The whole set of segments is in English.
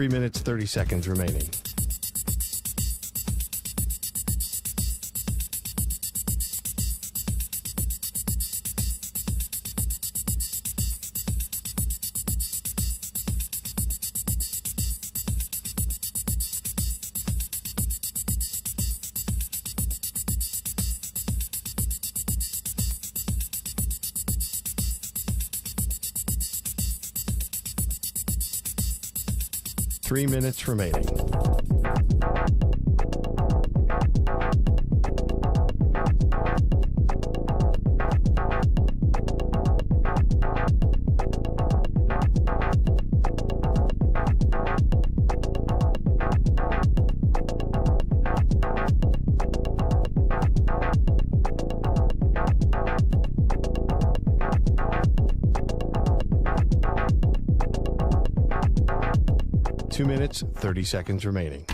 3 minutes, 30 seconds remaining. Three minutes remaining. Two minutes, 30 seconds remaining.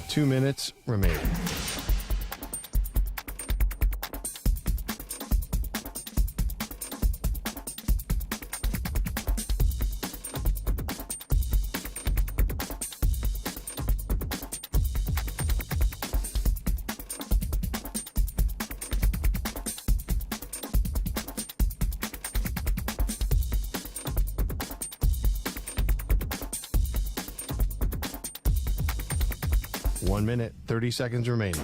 Two minutes remaining. One minute, 30 seconds remaining.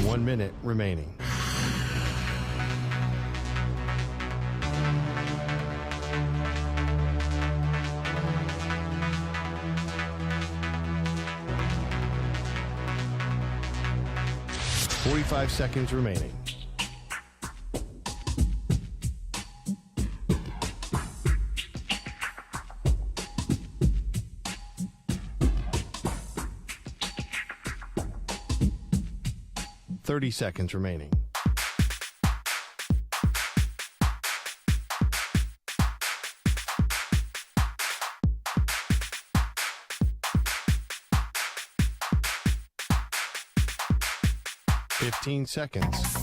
One minute remaining. Forty-five seconds remaining. Thirty seconds remaining. Fifteen seconds.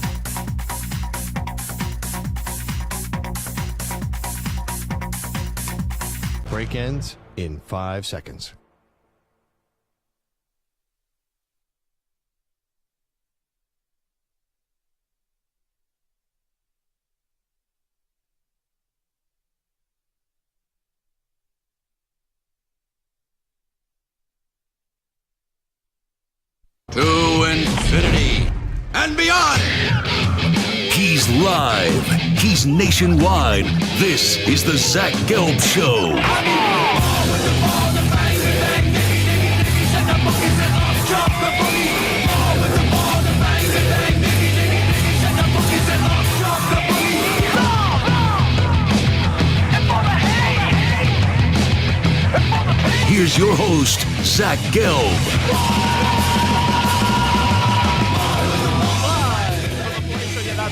Break ends in 5 seconds. To infinity and beyond. He's live. He's nationwide. This is the Zach Gelb Show. Here's your host, Zach Gelb.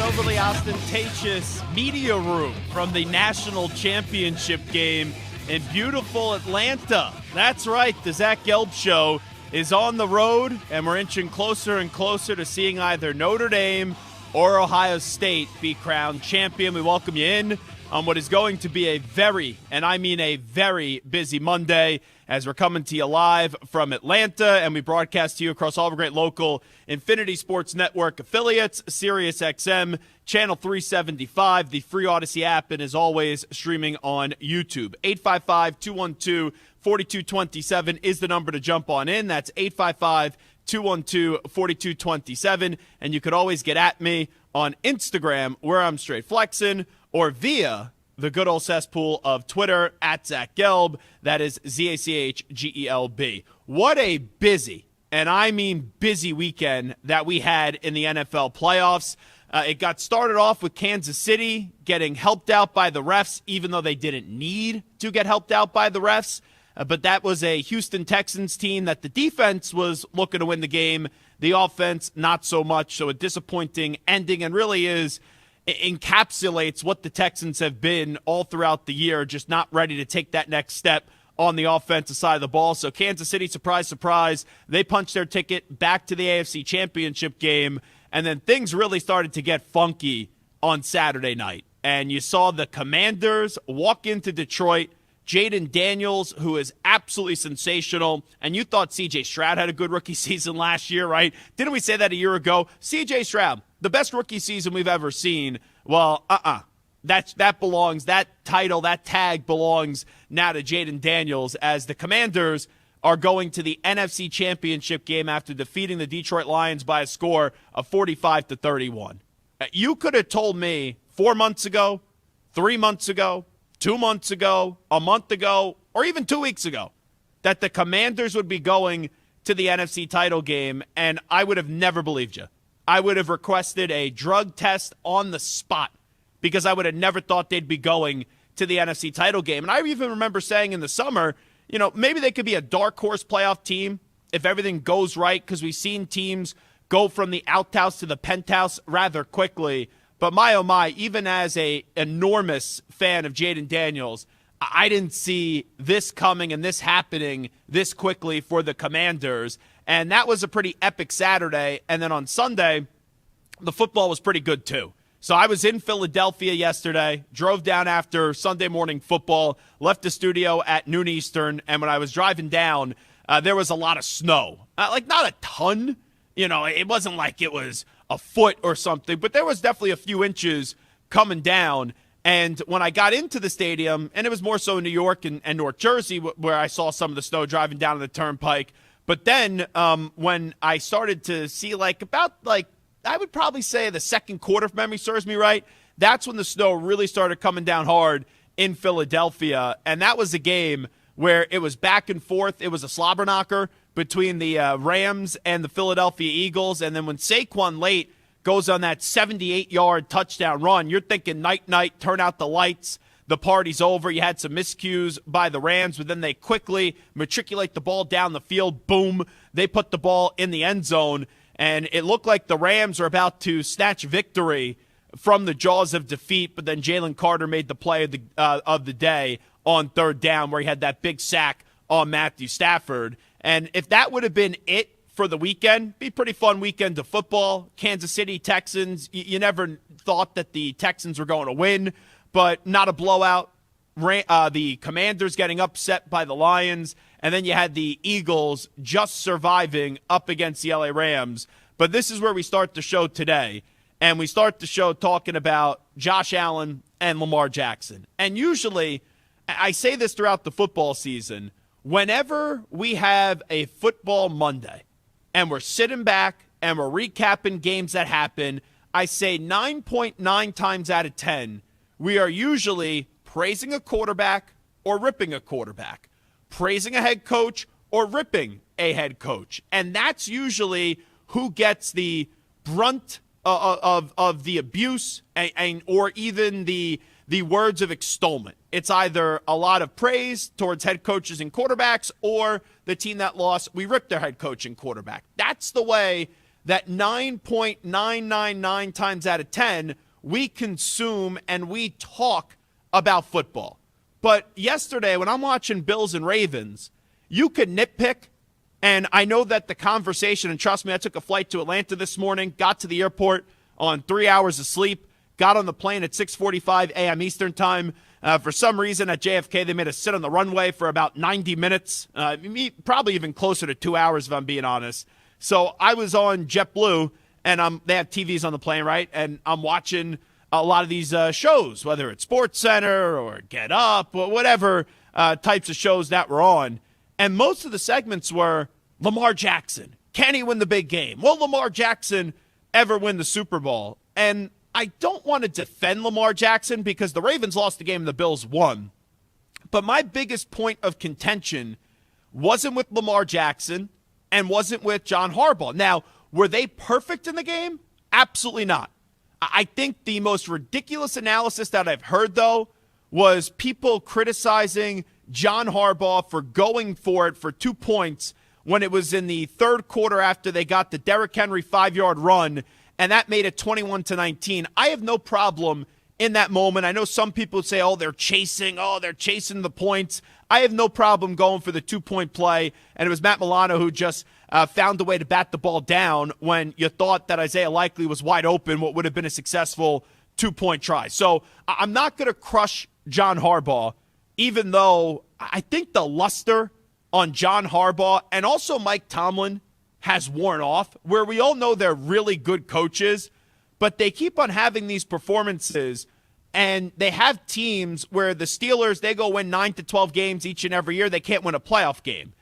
Overly ostentatious media room from the national championship game in beautiful Atlanta. That's right, the Zach Gelb Show is on the road, and we're inching closer and closer to seeing either Notre Dame or Ohio State be crowned champion. We welcome you in on what is going to be a very, and I mean a very busy Monday as we're coming to you live from Atlanta, and we broadcast to you across all the great local Infinity Sports Network affiliates, Sirius XM, Channel 375, the free Odyssey app, and as always, streaming on YouTube. 855-212-4227 is the number to jump on in. That's 212-4227. And you could always get at me on Instagram, where I'm straight flexing, or via the good old cesspool of Twitter at Zach Gelb. That is ZACHGELB. What a busy, and I mean busy, weekend that we had in the NFL playoffs. It got started off with Kansas City getting helped out by the refs, even though they didn't need to get helped out by the refs. But that was a Houston Texans team that the defense was looking to win the game. The offense, not so much. So a disappointing ending, and really encapsulates what the Texans have been all throughout the year, just not ready to take that next step on the offensive side of the ball. So Kansas City, surprise, surprise, they punched their ticket back to the AFC Championship game, and then things really started to get funky on Saturday night. And you saw the Commanders walk into Detroit. Jayden Daniels, who is absolutely sensational, and you thought C.J. Stroud had a good rookie season last year, right? Didn't we say that a year ago? C.J. Stroud, the best rookie season we've ever seen. Well, that belongs, that title, that tag belongs now to Jayden Daniels, as the Commanders are going to the NFC Championship game after defeating the Detroit Lions by a score of 45-31. You could have told me 4 months ago, 3 months ago, 2 months ago, a month ago, or even 2 weeks ago, that the Commanders would be going to the NFC title game, and I would have never believed you. I would have requested a drug test on the spot, because I would have never thought they'd be going to the NFC title game. And I even remember saying in the summer, maybe they could be a dark horse playoff team if everything goes right, because we've seen teams go from the outhouse to the penthouse rather quickly. But my, oh my, even as a enormous fan of Jayden Daniels, I didn't see this coming and this happening this quickly for the Commanders. And that was a pretty epic Saturday. And then on Sunday, the football was pretty good too. So I was in Philadelphia yesterday, drove down after Sunday morning football, left the studio at noon Eastern, and when I was driving down, there was a lot of snow. Not a ton. It wasn't like it was a foot or something, but there was definitely a few inches coming down. And when I got into the stadium, and it was more so in New York and North Jersey where I saw some of the snow driving down the turnpike. But then when I started to see I would probably say the second quarter, if memory serves me right, that's when the snow really started coming down hard in Philadelphia. And that was a game where it was back and forth. It was a slobber knocker between the Rams and the Philadelphia Eagles. And then when Saquon late goes on that 78-yard touchdown run, you're thinking night-night, turn out the lights, the party's over. You had some miscues by the Rams, but then they quickly matriculate the ball down the field. Boom, they put the ball in the end zone. And it looked like the Rams are about to snatch victory from the jaws of defeat, but then Jalen Carter made the play of the day on third down, where he had that big sack on Matthew Stafford. And if that would have been it for the weekend, be a pretty fun weekend of football. Kansas City Texans, you never thought that the Texans were going to win, but not a blowout. The Commanders getting upset by the Lions, and then you had the Eagles just surviving up against the LA Rams. But this is where we start the show today, and we start the show talking about Josh Allen and Lamar Jackson. And usually, I say this throughout the football season, whenever we have a football Monday and we're sitting back and we're recapping games that happen, I say 9.9 times out of 10, we are usually praising a quarterback or ripping a quarterback, praising a head coach or ripping a head coach. And that's usually who gets the brunt of the abuse or even the words of extolment. It's either a lot of praise towards head coaches and quarterbacks, or the team that lost, we ripped their head coach and quarterback. That's the way that 9.999 times out of 10 we consume and we talk about football. But yesterday, when I'm watching Bills and Ravens, you could nitpick, and I know that the conversation, and trust me, I took a flight to Atlanta this morning, got to the airport on 3 hours of sleep, got on the plane at 6:45 a.m. Eastern time. For some reason at JFK, they made us sit on the runway for about 90 minutes, probably even closer to 2 hours if I'm being honest. So I was on JetBlue, and they have TVs on the plane, right? And I'm watching a lot of these shows, whether it's SportsCenter or Get Up or whatever types of shows that were on. And most of the segments were Lamar Jackson, Can he win the big game? Will Lamar Jackson ever win the Super Bowl? And I don't want to defend Lamar Jackson because the Ravens lost the game and the Bills won. But my biggest point of contention wasn't with Lamar Jackson and wasn't with John Harbaugh. Now, were they perfect in the game? Absolutely not. I think the most ridiculous analysis that I've heard, though, was people criticizing John Harbaugh for going for it for 2 points when it was in the third quarter after they got the Derrick Henry 5-yard run, and that made it 21-19. I have no problem in that moment. I know some people say, they're chasing the points. I have no problem going for the 2-point play, and it was Matt Milano who just found a way to bat the ball down when you thought that Isaiah Likely was wide open, what would have been a successful 2-point try. So I'm not going to crush John Harbaugh, even though I think the luster on John Harbaugh and also Mike Tomlin has worn off, where we all know they're really good coaches, but they keep on having these performances, and they have teams where the Steelers, they go win 9 to 12 games each and every year. They can't win a playoff game.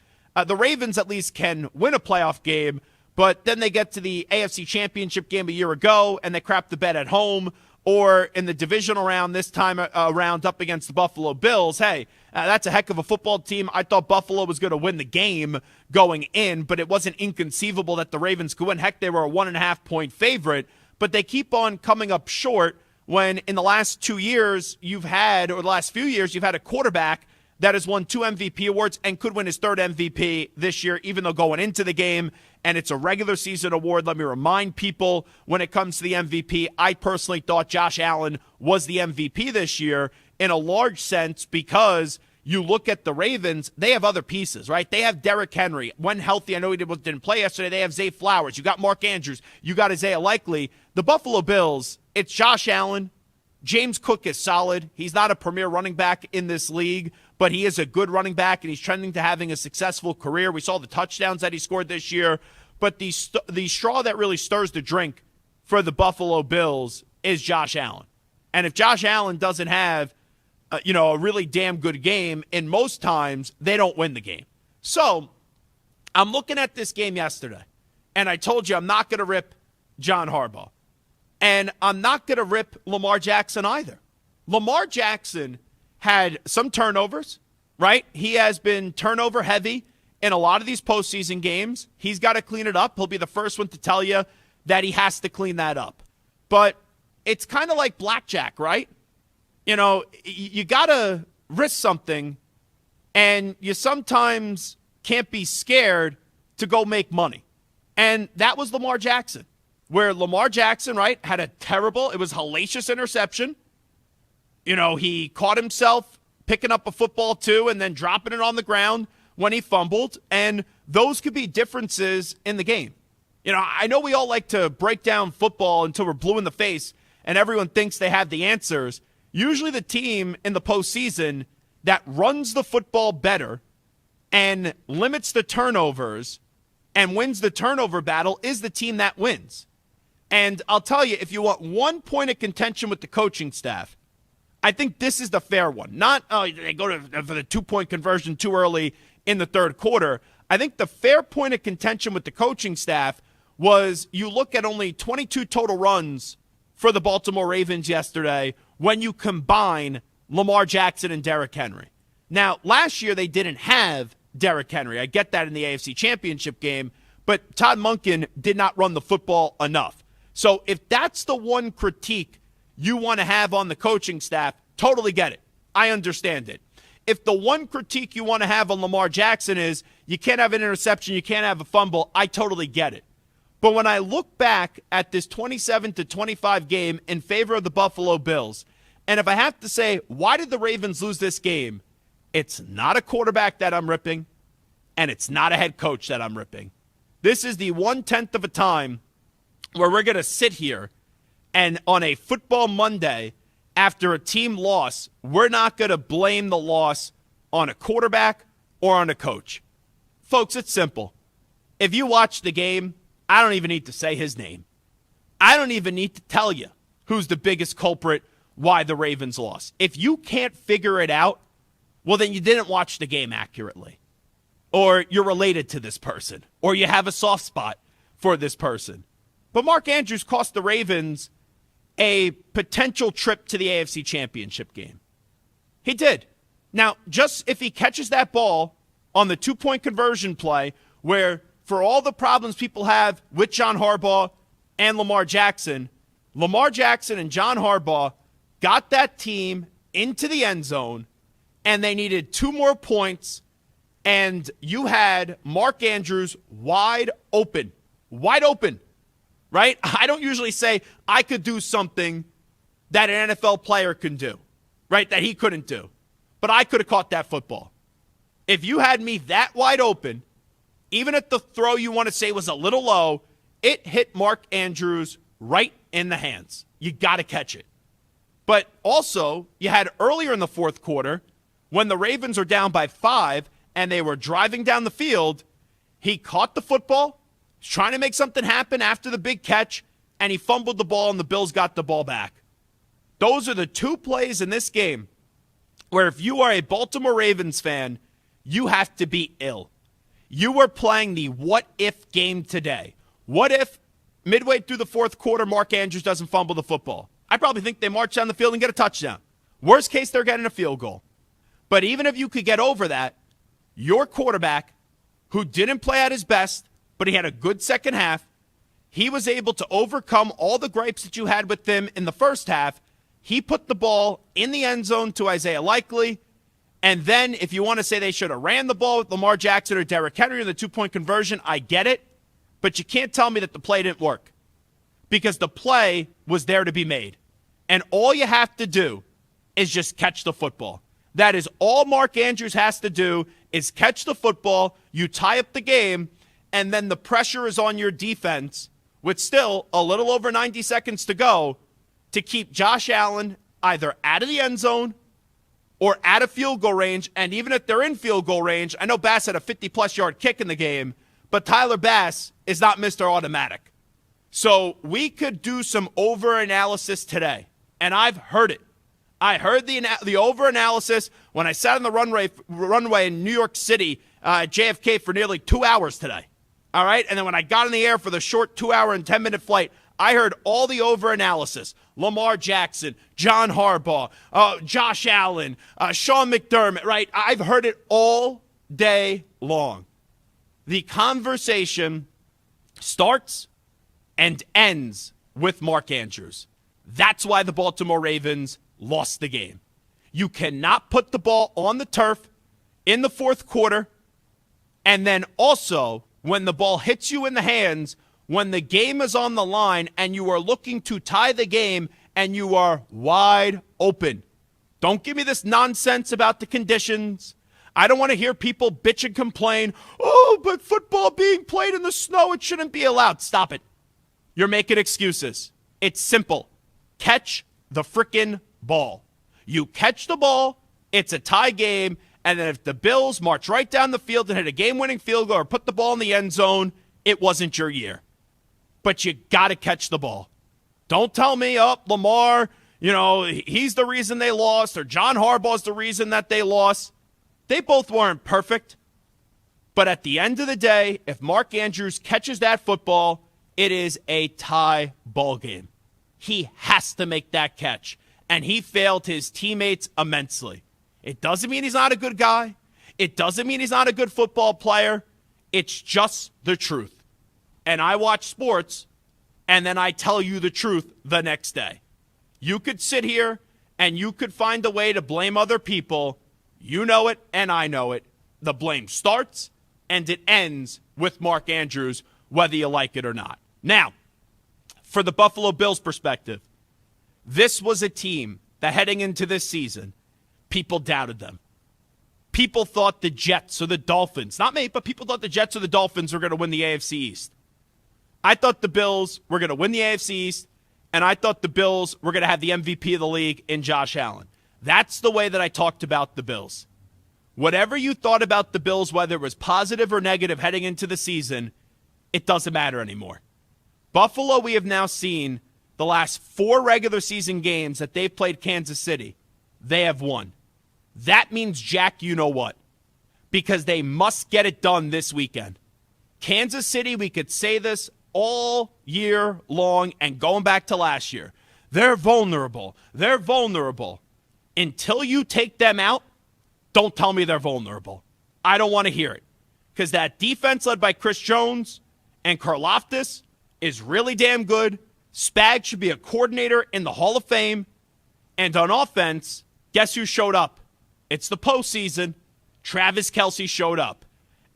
The Ravens at least can win a playoff game, but then they get to the AFC Championship game a year ago, and they crap the bed at home, or in the divisional round this time around up against the Buffalo Bills. Hey, that's a heck of a football team. I thought Buffalo was going to win the game going in, but it wasn't inconceivable that the Ravens could win. Heck, they were a 1.5-point favorite, but they keep on coming up short when in the last 2 years the last few years, you've had a quarterback that has won 2 MVP awards and could win his 3rd MVP this year, even though going into the game, and it's a regular season award. Let me remind people, when it comes to the MVP, I personally thought Josh Allen was the MVP this year in a large sense because you look at the Ravens, they have other pieces, right? They have Derrick Henry. When healthy, I know he didn't play yesterday, they have Zay Flowers. You got Mark Andrews. You got Isaiah Likely. The Buffalo Bills, it's Josh Allen. James Cook is solid. He's not a premier running back in this league, but he is a good running back, and he's trending to having a successful career. We saw the touchdowns that he scored this year. But the straw that really stirs the drink for the Buffalo Bills is Josh Allen. And if Josh Allen doesn't have a really damn good game, and most times they don't win the game. So I'm looking at this game yesterday, and I told you I'm not going to rip John Harbaugh. And I'm not going to rip Lamar Jackson either. Lamar Jackson had some turnovers, right? He has been turnover heavy in a lot of these postseason games. He's got to clean it up. He'll be the first one to tell you that he has to clean that up. But it's kind of like blackjack, right? You got to risk something, and you sometimes can't be scared to go make money. And that was Lamar Jackson, where Lamar Jackson, right, had it was hellacious interception. He caught himself picking up a football too and then dropping it on the ground when he fumbled, and those could be differences in the game. I know we all like to break down football until we're blue in the face and everyone thinks they have the answers. Usually the team in the postseason that runs the football better and limits the turnovers and wins the turnover battle is the team that wins. And I'll tell you, if you want 1 point of contention with the coaching staff, I think this is the fair one. Not, they go for the 2-point conversion too early in the third quarter. I think the fair point of contention with the coaching staff was you look at only 22 total runs for the Baltimore Ravens yesterday when you combine Lamar Jackson and Derrick Henry. Now, last year they didn't have Derrick Henry. I get that in the AFC Championship game, but Todd Monken did not run the football enough. So if that's the one critique you want to have on the coaching staff, totally get it. I understand it. If the one critique you want to have on Lamar Jackson is you can't have an interception, you can't have a fumble, I totally get it. But when I look back at this 27-25 game in favor of the Buffalo Bills, and if I have to say, why did the Ravens lose this game? It's not a quarterback that I'm ripping, and it's not a head coach that I'm ripping. This is the 1/10 of a time where we're going to sit here and on a football Monday after a team loss, we're not going to blame the loss on a quarterback or on a coach. Folks, it's simple. If you watch the game, I don't even need to say his name. I don't even need to tell you who's the biggest culprit why the Ravens lost. If you can't figure it out, well, then you didn't watch the game accurately. or you're related to this person, or you have a soft spot for this person. But Mark Andrews cost the Ravens a potential trip to the AFC Championship game. He did. Now, just if he catches that ball on the 2-point conversion play, where for all the problems people have with John Harbaugh and Lamar Jackson and John Harbaugh got that team into the end zone, and they needed 2 more points, and you had Mark Andrews wide open, right? I don't usually say I could do something that an NFL player can do, right, that he couldn't do. But I could have caught that football. If you had me that wide open, even if the throw you want to say was a little low, it hit Mark Andrews right in the hands. You got to catch it. But also, you had earlier in the fourth quarter, when the Ravens were down by 5 and they were driving down the field, he caught the football, was trying to make something happen after the big catch, and he fumbled the ball and the Bills got the ball back. Those are the 2 plays in this game where if you are a Baltimore Ravens fan, you have to be ill. You were playing the what-if game today. What if midway through the fourth quarter, Mark Andrews doesn't fumble the football? I probably think they march down the field and get a touchdown. Worst case, they're getting a field goal. But even if you could get over that, your quarterback, who didn't play at his best, but he had a good second half, he was able to overcome all the gripes that you had with him in the first half. He put the ball in the end zone to Isaiah Likely. And then if you want to say they should have ran the ball with Lamar Jackson or Derrick Henry in the 2-point conversion, I get it. But you can't tell me that the play didn't work, because the play was there to be made. And all you have to do is just catch the football. That is all Mark Andrews has to do, is catch the football. You tie up the game, and then the pressure is on your defense with still a little over 90 seconds to go to keep Josh Allen either out of the end zone or out of field goal range. And even if they're in field goal range, I know Bass had a 50-plus yard kick in the game, but Tyler Bass is not Mr. Automatic. So we could do some over-analysis today, and I've heard it. I heard the over-analysis when I sat on the runway in New York City, JFK, for nearly 2 hours today. All right? And then when I got in the air for the short 2-hour and 10-minute flight, I heard all the over-analysis. Lamar Jackson, John Harbaugh, Josh Allen, Sean McDermott, right? I've heard it all day long. The conversation starts and ends with Mark Andrews. That's why the Baltimore Ravens lost the game. You cannot put the ball on the turf in the fourth quarter, and then also when the ball hits you in the hands, when the game is on the line and you are looking to tie the game and you are wide open. Don't give me this nonsense about the conditions. I don't want to hear people bitch and complain, oh, but football being played in the snow, it shouldn't be allowed. Stop it. You're making excuses. It's simple. Catch the frickin' ball. You catch the ball, it's a tie game, and then if the Bills march right down the field and hit a game-winning field goal or put the ball in the end zone, it wasn't your year. But you got to catch the ball. Don't tell me, oh, Lamar, he's the reason they lost, or John Harbaugh's the reason that they lost. They both weren't perfect. But at the end of the day, if Mark Andrews catches that football, it is a tie ball game. He has to make that catch. And he failed his teammates immensely. It doesn't mean he's not a good guy. It doesn't mean he's not a good football player. It's just the truth. And I watch sports, and then I tell you the truth the next day. You could sit here, and you could find a way to blame other people. You know it, and I know it. The blame starts, and it ends with Mark Andrews, whether you like it or not. Now, for the Buffalo Bills perspective, this was a team that heading into this season, people doubted them. People thought the Jets or the Dolphins, not me, but people thought the Jets or the Dolphins were going to win the AFC East. I thought the Bills were going to win the AFC East, and I thought the Bills were going to have the MVP of the league in Josh Allen. That's the way that I talked about the Bills. Whatever you thought about the Bills, whether it was positive or negative heading into the season, it doesn't matter anymore. Buffalo, we have now seen the last 4 regular season games that they've played Kansas City, they have won. That means, Jack, you know what? because they must get it done this weekend. Kansas City, we could say this all year long and going back to last year. They're vulnerable. They're vulnerable. Until you take them out, don't tell me they're vulnerable. I don't want to hear it. Because that defense led by Chris Jones and Karlaftis is really damn good. Spags should be a coordinator in the Hall of Fame. And on offense, guess who showed up? It's the postseason. Travis Kelce showed up.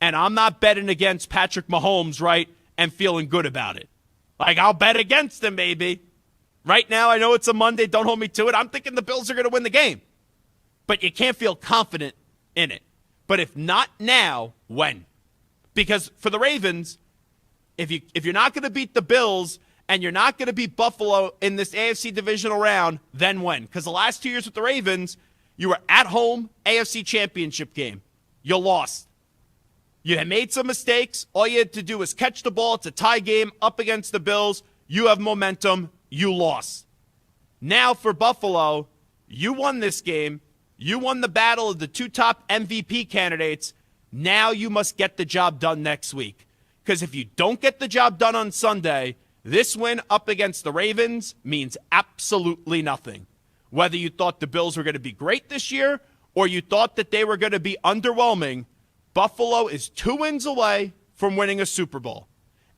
And I'm not betting against Patrick Mahomes, right, and feeling good about it. Like, I'll bet against him, maybe. Right now, I know it's a Monday. Don't hold me to it. I'm thinking the Bills are going to win the game. But you can't feel confident in it. But if not now, when? Because for the Ravens, if you're not going to beat the Bills and you're not going to beat Buffalo in this AFC divisional round, then when? Because the last 2 years with the Ravens, you were at home, AFC championship game. You lost. You had made some mistakes. All you had to do was catch the ball. It's a tie game up against the Bills. You have momentum. You lost. Now for Buffalo, you won this game. You won the battle of the two top MVP candidates. Now you must get the job done next week. Because if you don't get the job done on Sunday, this win up against the Ravens means absolutely nothing. Whether you thought the Bills were going to be great this year or you thought that they were going to be underwhelming, Buffalo is 2 wins away from winning a Super Bowl.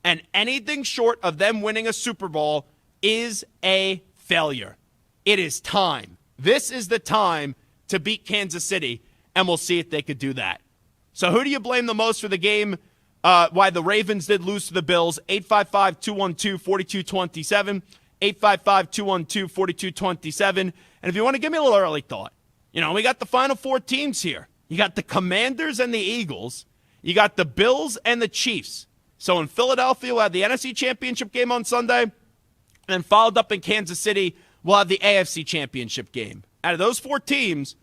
And anything short of them winning a Super Bowl is a failure. It is time. This is the time to beat Kansas City, and we'll see if they could do that. So who do you blame the most for the game, why the Ravens did lose to the Bills? 855-212-4227, 855-212-4227. And if you want to give me a little early thought, we got the Final Four teams here. You got the Commanders and the Eagles. You got the Bills and the Chiefs. So in Philadelphia, we'll have the NFC Championship game on Sunday. And then followed up in Kansas City, we'll have the AFC Championship game. Out of those 4 teams,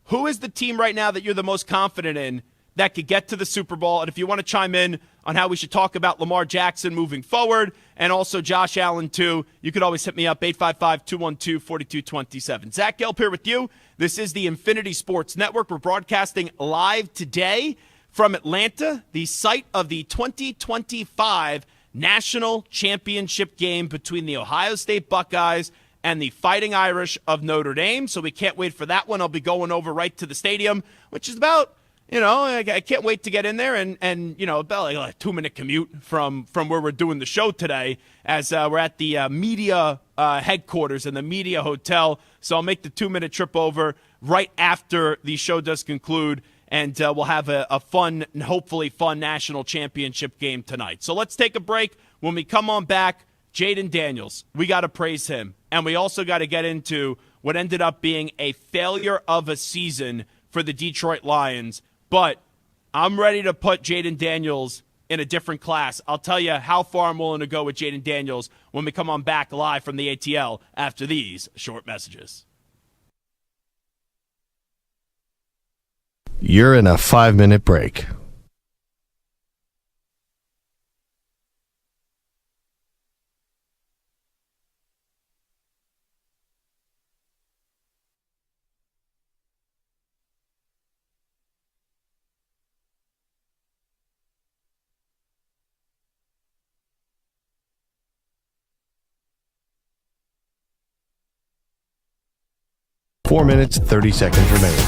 who is the team right now that you're the most confident in that could get to the Super Bowl? And if you want to chime in on how we should talk about Lamar Jackson moving forward and also Josh Allen too, you could always hit me up, 855-212-4227. Zach Gelb here with you. This is the Infinity Sports Network. We're broadcasting live today from Atlanta, the site of the 2025 National Championship game between the Ohio State Buckeyes and the Fighting Irish of Notre Dame. So we can't wait for that one. I'll be going over right to the stadium, which is about, I can't wait to get in there and about like a 2-minute commute from where we're doing the show today as we're at the media headquarters in the media hotel. So I'll make the 2-minute trip over right after the show does conclude. And we'll have a fun, hopefully fun national championship game tonight. So let's take a break. When we come on back, Jayden Daniels, we got to praise him. And we also got to get into what ended up being a failure of a season for the Detroit Lions. But I'm ready to put Jayden Daniels in a different class. I'll tell you how far I'm willing to go with Jayden Daniels when we come on back live from the ATL after these short messages. You're in a 5-minute break. Four minutes, 30 seconds remaining.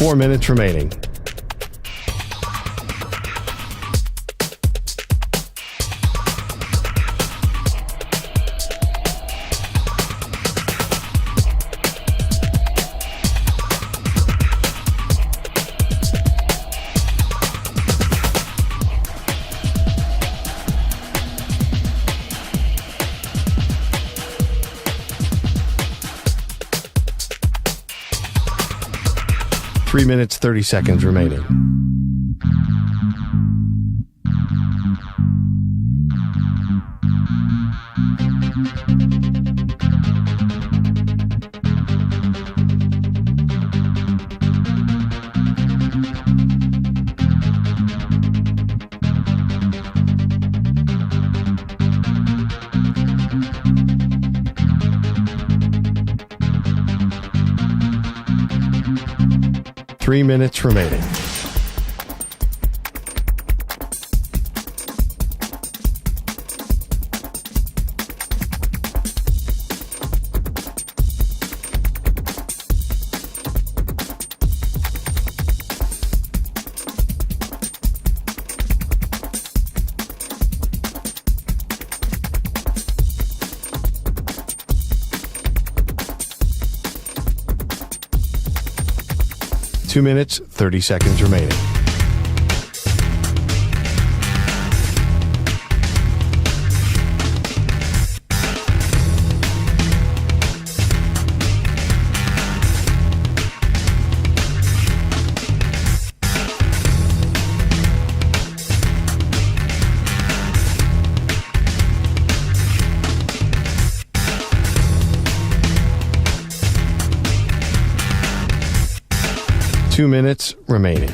Four minutes remaining. Three minutes, 30 seconds remaining. 3 minutes remaining. Two minutes, 30 seconds remaining. Two minutes remaining.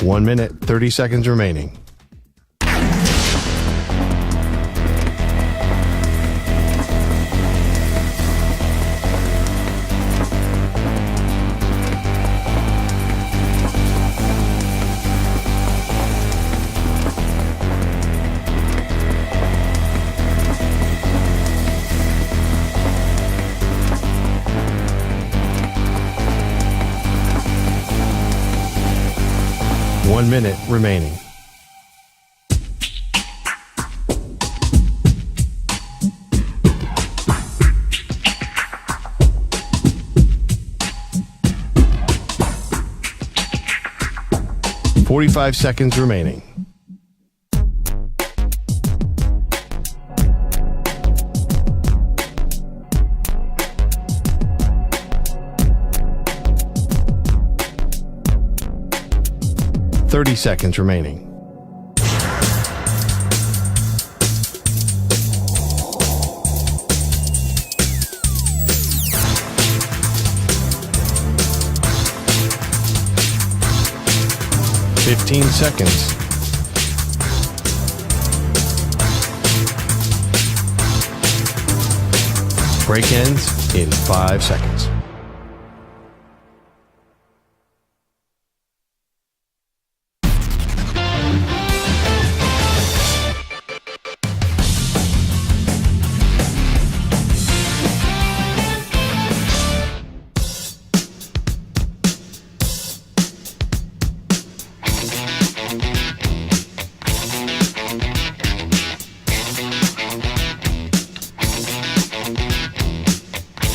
One minute, 30 seconds remaining. One minute remaining. Forty-five seconds remaining. Thirty seconds remaining. Fifteen seconds. Break ends in 5 seconds.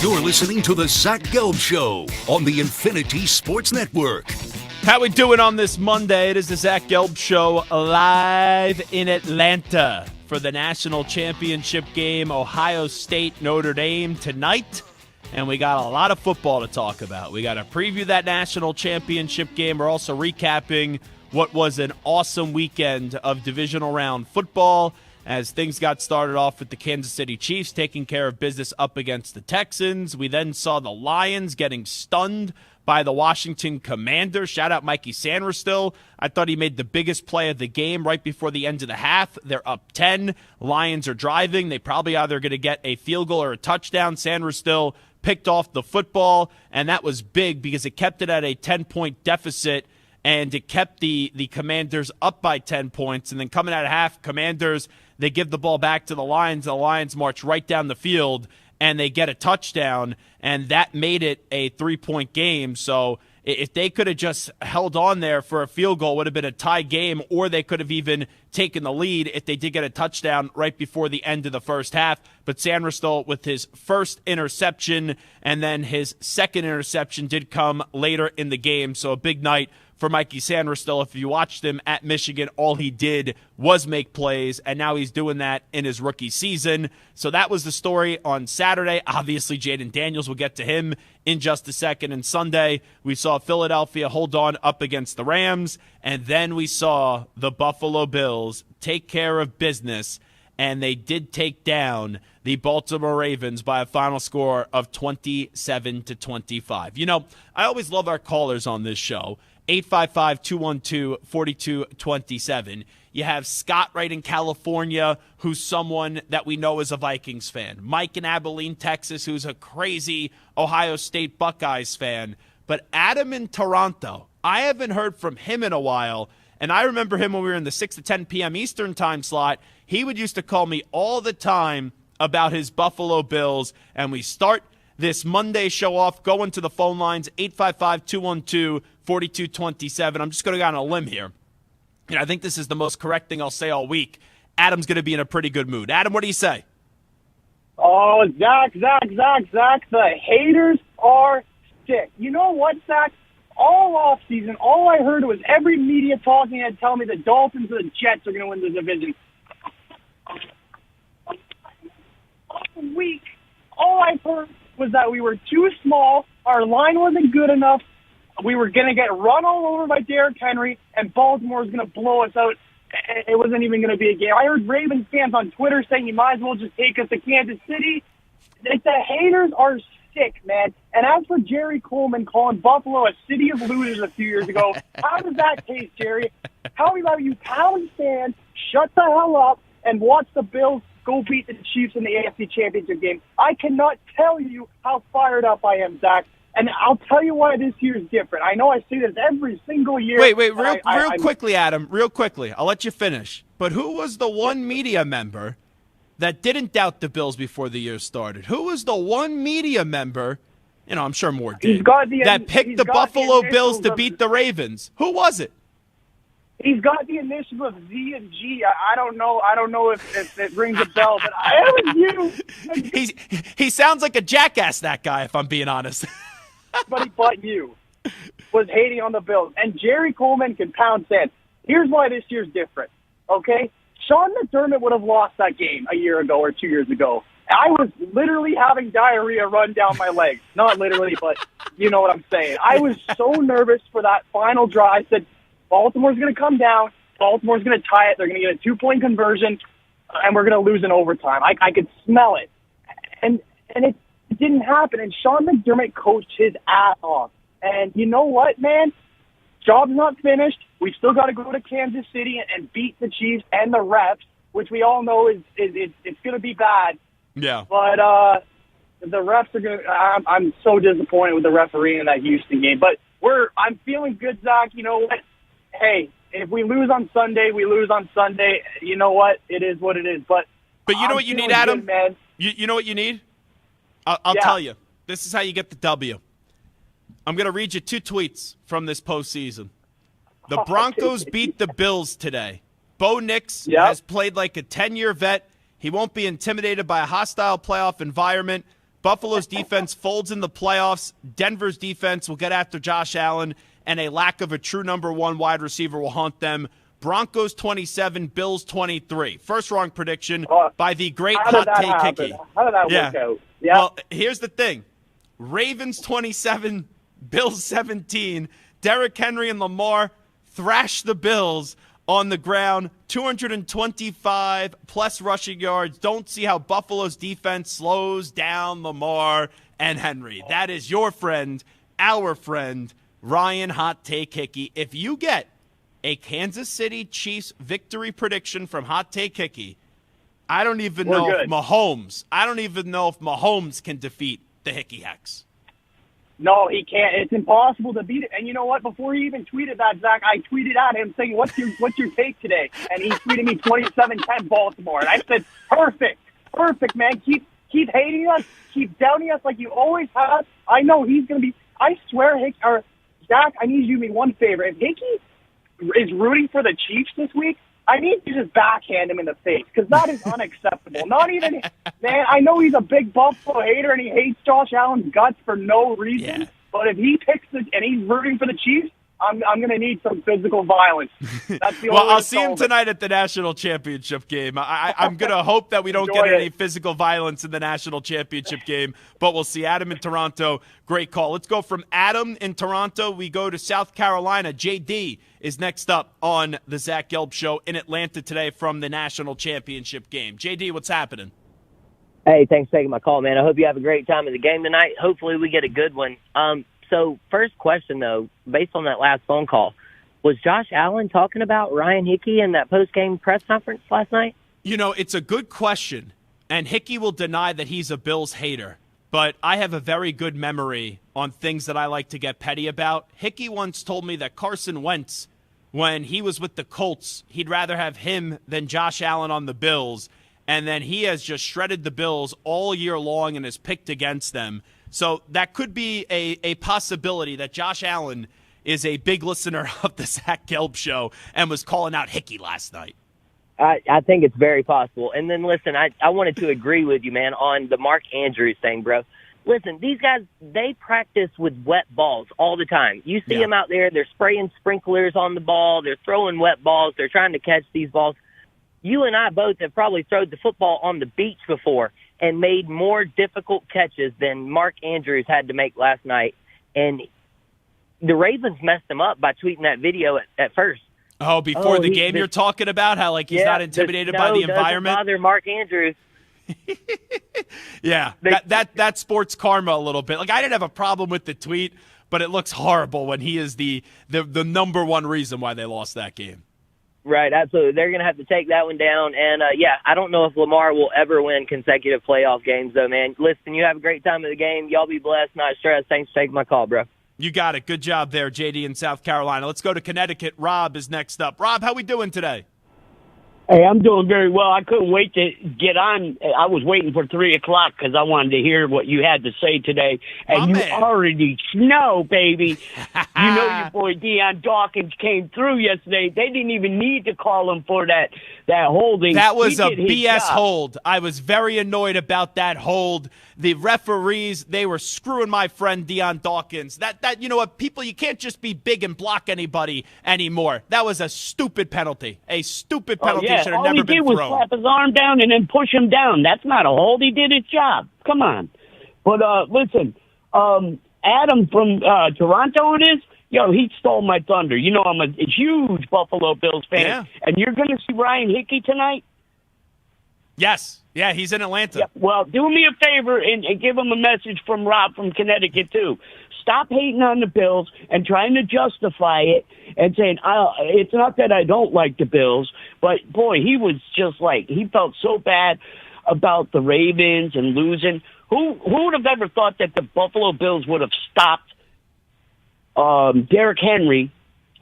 You're listening to the Zach Gelb Show on the Infinity Sports Network. How we doing on this Monday? It is the Zach Gelb Show live in Atlanta for the national championship game, Ohio State, Notre Dame tonight. And we got a lot of football to talk about. We got to preview that national championship game. We're also recapping what was an awesome weekend of divisional round football as things got started off with the Kansas City Chiefs taking care of business up against the Texans. We then saw the Lions getting stunned by the Washington Commanders. Shout out Mikey Sanderstill. I thought he made the biggest play of the game right before the end of the half. They're up 10. Lions are driving. They probably either going to get a field goal or a touchdown. Sanderstill picked off the football, and that was big because it kept it at a 10-point deficit, and it kept the Commanders up by 10 points. And then coming out of half, Commanders, they give the ball back to the Lions. The Lions march right down the field, and they get a touchdown, and that made it a 3-point game. So if they could have just held on there for a field goal, it would have been a tie game, or they could have even taken the lead if they did get a touchdown right before the end of the first half. But Sanderstill with his first interception, and then his second interception did come later in the game. So a big night for Mikey Sanderstill. If you watched him at Michigan, all he did was make plays, and now he's doing that in his rookie season. So that was the story on Saturday. Obviously, Jayden Daniels, we'll get to him in just a second. And Sunday, we saw Philadelphia hold on up against the Rams, and then we saw the Buffalo Bills take care of business, and they did take down the Baltimore Ravens by a final score of 27-25. You know, I always love our callers on this show. 855-212-4227. You have Scott right in California, who's someone that we know is a Vikings fan. Mike in Abilene, Texas, who's a crazy Ohio State Buckeyes fan. But Adam in Toronto, I haven't heard from him in a while. And I remember him when we were in the 6 to 10 p.m. Eastern time slot. He would used to call me all the time about his Buffalo Bills. And we start this Monday show off going to the phone lines, 855-212-4227. I'm just going to go on a limb here. I think this is the most correct thing I'll say all week. Adam's going to be in a pretty good mood. Adam, what do you say? Oh, Zach, the haters are sick. You know what, Zach? All offseason, all I heard was every media talking head telling me the Dolphins or the Jets are going to win the division. Week, all I heard was that we were too small, our line wasn't good enough, we were going to get run all over by Derrick Henry, and Baltimore was going to blow us out. It wasn't even going to be a game. I heard Ravens fans on Twitter saying you might as well just take us to Kansas City. The haters are sick, man. And as for Jerry Coleman calling Buffalo a city of losers a few years ago, how does that taste, Jerry? How about you Cowboys fans shut the hell up and watch the Bills go beat the Chiefs in the AFC Championship game? I cannot tell you how fired up I am, Zach. And I'll tell you why this year is different. I know I say this every single year. Wait, real quickly, Adam, real quickly. I'll let you finish. But who was the one media member that didn't doubt the Bills before the year started? Who was the one media member, I'm sure more did, that picked the Buffalo Bills to beat the Ravens? Who was it? He's got the initials of Z and G. I don't know if it rings a bell, but it was you. He sounds like a jackass, that guy, if I'm being honest. Everybody but you was hating on the Bills. And Jerry Coleman can pound sand. Here's why this year's different, okay? Sean McDermott would have lost that game a year ago or 2 years ago. I was literally having diarrhea run down my legs. Not literally, but you know what I'm saying. I was so nervous for that final draw. I said, Baltimore's going to come down. Baltimore's going to tie it. They're going to get a 2-point conversion, and we're going to lose in overtime. I could smell it. And it didn't happen. And Sean McDermott coached his ass off. And you know what, man? Job's not finished. We still got to go to Kansas City and beat the Chiefs and the refs, which we all know is it's going to be bad. Yeah. But the refs are going to. I'm so disappointed with the referee in that Houston game. But I'm feeling good, Zach. You know what? Hey, if we lose on Sunday, we lose on Sunday. You know what? It is what it is. But you know what you need, Adam? Good, man. You know what you need? I'll tell you. This is how you get the W. I'm going to read you 2 tweets from this postseason. The Broncos beat the Bills today. Bo Nix has played like a 10-year vet. He won't be intimidated by a hostile playoff environment. Buffalo's defense folds in the playoffs. Denver's defense will get after Josh Allen, and a lack of a true number 1 wide receiver will haunt them. Broncos 27, Bills 23. First wrong prediction by the great Hot Take Hickey. How did that work out? Yeah. Well, here's the thing. Ravens 27, Bills 17. Derrick Henry and Lamar thrash the Bills on the ground. 225-plus rushing yards. Don't see how Buffalo's defense slows down Lamar and Henry. That is your friend, our friend, Ryan Hot Take Hickey. If you get a Kansas City Chiefs victory prediction from Hot Take Hickey, I don't even know if Mahomes can defeat the Hickey Hex. No, he can't. It's impossible to beat it. And you know what? Before he even tweeted that, Zach, I tweeted at him saying, what's your take today? And he tweeted me 27-10 Baltimore. And I said, perfect, man. Keep hating us. Keep doubting us like you always have. I know he's going to be – I swear, Zach, I need you to do me one favor. If Hickey is rooting for the Chiefs this week, I need to just backhand him in the face because that is unacceptable. Not even, man, I know he's a big Buffalo hater and he hates Josh Allen's guts for no reason, but if he picks and he's rooting for the Chiefs, I'm going to need some physical violence. That's the only Well, way I'll to see him solve it. tonight at the national championship game. I'm going to hope that we don't Enjoy get any it. physical violence in the national championship game, but we'll see. Adam in Toronto, great call. Let's go from Adam in Toronto. We go to South Carolina. JD is next up on the Zach Gelb Show in Atlanta today from the national championship game. JD, what's happening? Hey, thanks for taking my call, man. I hope you have a great time at the game tonight. Hopefully we get a good one. So first question, though, based on that last phone call, was Josh Allen talking about Ryan Hickey in that post-game press conference last night? You know, it's a good question, and Hickey will deny that he's a Bills hater, but I have a very good memory on things that I like to get petty about. Hickey once told me that Carson Wentz, when he was with the Colts, he'd rather have him than Josh Allen on the Bills, and then he has just shredded the Bills all year long and has picked against them. So that could be a possibility that Josh Allen is a big listener of the Zach Gelb Show and was calling out Hickey last night. I think it's very possible. And then, listen, I wanted to agree with you, man, on the Mark Andrews thing, bro. Listen, these guys, they practice with wet balls all the time. You see them out there, they're spraying sprinklers on the ball, they're throwing wet balls, they're trying to catch these balls. You and I both have probably thrown the football on the beach before and made more difficult catches than Mark Andrews had to make last night. And the Ravens messed him up by tweeting that video at first. Oh, before the game you're talking about? How, like, he's not intimidated by the environment? Bother Mark Andrews. Yeah, that's sports karma a little bit. Like, I didn't have a problem with the tweet, but it looks horrible when he is the number one reason why they lost that game. Right, absolutely. They're going to have to take that one down. And, I don't know if Lamar will ever win consecutive playoff games, though, man. Listen, you have a great time at the game. Y'all be blessed, not stressed. Thanks for taking my call, bro. You got it. Good job there, JD in South Carolina. Let's go to Connecticut. Rob is next up. Rob, how we doing today? Hey, I'm doing very well. I couldn't wait to get on. I was waiting for 3 o'clock because I wanted to hear what you had to say today. And you already know, baby. You know your boy Deion Dawkins came through yesterday. They didn't even need to call him for that holding. That was a BS hold. I was very annoyed about that hold. The referees, they were screwing my friend Deion Dawkins. That you know what, people, you can't just be big and block anybody anymore. That was a stupid penalty. A stupid penalty. Should have never been thrown. All he did was slap his arm down and then push him down. That's not a hold. He did his job. Come on. But listen, Adam from Toronto it is. Yo, he stole my thunder. You know I'm a huge Buffalo Bills fan. Yeah. And you're going to see Ryan Hickey tonight? Yes. Yeah, he's in Atlanta. Yeah. Well, do me a favor and give him a message from Rob from Connecticut, too. Stop hating on the Bills and trying to justify it and saying, it's not that I don't like the Bills, but, boy, he was just like, he felt so bad about the Ravens and losing. Who would have ever thought that the Buffalo Bills would have stopped Derrick Henry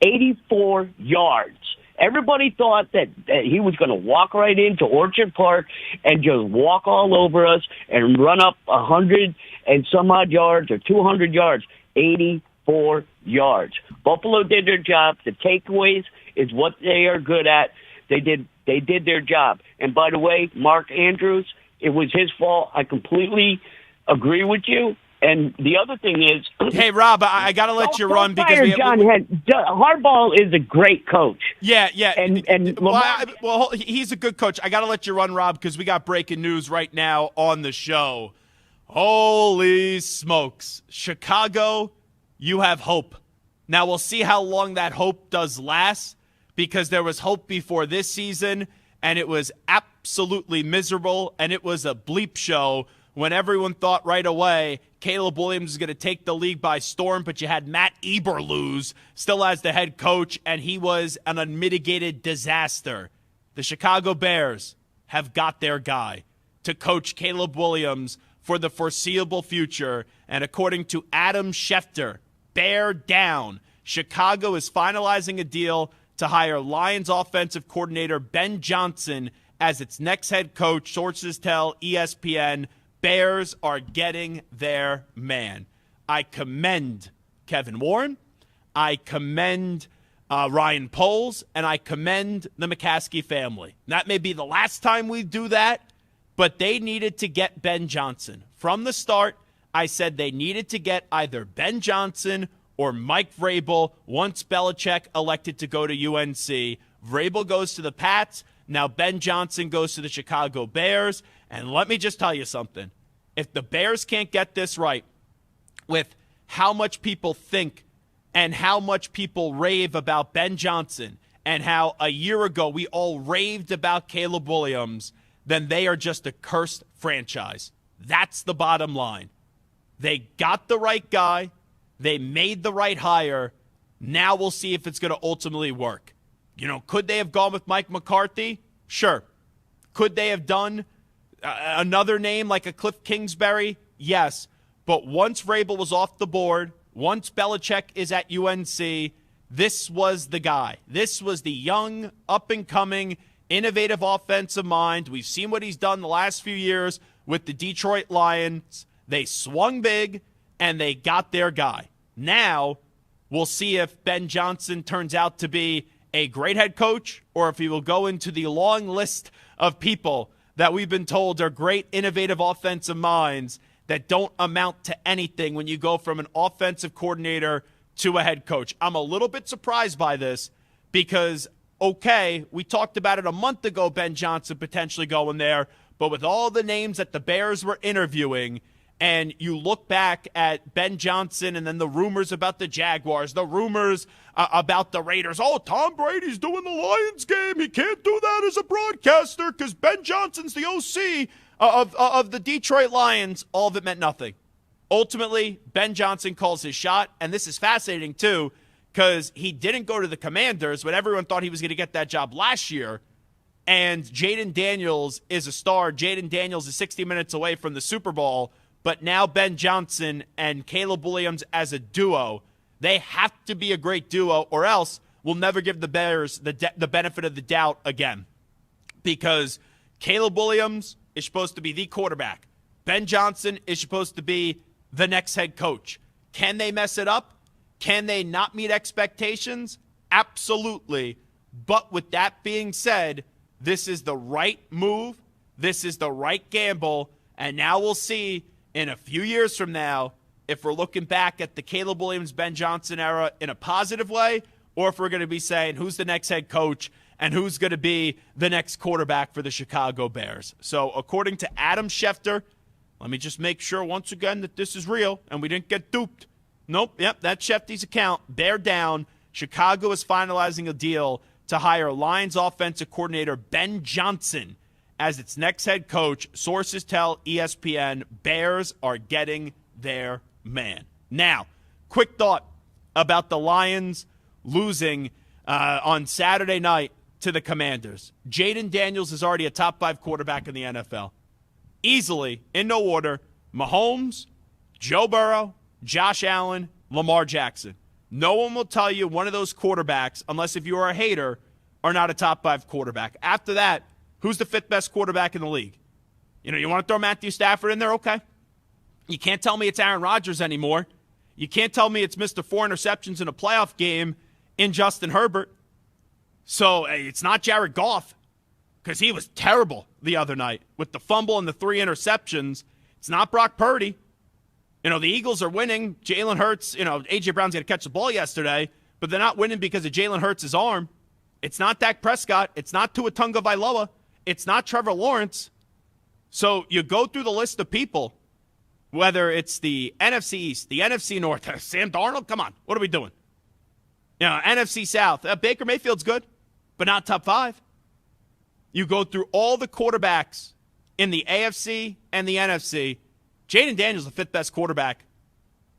84 yards? Everybody thought that he was going to walk right into Orchard Park and just walk all over us and run up 100 and some odd yards or 200 yards. 84 yards. Buffalo did their job. The takeaways is what they are good at. They did their job. And by the way, Mark Andrews, it was his fault. I completely agree with you. And the other thing is, hey Rob, I got to let you run because Harbaugh is a great coach. Yeah. And well, he's a good coach. I got to let you run, Rob, because we got breaking news right now on the show. Holy smokes, Chicago, you have hope. Now we'll see how long that hope does last, because there was hope before this season, and it was absolutely miserable, and it was a bleep show when everyone thought right away Caleb Williams is going to take the league by storm, but you had Matt Eberflus still as the head coach, and he was an unmitigated disaster. The Chicago Bears have got their guy to coach Caleb Williams for the foreseeable future, and according to Adam Schefter, bear down, Chicago is finalizing a deal to hire Lions offensive coordinator Ben Jansen as its next head coach. Sources tell ESPN Bears are getting their man. I commend Kevin Warren. I commend Ryan Poles, and I commend the McCaskey family. That may be the last time we do that, but they needed to get Ben Johnson. From the start, I said they needed to get either Ben Johnson or Mike Vrabel once Belichick elected to go to UNC. Vrabel goes to the Pats. Now Ben Johnson goes to the Chicago Bears. And let me just tell you something. If the Bears can't get this right with how much people think and how much people rave about Ben Johnson and how a year ago we all raved about Caleb Williams, then they are just a cursed franchise. That's the bottom line. They got the right guy. They made the right hire. Now we'll see if it's going to ultimately work. Could they have gone with Mike McCarthy? Sure. Could they have done another name like a Cliff Kingsbury? Yes. But once Vrabel was off the board, once Belichick is at UNC, this was the guy. This was the young, up-and-coming, innovative offensive mind. We've seen what he's done the last few years with the Detroit Lions. They swung big, and they got their guy. Now, we'll see if Ben Johnson turns out to be a great head coach or if he will go into the long list of people that we've been told are great, innovative offensive minds that don't amount to anything when you go from an offensive coordinator to a head coach. I'm a little bit surprised by this because, okay, we talked about it a month ago, Ben Johnson potentially going there, but with all the names that the Bears were interviewing, and you look back at Ben Johnson and then the rumors about the Jaguars, the rumors about the Raiders. Oh, Tom Brady's doing the Lions game. He can't do that as a broadcaster because Ben Johnson's the OC of the Detroit Lions. All of it meant nothing. Ultimately, Ben Johnson calls his shot, and this is fascinating too because he didn't go to the Commanders, but everyone thought he was going to get that job last year. And Jayden Daniels is a star. Jayden Daniels is 60 minutes away from the Super Bowl. But now Ben Johnson and Caleb Williams as a duo, they have to be a great duo or else we'll never give the Bears the benefit of the doubt again. Because Caleb Williams is supposed to be the quarterback. Ben Johnson is supposed to be the next head coach. Can they mess it up? Can they not meet expectations? Absolutely. But with that being said, this is the right move. This is the right gamble. And now we'll see in a few years from now, if we're looking back at the Caleb Williams, Ben Johnson era in a positive way, or if we're going to be saying who's the next head coach and who's going to be the next quarterback for the Chicago Bears. So according to Adam Schefter, let me just make sure once again that this is real and we didn't get duped. Nope, yep, that's Schefter's account. Bear down. Chicago is finalizing a deal to hire Lions offensive coordinator Ben Johnson as its next head coach. Sources tell ESPN Bears are getting their man. Now, quick thought about the Lions losing on Saturday night to the Commanders. Jayden Daniels is already a top 5 quarterback in the NFL. Easily, in no order, Mahomes, Joe Burrow, Josh Allen, Lamar Jackson. No one will tell you one of those quarterbacks, unless if you are a hater, are not a top 5 quarterback. After that, who's the 5th best quarterback in the league? You want to throw Matthew Stafford in there? Okay. You can't tell me it's Aaron Rodgers anymore. You can't tell me it's Mr. 4 interceptions in a playoff game in Justin Herbert. So it's not Jared Goff because he was terrible the other night with the fumble and the 3 interceptions. It's not Brock Purdy. The Eagles are winning. Jalen Hurts, A.J. Brown's going to catch the ball yesterday, but they're not winning because of Jalen Hurts' arm. It's not Dak Prescott. It's not Tua Tagovailoa. It's not Trevor Lawrence. So you go through the list of people, whether it's the NFC East, the NFC North, Sam Darnold, come on, what are we doing? NFC South, Baker Mayfield's good, but not top 5. You go through all the quarterbacks in the AFC and the NFC. Jayden Daniels is the 5th best quarterback,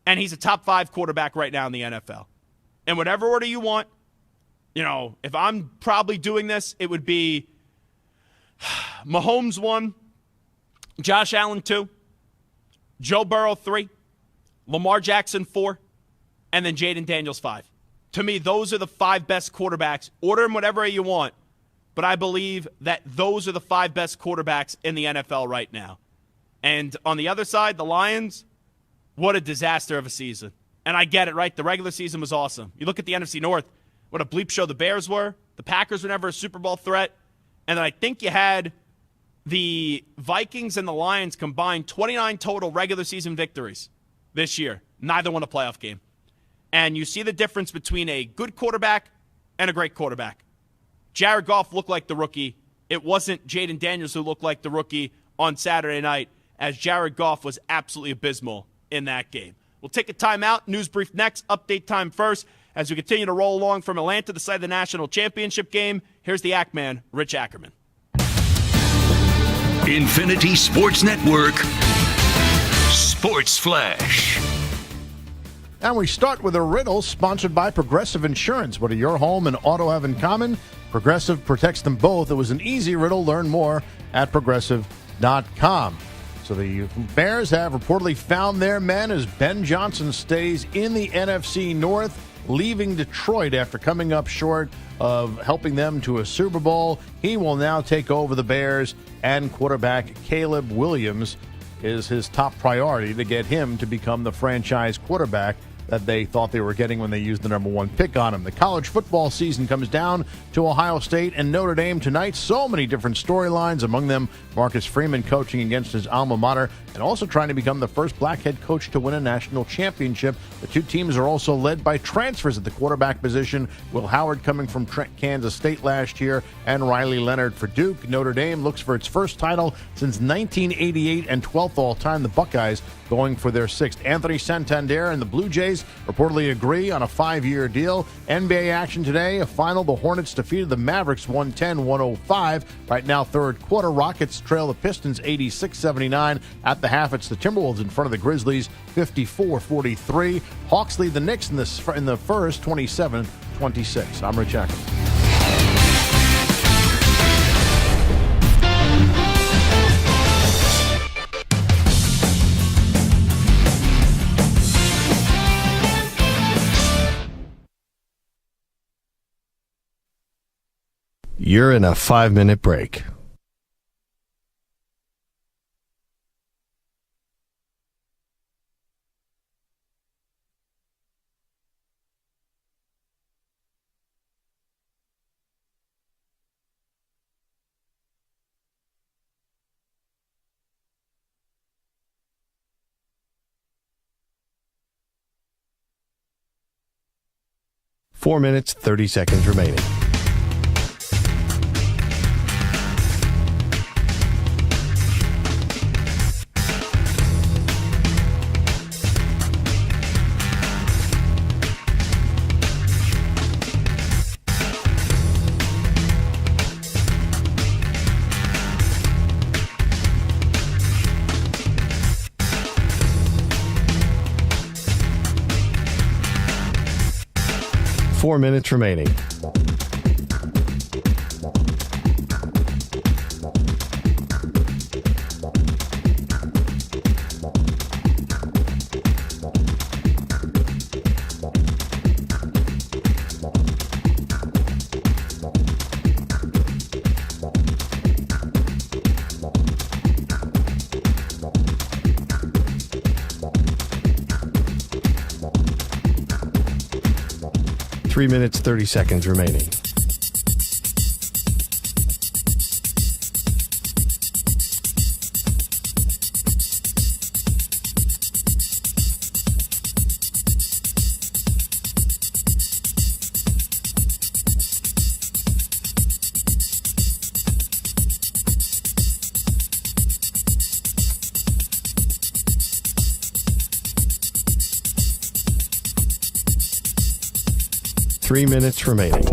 and he's a top 5 quarterback right now in the NFL. In whatever order you want, if I'm probably doing this, it would be Mahomes 1, Josh Allen 2, Joe Burrow 3, Lamar Jackson 4, and then Jayden Daniels 5. To me, those are the 5 best quarterbacks. Order them whatever you want, but I believe that those are the 5 best quarterbacks in the NFL right now. And on the other side, the Lions, what a disaster of a season. And I get it, right? The regular season was awesome. You look at the NFC North, what a bleep show the Bears were. The Packers were never a Super Bowl threat. And then I think you had the Vikings and the Lions combined 29 total regular season victories this year. Neither won a playoff game. And you see the difference between a good quarterback and a great quarterback. Jared Goff looked like the rookie. It wasn't Jayden Daniels who looked like the rookie on Saturday night, as Jared Goff was absolutely abysmal in that game. We'll take a timeout. News brief next. Update time first. As we continue to roll along from Atlanta, the site of the national championship game, here's the Ackman, Rich Ackerman. Infinity Sports Network, Sports Flash. And we start with a riddle sponsored by Progressive Insurance. What do your home and auto have in common? Progressive protects them both. It was an easy riddle. Learn more at Progressive.com. So the Bears have reportedly found their men as Ben Jansen stays in the NFC North, leaving Detroit after coming up short of helping them to a Super Bowl. He will now take over the Bears, and quarterback Caleb Williams is his top priority to get him to become the franchise quarterback that they thought they were getting when they used the number 1 pick on him. The college football season comes down to Ohio State and Notre Dame tonight. So many different storylines, among them Marcus Freeman coaching against his alma mater and also trying to become the first black head coach to win a national championship. The two teams are also led by transfers at the quarterback position. Will Howard coming from Kansas State last year and Riley Leonard for Duke. Notre Dame looks for its first title since 1988 and 12th all-time. The Buckeyes going for their 6th. Anthony Santander and the Blue Jays reportedly agree on a 5-year deal. NBA action today, a final. The Hornets defeated the Mavericks 110-105. Right now, third quarter, Rockets trail the Pistons 86-79. At the half, it's the Timberwolves in front of the Grizzlies 54-43. Hawks lead the Knicks in the first 27-26. I'm Rich Ackerman. You're in a 5-minute break. Four minutes, 30 seconds remaining. Four minutes remaining. Three minutes, 30 seconds remaining. Three minutes remaining.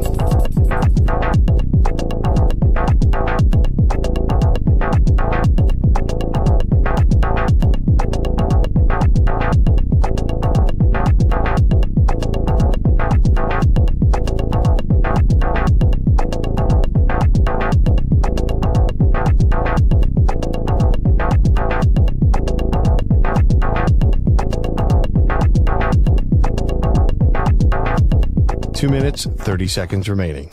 Two minutes, 30 seconds remaining.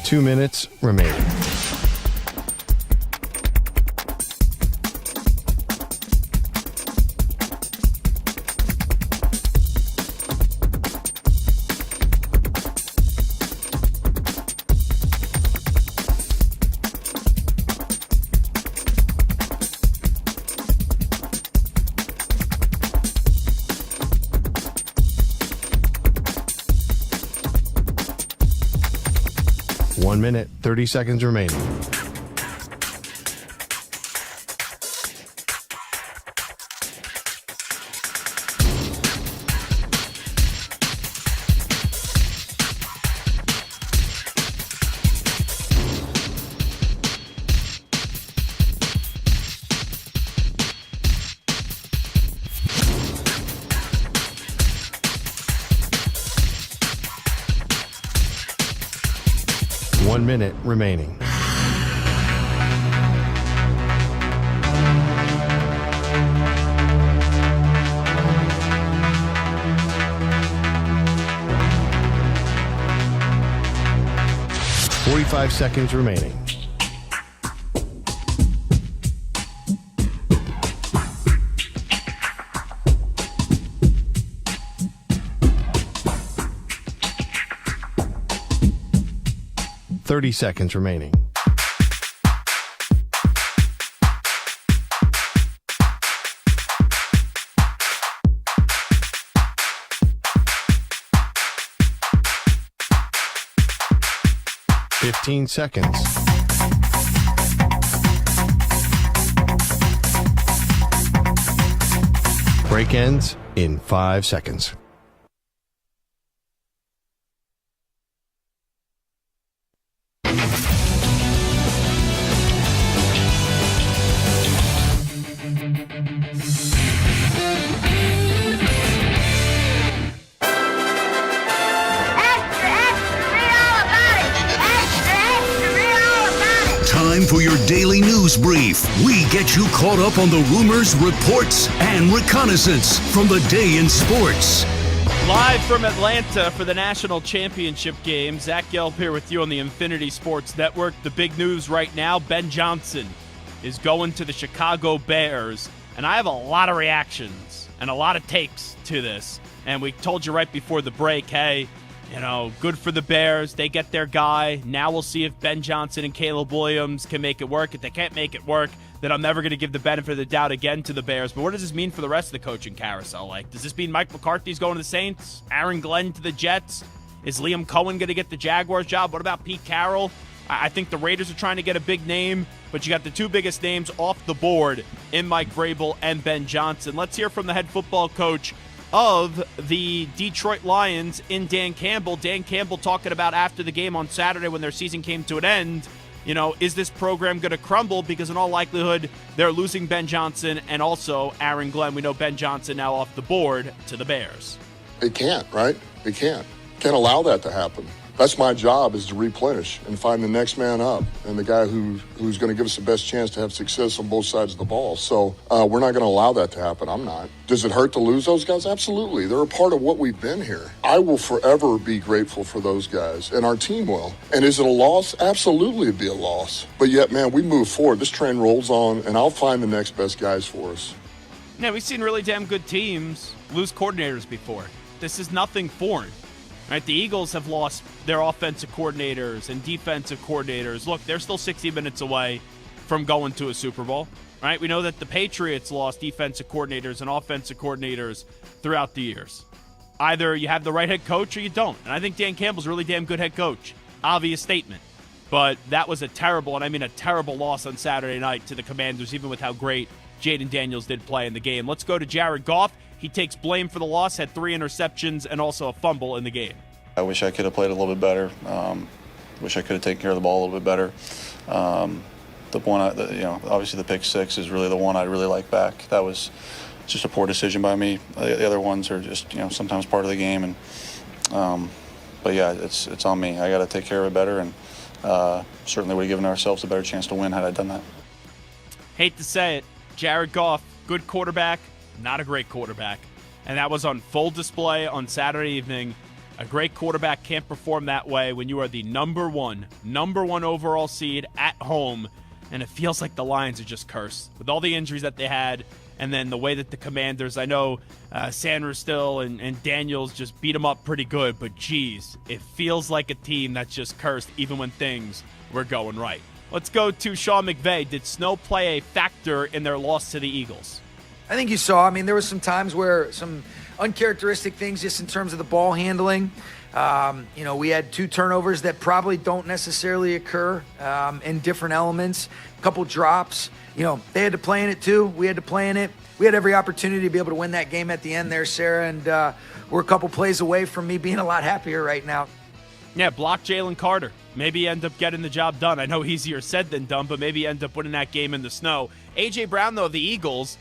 2 minutes remaining. One minute, 30 seconds remaining. One minute remaining. Forty-five seconds remaining. Thirty seconds remaining. Fifteen seconds. Break ends in 5 seconds. Time for your daily news brief. We get you caught up on the rumors, reports, and reconnaissance from the day in sports. Live from Atlanta for the national championship game, Zach Gelb here with you on the Infinity Sports Network. The big news right now, Ben Jansen is going to the Chicago Bears, and I have a lot of reactions and a lot of takes to this. And we told you right before the break, hey, you know, good for the Bears. They get their guy. Now we'll see if Ben Jansen and Caleb Williams can make it work. If they can't make it work, then I'm never going to give the benefit of the doubt again to the Bears. But what does this mean for the rest of the coaching carousel? Like, does this mean Mike McCarthy's going to the Saints? Aaron Glenn to the Jets? Is Liam Cohen going to get the Jaguars job? What about Pete Carroll? I think the Raiders are trying to get a big name, but you got the two biggest names off the board in Mike Vrabel and Ben Jansen. Let's hear from the head football coach of the Detroit Lions in Dan Campbell. Dan Campbell talking about after the game on Saturday when their season came to an end, you know, is this program going to crumble? Because in all likelihood, they're losing Ben Jansen and also Aaron Glenn. We know Ben Jansen now off the board to the Bears. It can't, right? It can't. Can't allow that to happen. That's my job, is to replenish and find the next man up and the guy who's going to give us the best chance to have success on both sides of the ball. So we're not going to allow that to happen. I'm not. Does it hurt to lose those guys? Absolutely. They're a part of what we've been here. I will forever be grateful for those guys, and our team will. And is it a loss? Absolutely it'd be a loss. But yet, man, we move forward. This train rolls on, and I'll find the next best guys for us. Yeah, we've seen really damn good teams lose coordinators before. This is nothing foreign. Right, the Eagles have lost their offensive coordinators and defensive coordinators. Look, they're still 60 minutes away from going to a Super Bowl. Right? We know that the Patriots lost defensive coordinators and offensive coordinators throughout the years. Either you have the right head coach or you don't. And I think Dan Campbell's a really damn good head coach. Obvious statement. But that was a terrible, and I mean a terrible loss on Saturday night to the Commanders, even with how great Jayden Daniels did play in the game. Let's go to Jared Goff. He takes blame for the loss, had 3 interceptions and also a fumble in the game. I wish I could have played a little bit better. Wish I could have taken care of the ball a little bit better. The one, obviously the pick 6 is really the one I really like back. That was just a poor decision by me. The other ones are just, sometimes part of the game. And but yeah, it's on me. I got to take care of it better, and certainly would have given ourselves a better chance to win had I done that. Hate to say it, Jared Goff, good quarterback, not a great quarterback. And that was on full display on Saturday evening A great quarterback can't perform that way when you are the number one overall seed at home, and it feels like the Lions are just cursed with all the injuries that they had, and then the way that the Commanders, I know Sanders still and Daniels just beat them up pretty good, but geez, it feels like a team that's just cursed even when things were going right. Let's go to Sean McVay. Did snow play a factor in their loss to the Eagles? I think you saw. I mean, there was some times where some uncharacteristic things just in terms of the ball handling. We had 2 turnovers that probably don't necessarily occur in different elements. A couple drops. They had to play in it too. We had to play in it. We had every opportunity to be able to win that game at the end there, Sarah, and we're a couple plays away from me being a lot happier right now. Yeah, block Jalen Carter. Maybe end up getting the job done. I know easier said than done, but maybe end up winning that game in the snow. A.J. Brown, though, of the Eagles,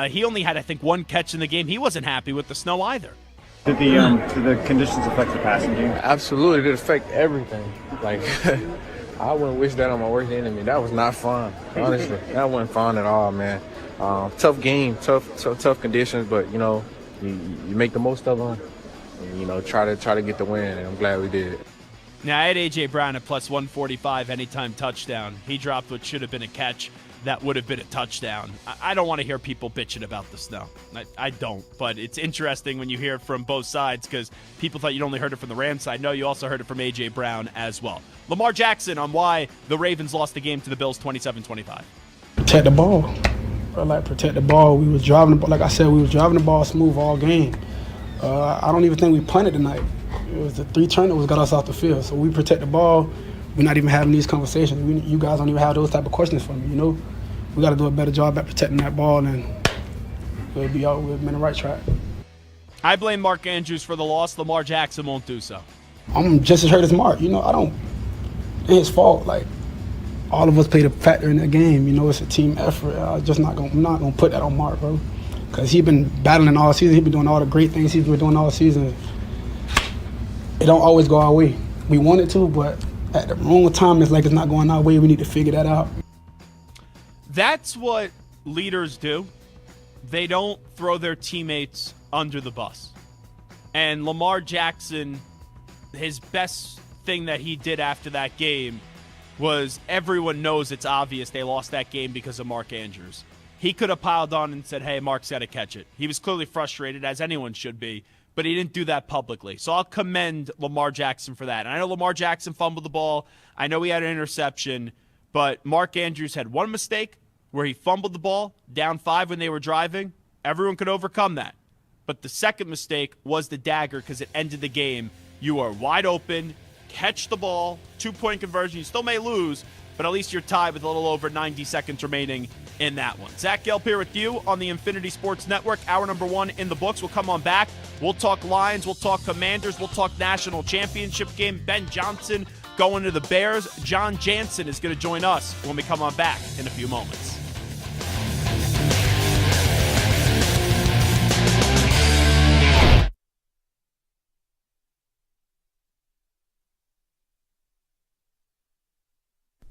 he only had, I think, 1 catch in the game. He wasn't happy with the snow either. Did the conditions affect the passing game? Absolutely, it affect everything. Like, I wouldn't wish that on my worst enemy. That was not fun, honestly. That wasn't fun at all, man. Tough game, tough conditions, but you make the most of them. And, try to get the win, and I'm glad we did. Now, I had A.J. Brown at plus 145 anytime touchdown. He dropped what should have been a catch. That would have been a touchdown. I don't want to hear people bitching about the snow. I don't, but it's interesting when you hear it from both sides because people thought you'd only heard it from the Rams side. No, you also heard it from A.J. Brown as well. Lamar Jackson on why the Ravens lost the game to the Bills 27-25. Protect the ball. Protect the ball. We was driving the ball. Like I said, we was driving the ball smooth all game. I don't even think we punted tonight. It was the 3 turnovers got us off the field. So we protect the ball. We're not even having these conversations. You guys don't even have those type of questions for me, We got to do a better job at protecting that ball, and we'll be on the right track. I blame Mark Andrews for the loss. Lamar Jackson won't do so. I'm just as hurt as Mark. It's his fault. Like, all of us played a factor in that game. It's a team effort. I'm not gonna put that on Mark, bro, because he's been battling all season. He's been doing all the great things he's been doing all season. It don't always go our way. We want it to, but at the wrong time, it's like it's not going our way. We need to figure that out. That's what leaders do. They don't throw their teammates under the bus. And Lamar Jackson, his best thing that he did after that game was everyone knows it's obvious they lost that game because of Mark Andrews. He could have piled on and said, hey, Mark's got to catch it. He was clearly frustrated, as anyone should be, but he didn't do that publicly. So I'll commend Lamar Jackson for that. And I know Lamar Jackson fumbled the ball. I know he had an interception, but Mark Andrews had one mistake where he fumbled the ball, down 5 when they were driving. Everyone could overcome that. But the second mistake was the dagger because it ended the game. You are wide open, catch the ball, 2-point conversion. You still may lose, but at least you're tied with a little over 90 seconds remaining in that one. Zach Gelb here with you on the Infinity Sports Network. Hour number 1 in the books. We'll come on back. We'll talk Lions. We'll talk Commanders. We'll talk national championship game. Ben Jansen going to the Bears. John Jansen is going to join us when we come on back in a few moments.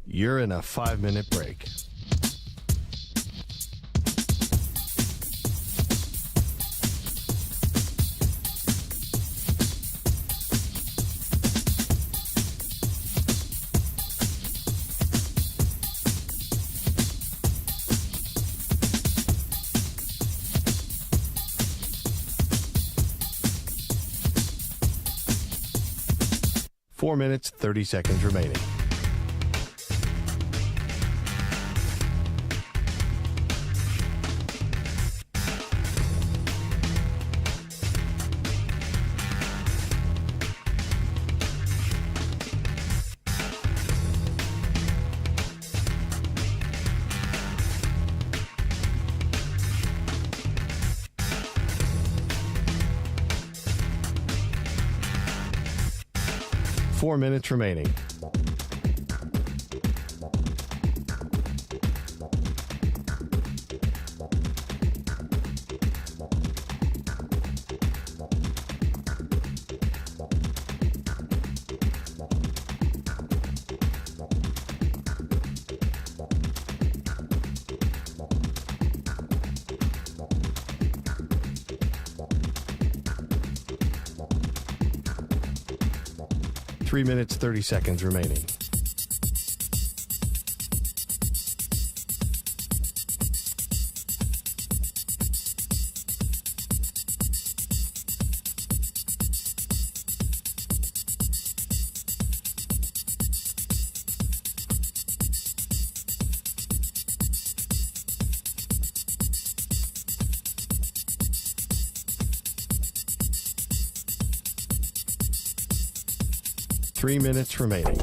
You're in a 5-minute break. Four minutes, 30 seconds remaining. Four minutes remaining. 3 minutes, 30 seconds remaining. Three minutes remaining.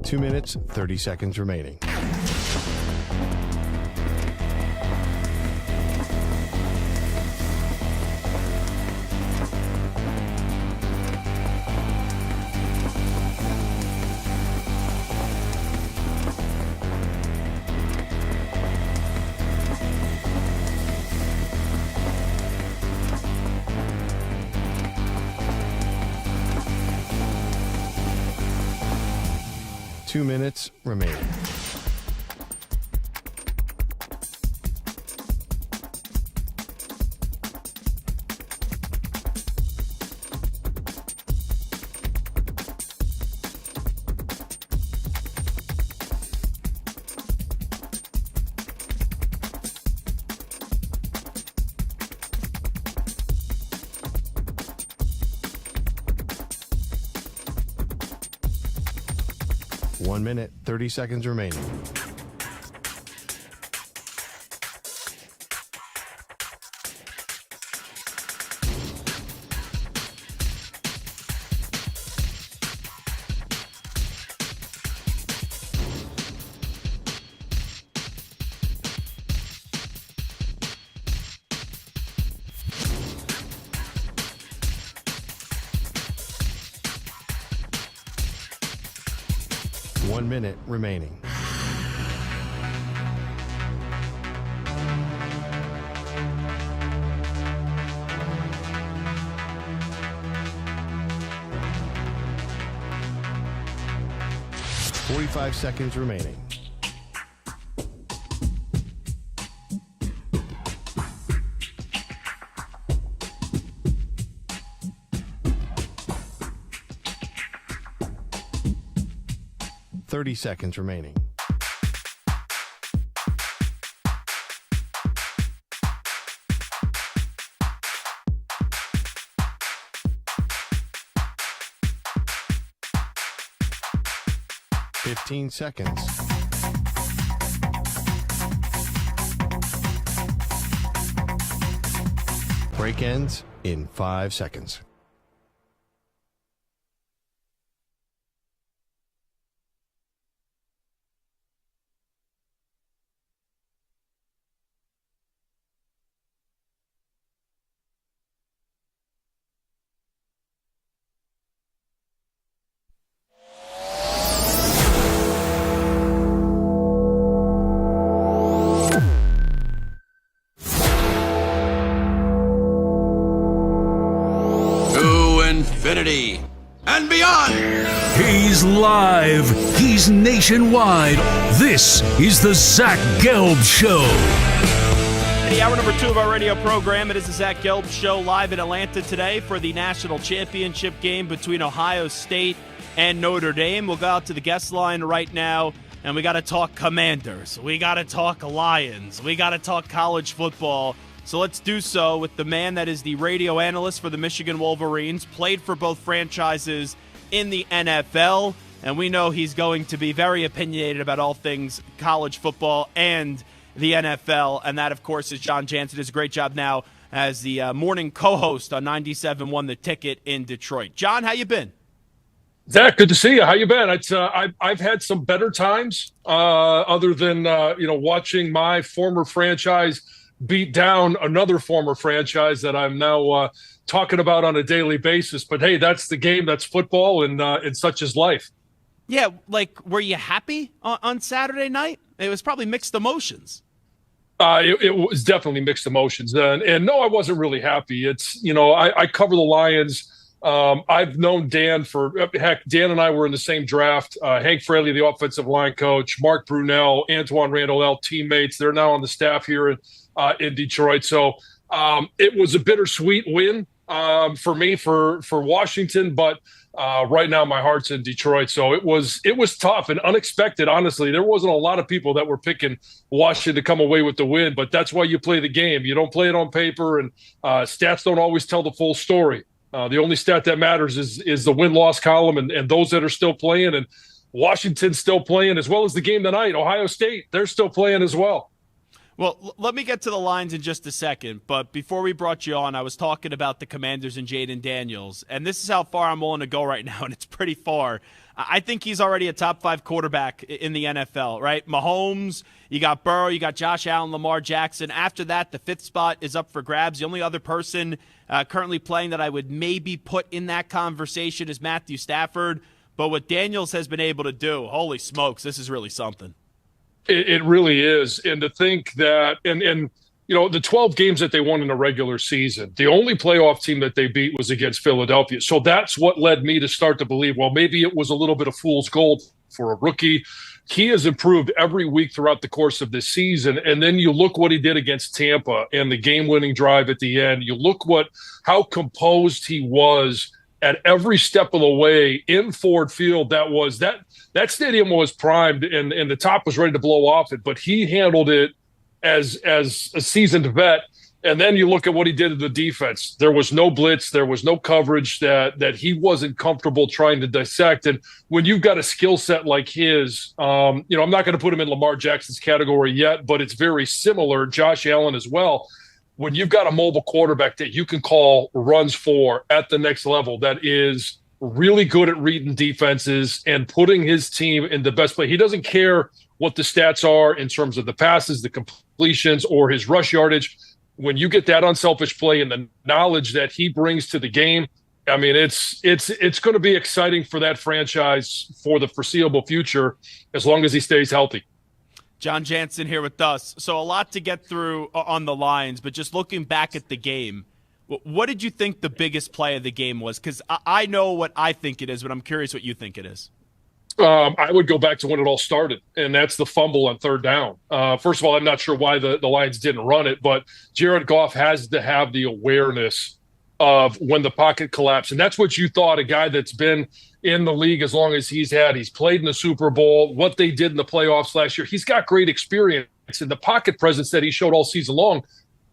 Two minutes, 30 seconds remaining. Two minutes remaining. One minute, 30 seconds remaining. One minute remaining. Forty-five seconds remaining. Thirty seconds remaining. Fifteen seconds. Break ends in 5 seconds. Infinity and beyond. He's live. He's nationwide. This is the Zach Gelb Show. Hour number 2 of our radio program. It is the Zach Gelb Show live in Atlanta today for the national championship game between Ohio State and Notre Dame. We'll go out to the guest line right now, and we got to talk Commanders. We got to talk Lions. We got to talk college football. So let's do so with the man that is the radio analyst for the Michigan Wolverines, played for both franchises in the NFL, and we know he's going to be very opinionated about all things college football and the NFL, and that, of course, is John Jansen. Does a great job now as the morning co-host on 97.1 The Ticket in Detroit. John, how you been? Zach, good to see you. How you been? I've had some better times other than watching my former franchise beat down another former franchise that I'm now talking about on a daily basis. But hey, that's the game. That's football, and such is life. Yeah, like, were you happy on Saturday night? It was probably mixed emotions. It was definitely mixed emotions. And no, I wasn't really happy. It's, I cover the Lions. I've known Dan Dan and I were in the same draft. Hank Fraley, the offensive line coach, Mark Brunell, Antoine Randall, teammates. They're now on the staff here in Detroit. So it was a bittersweet win for me for Washington, but right now my heart's in Detroit. So it was tough and unexpected. Honestly, there wasn't a lot of people that were picking Washington to come away with the win, but that's why you play the game. You don't play it on paper, and stats don't always tell the full story. The only stat that matters is the win-loss column and those that are still playing, and Washington's still playing, as well as the game tonight. Ohio State, they're still playing as well. Well, let me get to the lines in just a second, but before we brought you on, I was talking about the Commanders and Jayden Daniels, and this is how far I'm willing to go right now, and it's pretty far. I think he's already a top 5 quarterback in the NFL, right? Mahomes, you got Burrow, you got Josh Allen, Lamar Jackson. After that, the 5th spot is up for grabs. The only other person currently playing that I would maybe put in that conversation is Matthew Stafford, but what Daniels has been able to do, holy smokes, this is really something. It really is. And to think that, and the 12 games that they won in the regular season, the only playoff team that they beat was against Philadelphia. So that's what led me to start to believe, well, maybe it was a little bit of fool's gold for a rookie. He has improved every week throughout the course of this season. And then you look what he did against Tampa and the game-winning drive at the end. You look how composed he was at every step of the way in Ford Field. That stadium was primed and the top was ready to blow off it, but he handled it as a seasoned vet. And then you look at what he did to the defense. There was no blitz, there was no coverage that he wasn't comfortable trying to dissect. And when you've got a skill set like his, I'm not going to put him in Lamar Jackson's category yet, but it's very similar. Josh Allen as well. When you've got a mobile quarterback that you can call runs for at the next level, that is really good at reading defenses and putting his team in the best play. He doesn't care what the stats are in terms of the passes, the completions, or his rush yardage. When you get that unselfish play and the knowledge that he brings to the game, I mean, it's going to be exciting for that franchise for the foreseeable future, as long as he stays healthy. John Jansen here with us. So a lot to get through on the lines, but just looking back at the game, what did you think the biggest play of the game was? Because I know what I think it is, but I'm curious what you think it is. I would go back to when it all started, and that's the fumble on 3rd down. First of all, I'm not sure why the Lions didn't run it, but Jared Goff has to have the awareness of when the pocket collapsed. And that's what you thought, a guy that's been in the league as long as he's played in the Super Bowl, what they did in the playoffs last year. He's got great experience, and the pocket presence that he showed all season long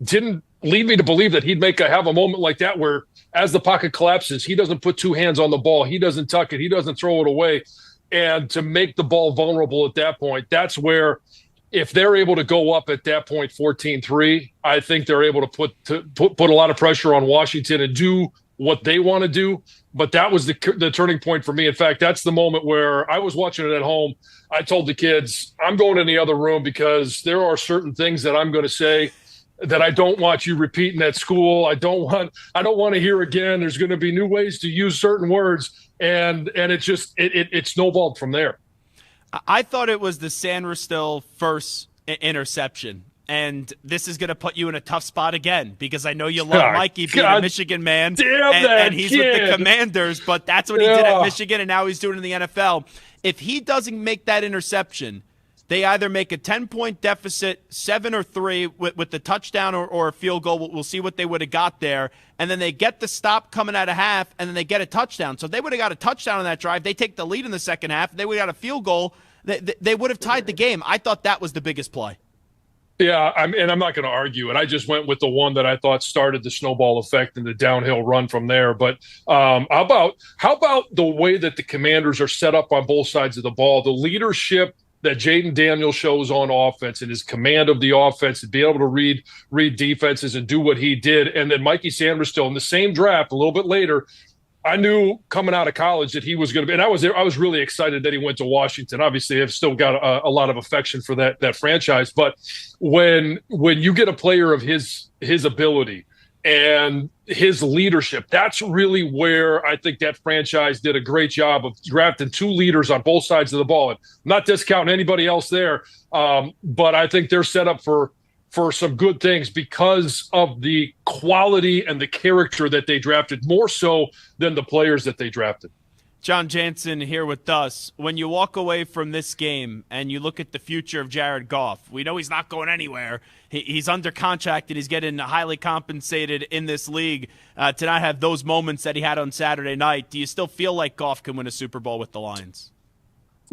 didn't lead me to believe that he'd have a moment like that where, as the pocket collapses, he doesn't put 2 hands on the ball, he doesn't tuck it, he doesn't throw it away. And to make the ball vulnerable at that point, that's where, if they're able to go up at that point 14-3, I think they're able to put a lot of pressure on Washington and do what they want to do. But that was the turning point for me. In fact, that's the moment where I was watching it at home. I told the kids, I'm going in the other room because there are certain things that I'm going to say that I don't want you repeating at school. I don't want to hear again. There's going to be new ways to use certain words. And it snowballed from there. I thought it was the Sanders first interception. And this is going to put you in a tough spot again, because I know you love Mikey being a Michigan man. And he's with the Commanders, but that's what he did at Michigan, and now he's doing it in the NFL. If he doesn't make that interception, they either make a 10-point deficit, 7 or 3, with the touchdown or a field goal. We'll see what they would have got there. And then they get the stop coming out of half, and then they get a touchdown. So if they would have got a touchdown on that drive, they take the lead in the second half. If they would have got a field goal, they would have tied the game. I thought that was the biggest play. Yeah, I'm not going to argue it. I just went with the one that I thought started the snowball effect and the downhill run from there. But how about the way that the Commanders are set up on both sides of the ball, the leadership that Jayden Daniels shows on offense and his command of the offense, and be able to read defenses and do what he did. And then Mikey Sanders still in the same draft a little bit later. I knew coming out of college that he was going to be, and I was really excited that he went to Washington. Obviously, I've still got a lot of affection for that franchise. But when you get a player of his ability and his leadership. That's really where I think that franchise did a great job of drafting 2 leaders on both sides of the ball. And I'm not discounting anybody else there, but I think they're set up for some good things because of the quality and the character that they drafted, more so than the players that they drafted. John Jansen here with us. When you walk away from this game and you look at the future of Jared Goff, we know he's not going anywhere. He's under contract and he's getting highly compensated in this league to not have those moments that he had on Saturday night. Do you still feel like Goff can win a Super Bowl with the Lions?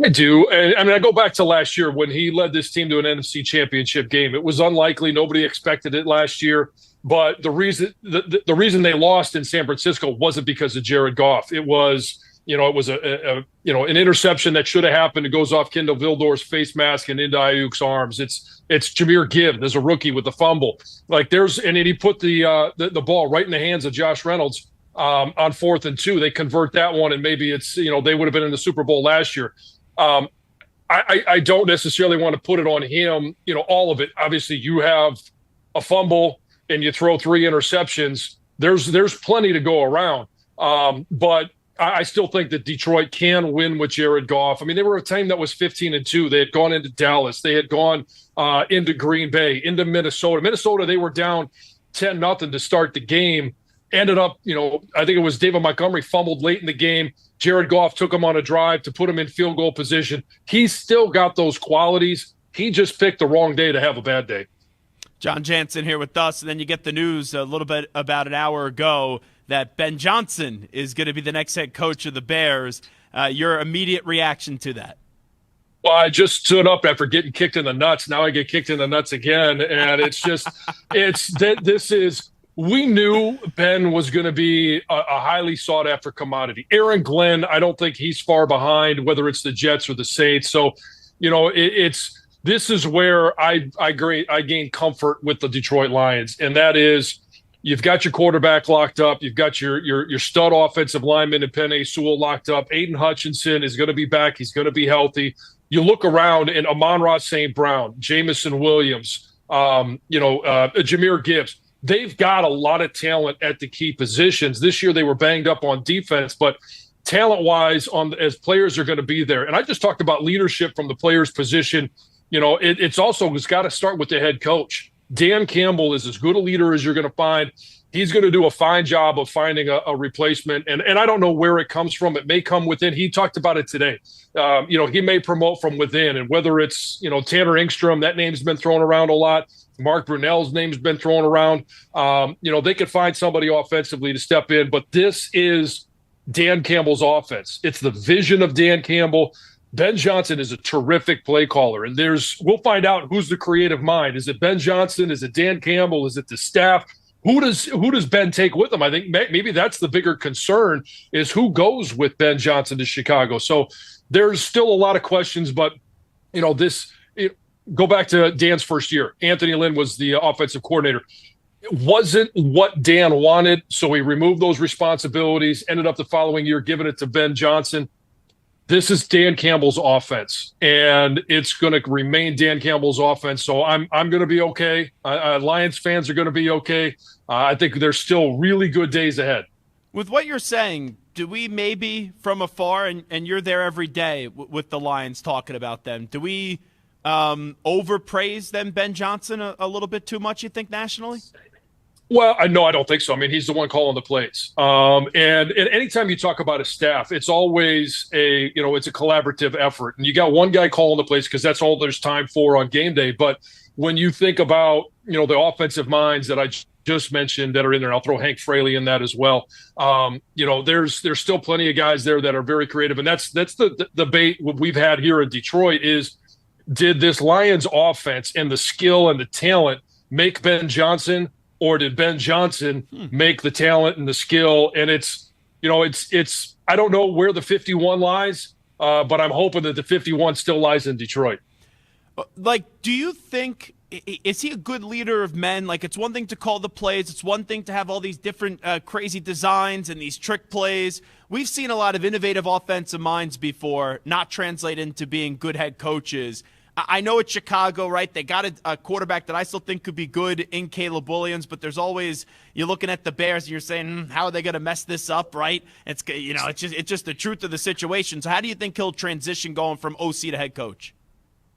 I do. And I mean, I go back to last year when he led this team to an NFC championship game. It was unlikely. Nobody expected it last year. But the reason they lost in San Francisco wasn't because of Jared Goff. It was an interception that should have happened. It goes off Kendall Vildor's face mask and into Ayuk's arms. It's Jahmyr Gibbs. There's a rookie with the fumble. And then he put the ball right in the hands of Josh Reynolds on 4th and 2. They convert that one, and maybe it's they would have been in the Super Bowl last year. I don't necessarily want to put it on him. All of it. Obviously, you have a fumble and you throw 3 interceptions. There's plenty to go around. But I still think that Detroit can win with Jared Goff. I mean, they were a team that was 15-2. They had gone into Dallas. They had gone into Green Bay, into Minnesota. Minnesota, they were down 10-0 to start the game. Ended up, I think it was David Montgomery fumbled late in the game. Jared Goff took him on a drive to put him in field goal position. He's still got those qualities. He just picked the wrong day to have a bad day. John Jansen here with us, and then you get the news a little bit about an hour ago that Ben Johnson is going to be the next head coach of the Bears. Your immediate reaction to that? Well, I just stood up after getting kicked in the nuts. Now I get kicked in the nuts again, and it's just we knew Ben was going to be a highly sought-after commodity. Aaron Glenn, I don't think he's far behind, whether it's the Jets or the Saints. So, this is where I gain comfort with the Detroit Lions, and that is you've got your quarterback locked up. You've got your stud offensive lineman and Penei Sewell locked up. Aiden Hutchinson is going to be back. He's going to be healthy. You look around, and Amon-Ra St. Brown, Jamison Williams, Jahmyr Gibbs, they've got a lot of talent at the key positions. This year they were banged up on defense, but talent-wise, as players are going to be there. And I just talked about leadership from the players' position. It's got to start with the head coach. Dan Campbell is as good a leader as you're going to find. He's going to do a fine job of finding a replacement. And I don't know where it comes from. It may come within. He talked about it today. He may promote from within. And whether it's, Tanner Engstrom, that name's been thrown around a lot. Mark Brunell's name's been thrown around. They could find somebody offensively to step in. But this is Dan Campbell's offense. It's the vision of Dan Campbell. Ben Johnson is a terrific play caller, and we'll find out who's the creative mind. Is it Ben Johnson? Is it Dan Campbell? Is it the staff? Who does Ben take with him? I think maybe that's the bigger concern is who goes with Ben Johnson to Chicago. So there's still a lot of questions, but go back to Dan's first year. Anthony Lynn was the offensive coordinator. It wasn't what Dan wanted, so he removed those responsibilities, ended up the following year giving it to Ben Johnson. This is Dan Campbell's offense, and it's going to remain Dan Campbell's offense. So I'm going to be okay. Lions fans are going to be okay. I think there's still really good days ahead. With what you're saying, do we maybe from afar, and you're there every day with the Lions talking about them, do we overpraise them, Ben Johnson, a little bit too much, you think, nationally? Well, no, I don't think so. I mean, he's the one calling the plays. And anytime you talk about a staff, it's always it's a collaborative effort. And you got one guy calling the plays because that's all there's time for on game day. But when you think about, the offensive minds that I just mentioned that are in there, I'll throw Hank Fraley in that as well. There's still plenty of guys there that are very creative. And that's the debate we've had here in Detroit is, did this Lions offense and the skill and the talent make Ben Johnson, or did Ben Johnson make the talent and the skill? And it's I don't know where the 51 lies, but I'm hoping that the 51 still lies in Detroit. Do you think, is he a good leader of men? It's one thing to call the plays. It's one thing to have all these different crazy designs and these trick plays. We've seen a lot of innovative offensive minds before not translate into being good head coaches. I know it's Chicago, right? They got a quarterback that I still think could be good in Caleb Williams, but there's always, you're looking at the Bears and you're saying, how are they going to mess this up, right? It's just the truth of the situation. So how do you think he'll transition going from OC to head coach?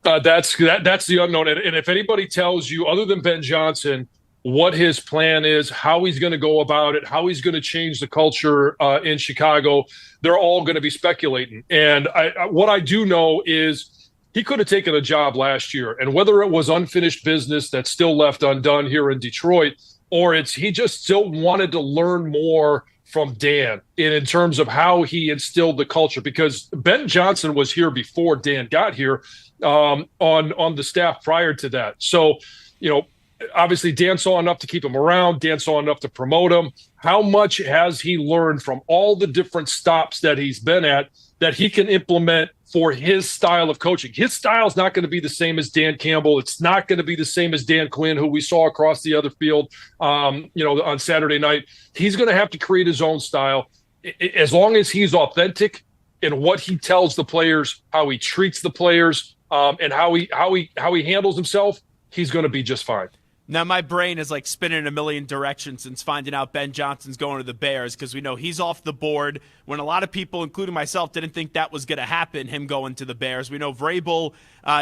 That's the unknown. And if anybody tells you, other than Ben Jansen, what his plan is, how he's going to go about it, how he's going to change the culture in Chicago, they're all going to be speculating. And what I do know is he could have taken a job last year, and whether it was unfinished business that's still left undone here in Detroit, or he just still wanted to learn more from Dan in terms of how he instilled the culture, because Ben Jansen was here before Dan got here on the staff prior to that. So, obviously Dan saw enough to keep him around. Dan saw enough to promote him. How much has he learned from all the different stops that he's been at that he can implement for his style of coaching? His style is not going to be the same as Dan Campbell. It's not going to be the same as Dan Quinn, who we saw across the other field, on Saturday night. He's going to have to create his own style. As long as he's authentic in what he tells the players, how he treats the players, and how he handles himself, he's going to be just fine. Now, my brain is like spinning in a million directions since finding out Ben Johnson's going to the Bears, because we know he's off the board when a lot of people, including myself, didn't think that was going to happen, him going to the Bears. We know Vrabel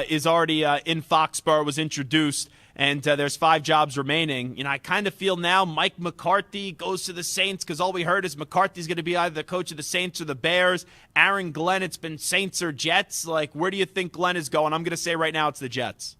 is already in Foxborough, was introduced, and there's 5 jobs remaining. I kind of feel now Mike McCarthy goes to the Saints, because all we heard is McCarthy's going to be either the coach of the Saints or the Bears. Aaron Glenn, it's been Saints or Jets. Like, where do you think Glenn is going? I'm going to say right now it's the Jets.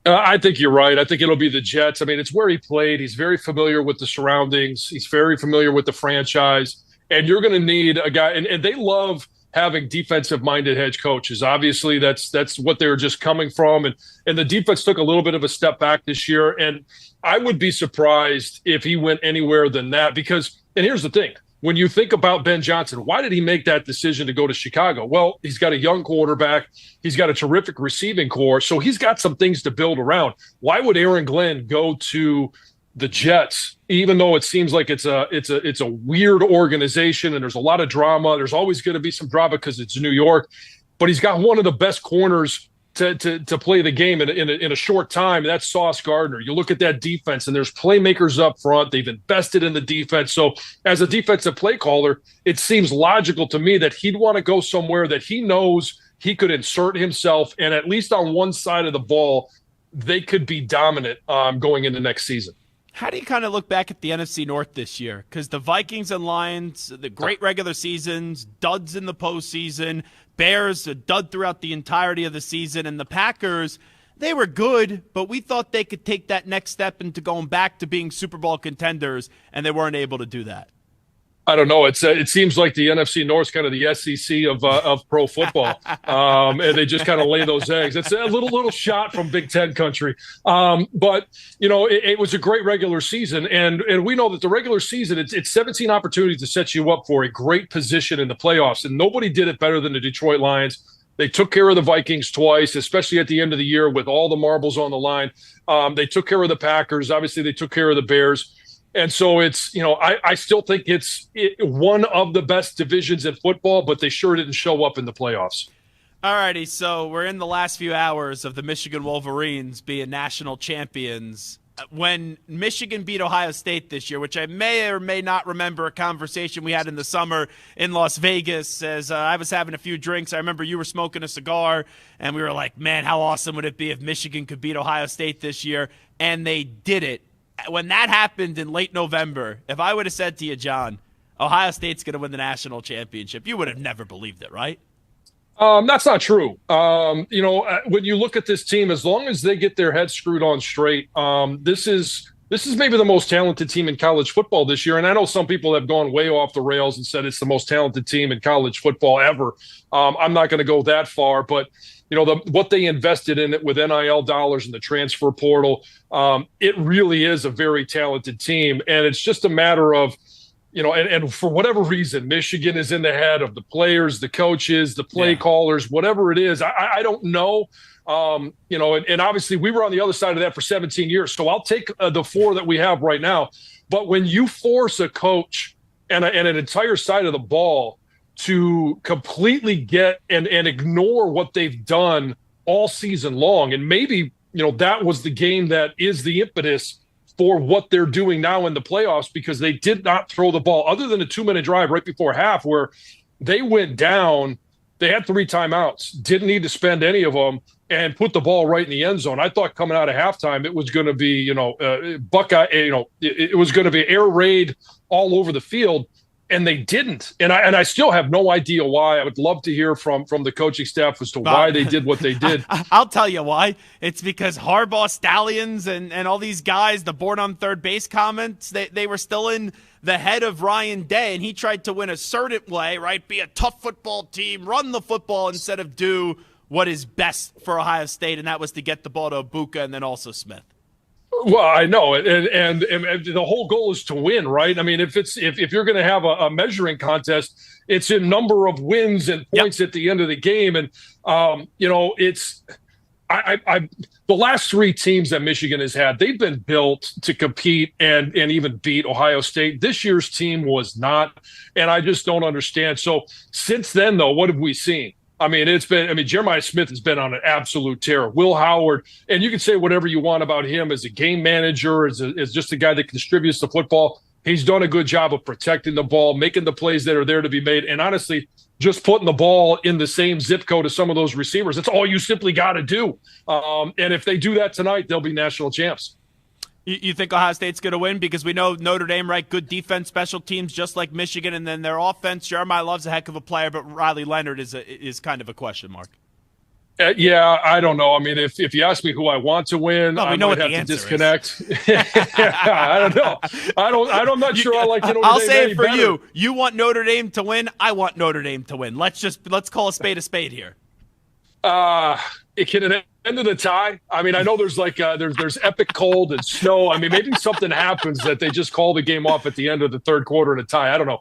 I think you're right. I think it'll be the Jets. I mean, it's where he played. He's very familiar with the surroundings. He's very familiar with the franchise. And you're going to need a guy. And they love having defensive-minded head coaches. Obviously, that's what they're just coming from. And the defense took a little bit of a step back this year. And I would be surprised if he went anywhere than that. Because, and here's the thing, when you think about Ben Jansen, why did he make that decision to go to Chicago? Well, he's got a young quarterback. He's got a terrific receiving core. So he's got some things to build around. Why would Aaron Glenn go to the Jets, even though it seems like it's a weird organization and there's a lot of drama? There's always going to be some drama because it's New York. But he's got one of the best corners to play the game in a short time. That's Sauce Gardner. You look at that defense, and there's playmakers up front. They've invested in the defense. So as a defensive play caller, it seems logical to me that he'd want to go somewhere that he knows he could insert himself, and at least on one side of the ball, they could be dominant going into next season. How do you kind of look back at the NFC North this year? Because the Vikings and Lions, the great regular seasons, duds in the postseason, Bears, a dud throughout the entirety of the season, and the Packers, they were good, but we thought they could take that next step into going back to being Super Bowl contenders, and they weren't able to do that. I don't know. It seems like the NFC North is kind of the SEC of pro football, and they just kind of lay those eggs. It's a little shot from Big Ten country, but it was a great regular season, and we know that the regular season it's 17 opportunities to set you up for a great position in the playoffs, and nobody did it better than the Detroit Lions. They took care of the Vikings twice, especially at the end of the year with all the marbles on the line. They took care of the Packers. Obviously, they took care of the Bears. And so it's, I still think it's one of the best divisions in football, but they sure didn't show up in the playoffs. All righty, so we're in the last few hours of the Michigan Wolverines being national champions. When Michigan beat Ohio State this year, which I may or may not remember a conversation we had in the summer in Las Vegas as I was having a few drinks. I remember you were smoking a cigar, and we were like, man, how awesome would it be if Michigan could beat Ohio State this year? And they did it. When that happened in late November, if I would have said to you, John, Ohio State's going to win the national championship, you would have never believed it, right? That's not true. When you look at this team, as long as they get their heads screwed on straight, this is maybe the most talented team in college football this year. And I know some people have gone way off the rails and said it's the most talented team in college football ever. I'm not going to go that far, but what they invested in it with NIL dollars and the transfer portal, it really is a very talented team. And it's just a matter of, and for whatever reason, Michigan is in the head of the players, the coaches, the play callers, whatever it is. I don't know. And obviously we were on the other side of that for 17 years. So I'll take the 4 that we have right now. But when you force a coach and an entire side of the ball to completely get and ignore what they've done all season long. And maybe, that was the game that is the impetus for what they're doing now in the playoffs, because they did not throw the ball other than a 2-minute drive right before half where they went down. They had 3 timeouts, didn't need to spend any of them, and put the ball right in the end zone. I thought coming out of halftime, it was going to be, Buckeye, it was going to be air raid all over the field, and they didn't. And I still have no idea why. I would love to hear from the coaching staff as to why they did what they did. I'll tell you why. It's because Harbaugh, Stallions, and all these guys, the born on third base comments, they were still in the head of Ryan Day, and he tried to win a certain way, right? Be a tough football team, run the football instead of do what is best for Ohio State, and that was to get the ball to Ibuka and then also Smith. Well, I know it, and the whole goal is to win, right? I mean, if you're going to have a measuring contest, it's in number of wins and points at the end of the game, and it's the last 3 teams that Michigan has had, they've been built to compete and even beat Ohio State. This year's team was not, and I just don't understand. So since then, though, what have we seen? Jeremiah Smith has been on an absolute tear. Will Howard, and you can say whatever you want about him as a game manager, as just a guy that distributes the football. He's done a good job of protecting the ball, making the plays that are there to be made, and honestly, just putting the ball in the same zip code as some of those receivers. That's all you simply got to do. And if they do that tonight, they'll be national champs. You think Ohio State's going to win? Because we know Notre Dame, right? Good defense, special teams, just like Michigan, and then their offense. Jeremiah Love's a heck of a player, but Riley Leonard is kind of a question mark. Yeah, I don't know. I mean, if you ask me who I want to win, I might have to disconnect. I don't know. I'm not sure I like Notre Dame. I'll say it for better. you. You want Notre Dame to win. I want Notre Dame to win. Let's call a spade here. It can end in a tie. I mean, I know there's there's epic cold and snow. I mean, maybe something happens that they just call the game off at the end of the third quarter in a tie. I don't know.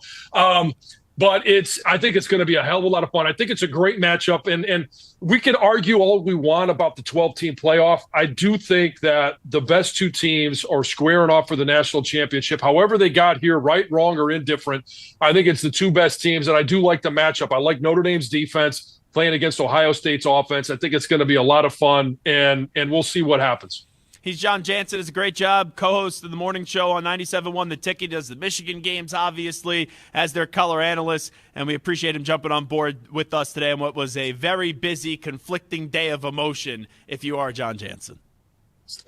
But I think it's going to be a hell of a lot of fun. I think it's a great matchup, and we can argue all we want about the 12-team playoff. I do think that the best 2 teams are squaring off for the national championship. However they got here, right, wrong, or indifferent, I think it's the 2 best teams, and I do like the matchup. I like Notre Dame's defense playing against Ohio State's offense. I think it's going to be a lot of fun, and we'll see what happens. He's John Jansen. Does a great job, co-host of the morning show on 97.1 The Ticket. Does the Michigan games, obviously, as their color analyst, and we appreciate him jumping on board with us today on what was a very busy, conflicting day of emotion, if you are John Jansen.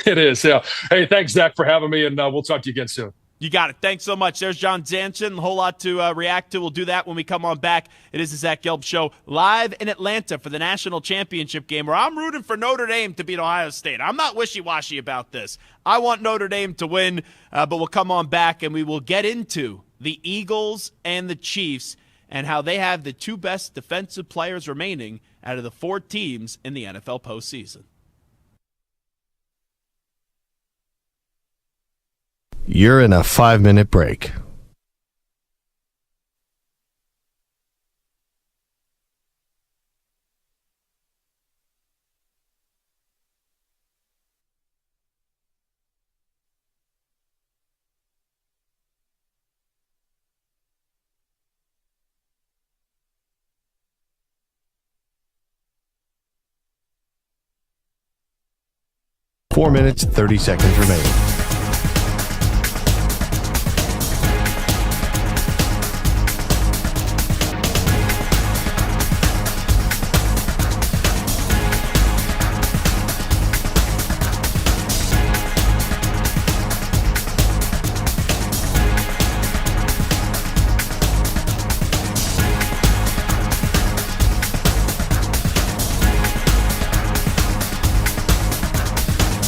It is, yeah. Hey, thanks, Zach, for having me, and we'll talk to you again soon. You got it. Thanks so much. There's John Jansen. A whole lot to react to. We'll do that when we come on back. It is the Zach Gelb Show live in Atlanta for the national championship game, where I'm rooting for Notre Dame to beat Ohio State. I'm not wishy-washy about this. I want Notre Dame to win, but we'll come on back and we will get into the Eagles and the Chiefs and how they have the 2 best defensive players remaining out of the 4 teams in the NFL postseason. You're in a 5-minute break. Four minutes, 30 seconds remaining.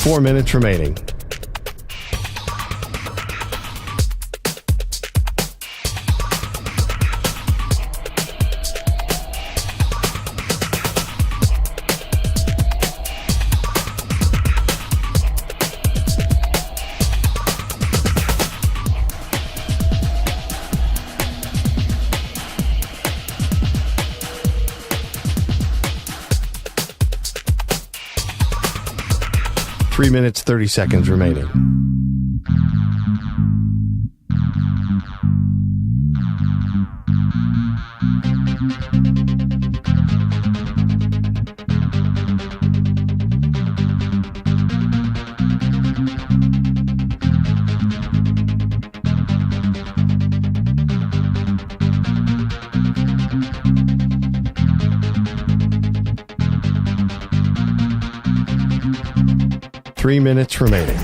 Four minutes remaining. Three minutes, 30 seconds remaining. 3 minutes remaining.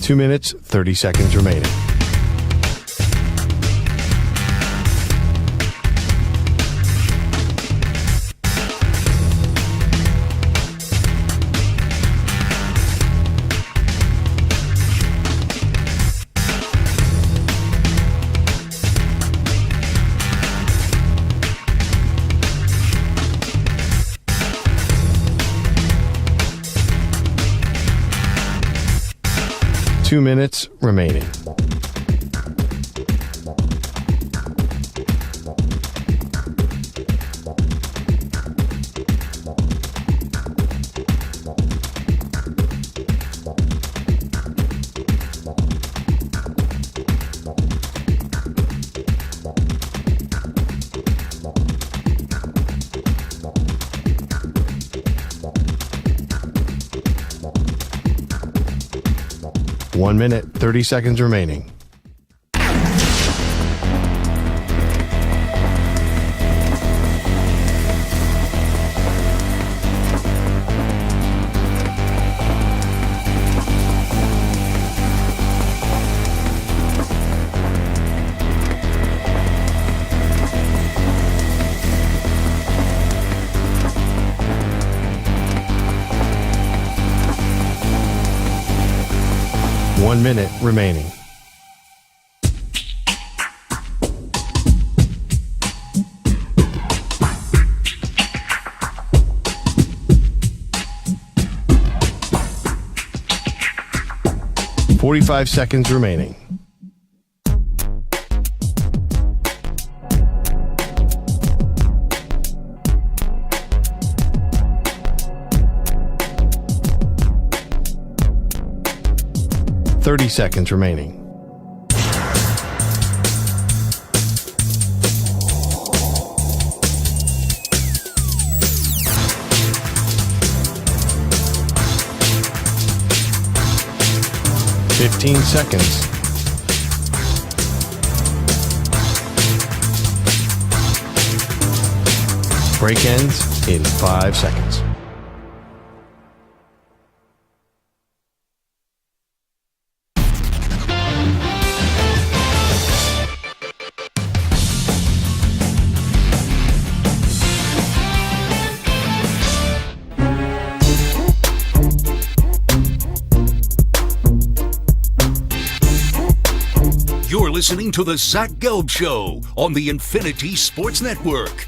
Two minutes, 30 seconds remaining. Two minutes remaining. One minute, 30 seconds remaining. One minute remaining. Forty-five seconds remaining. Thirty seconds remaining. Fifteen seconds. Break ends in 5 seconds. You're listening to the Zach Gelb Show on the Infinity Sports Network.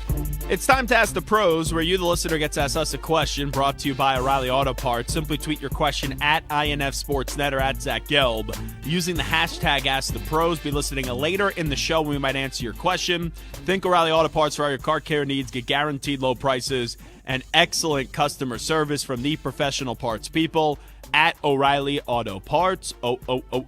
It's time to Ask the Pros, where you, the listener, gets to ask us a question, brought to you by O'Reilly Auto Parts. Simply tweet your question at INF Sportsnet or at Zach Gelb using the hashtag Ask the Pros. Be listening later in the show when we might answer your question. Think O'Reilly Auto Parts for all your car care needs. Get guaranteed low prices and excellent customer service from the professional parts people at O'Reilly Auto Parts.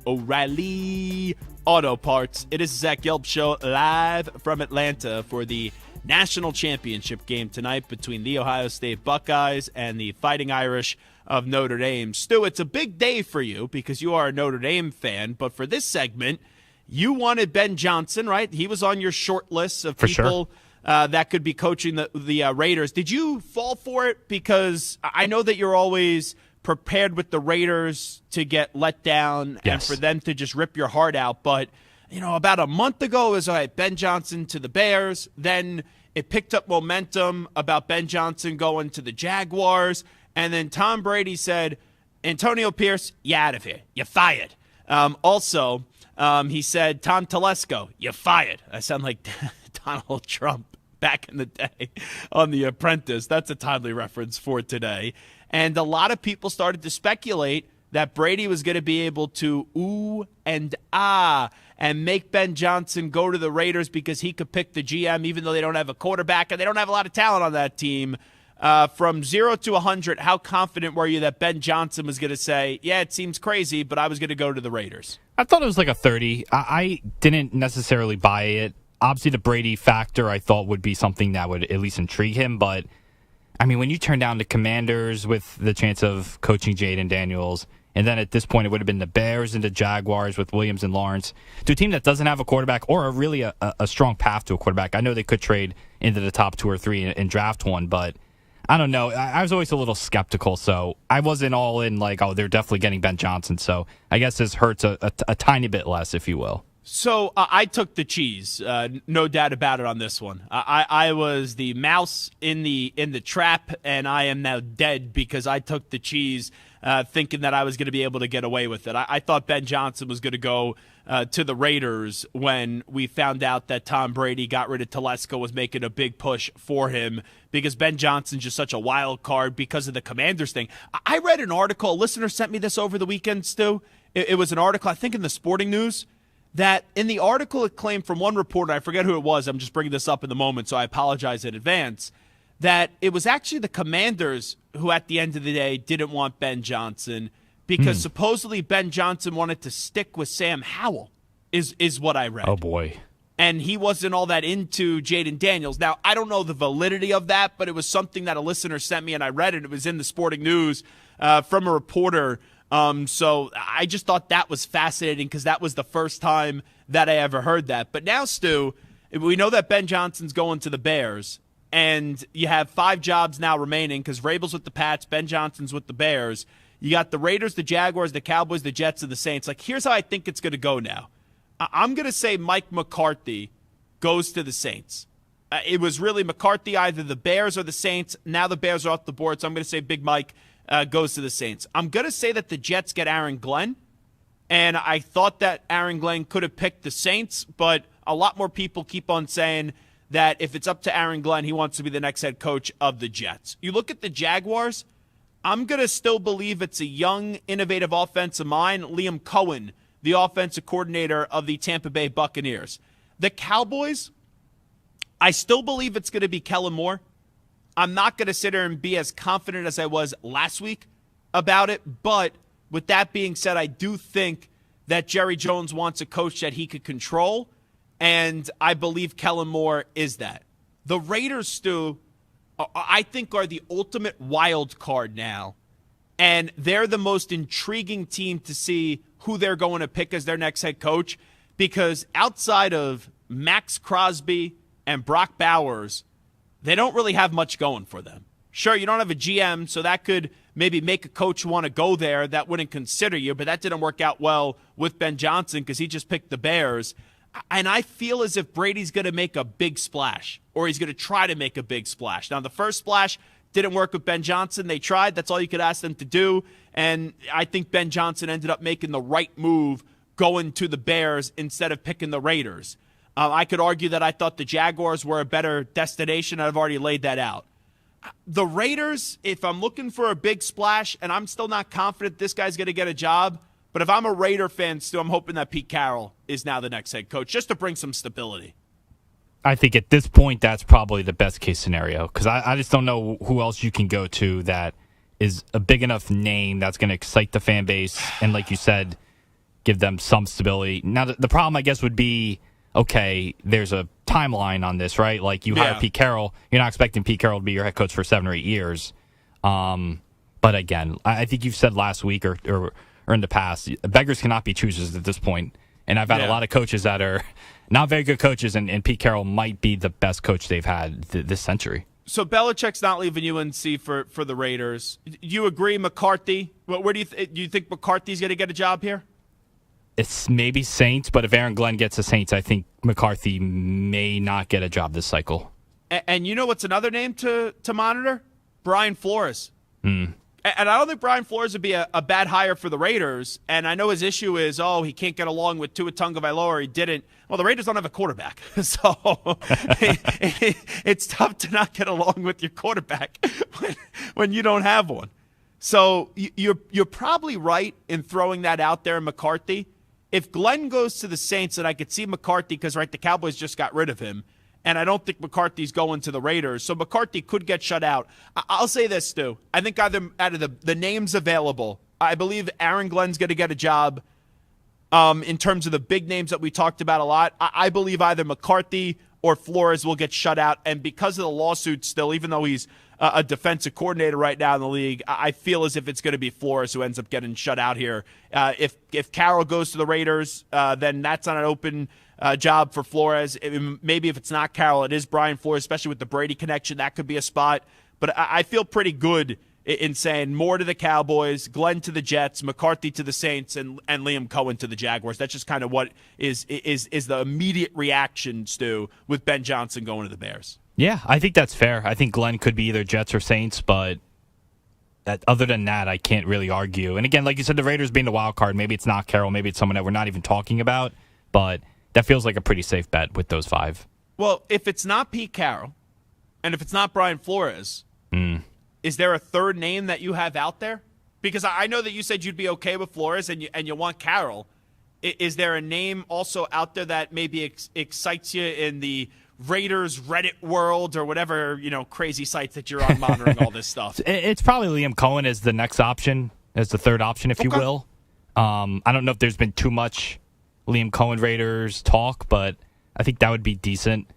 O'Reilly Auto Parts. It is Zach Gelb Show live from Atlanta for the national championship game tonight between the Ohio State Buckeyes and the Fighting Irish of Notre Dame. Stu, it's a big day for you because you are a Notre Dame fan, but for this segment, you wanted Ben Jansen, right? He was on your short list of people that could be coaching the Raiders. Did you fall for it? Because I know that you're always prepared with the Raiders to get let down and for them to just rip your heart out. But, you know, about a month ago, it was all right, Ben Jansen to the Bears. Then it picked up momentum about Ben Jansen going to the Jaguars. And then Tom Brady said, Antonio Pierce, you out of here. You're fired. Also, he said, Tom Telesco, you're fired. I sound like Donald Trump back in the day on The Apprentice. That's a timely reference for today. And a lot of people started to speculate that Brady was going to be able to ooh and ah and make Ben Jansen go to the Raiders because he could pick the GM even though they don't have a quarterback and they don't have a lot of talent on that team. From 0 to 100, how confident were you that Ben Jansen was going to say, yeah, it seems crazy, but I was going to go to the Raiders? I thought it was like a 30. I didn't necessarily buy it. Obviously, the Brady factor I thought would be something that would at least intrigue him. But, I mean, when you turn down the Commanders with the chance of coaching Jayden Daniels, and then at this point it would have been the Bears and the Jaguars with Williams and Lawrence, to a team that doesn't have a quarterback or a strong path to a quarterback. I know they could trade into the top 2 or 3 and draft one, but I don't know. I was always a little skeptical, so I wasn't all in like, oh, they're definitely getting Ben Jansen. So I guess this hurts a tiny bit less, if you will. So I took the cheese, no doubt about it on this one. I was the mouse in the trap, and I am now dead because I took the cheese, thinking that I was going to be able to get away with it. I thought Ben Jansen was going to go to the Raiders when we found out that Tom Brady got rid of Telesco, was making a big push for him because Ben Johnson's just such a wild card because of the Commanders thing. I read an article, a listener sent me this over the weekend, Stu. It was an article, I think in the Sporting News, that in the article it claimed from one reporter, I forget who it was, I'm just bringing this up in the moment, so I apologize in advance, that it was actually the Commanders who at the end of the day didn't want Ben Jansen because supposedly Ben Jansen wanted to stick with Sam Howell, is what I read. Oh, boy. And he wasn't all that into Jayden Daniels. Now, I don't know the validity of that, but it was something that a listener sent me, and I read it. It was in the Sporting News from a reporter. So I just thought that was fascinating because that was the first time that I ever heard that. But now, Stu, we know that Ben Johnson's going to the Bears, and you have 5 jobs now remaining because Vrabel's with the Pats, Ben Johnson's with the Bears. You got the Raiders, the Jaguars, the Cowboys, the Jets, and the Saints. Like, here's how I think it's going to go now. I'm going to say Mike McCarthy goes to the Saints. It was really McCarthy, either the Bears or the Saints. Now the Bears are off the board, so I'm going to say Big Mike goes to the Saints. I'm going to say that the Jets get Aaron Glenn, and I thought that Aaron Glenn could have picked the Saints, but a lot more people keep on saying that if it's up to Aaron Glenn, he wants to be the next head coach of the Jets. You look at the Jaguars, I'm going to still believe it's a young, innovative offensive mind, Liam Cohen, the offensive coordinator of the Tampa Bay Buccaneers. The Cowboys, I still believe it's going to be Kellen Moore. I'm not going to sit here and be as confident as I was last week about it, but with that being said, I do think that Jerry Jones wants a coach that he could control, and I believe Kellen Moore is that. The Raiders, Stu, I think are the ultimate wild card now, and they're the most intriguing team to see who they're going to pick as their next head coach because outside of Max Crosby and Brock Bowers, they don't really have much going for them. Sure, you don't have a GM, so that could maybe make a coach want to go there that wouldn't consider you, but that didn't work out well with Ben Johnson because he just picked the Bears. And I feel as if Brady's going to make a big splash, or he's going to try to make a big splash. Now, the first splash didn't work with Ben Johnson. They tried. That's all you could ask them to do. And I think Ben Johnson ended up making the right move going to the Bears instead of picking the Raiders. I could argue that I thought the Jaguars were a better destination. I've already laid that out. The Raiders, if I'm looking for a big splash, and I'm still not confident this guy's going to get a job, but if I'm a Raider fan still, I'm hoping that Pete Carroll is now the next head coach just to bring some stability. I think at this point that's probably the best case scenario because I just don't know who else you can go to that is a big enough name that's going to excite the fan base and, like you said, give them some stability. Now, the problem, I guess, would be, okay, there's a timeline on this, right? Like you hire Pete Carroll. You're not expecting Pete Carroll to be your head coach for 7 or 8 years. But again, I think you've said last week or in the past, beggars cannot be choosers at this point. And I've had a lot of coaches that are not very good coaches, and Pete Carroll might be the best coach they've had this century. So Belichick's not leaving UNC for the Raiders. Do you agree, McCarthy? Where do you think McCarthy's going to get a job here? It's maybe Saints, but if Aaron Glenn gets the Saints, I think McCarthy may not get a job this cycle. And you know what's another name to monitor? Brian Flores. And I don't think Brian Flores would be a bad hire for the Raiders. And I know his issue is, he can't get along with Tua Tagovailoa. He didn't. Well, the Raiders don't have a quarterback. So it's tough to not get along with your quarterback when you don't have one. So you're probably right in throwing that out there, McCarthy. If Glenn goes to the Saints, and I could see McCarthy because, right, the Cowboys just got rid of him, and I don't think McCarthy's going to the Raiders, so McCarthy could get shut out. I'll say this, Stu. I think either out of the names available, I believe Aaron Glenn's going to get a job. In terms of the big names that we talked about a lot, I believe either McCarthy or Flores will get shut out. And because of the lawsuit still, even though he's a defensive coordinator right now in the league, I feel as if it's going to be Flores who ends up getting shut out here. If Carroll goes to the Raiders, then that's not an open job for Flores. Maybe if it's not Carroll, it is Brian Flores, especially with the Brady connection. That could be a spot. But I feel pretty good in saying Moore to the Cowboys, Glenn to the Jets, McCarthy to the Saints, and Liam Cohen to the Jaguars. That's just kind of what is the immediate reaction, Stu, with Ben Johnson going to the Bears. Yeah, I think that's fair. I think Glenn could be either Jets or Saints, but other than that, I can't really argue. And again, like you said, the Raiders being the wild card, maybe it's not Carroll, maybe it's someone that we're not even talking about, but that feels like a pretty safe bet with those 5. Well, if it's not Pete Carroll, and if it's not Brian Flores, is there a third name that you have out there? Because I know that you said you'd be okay with Flores and you want Carroll. Is there a name also out there that maybe excites you in the Raiders Reddit world or whatever, crazy sites that you're on monitoring all this stuff? It's probably Liam Cohen as the next option, as the third option, if you will. I don't know if there's been too much Liam Cohen Raiders talk, but I think that would be decent.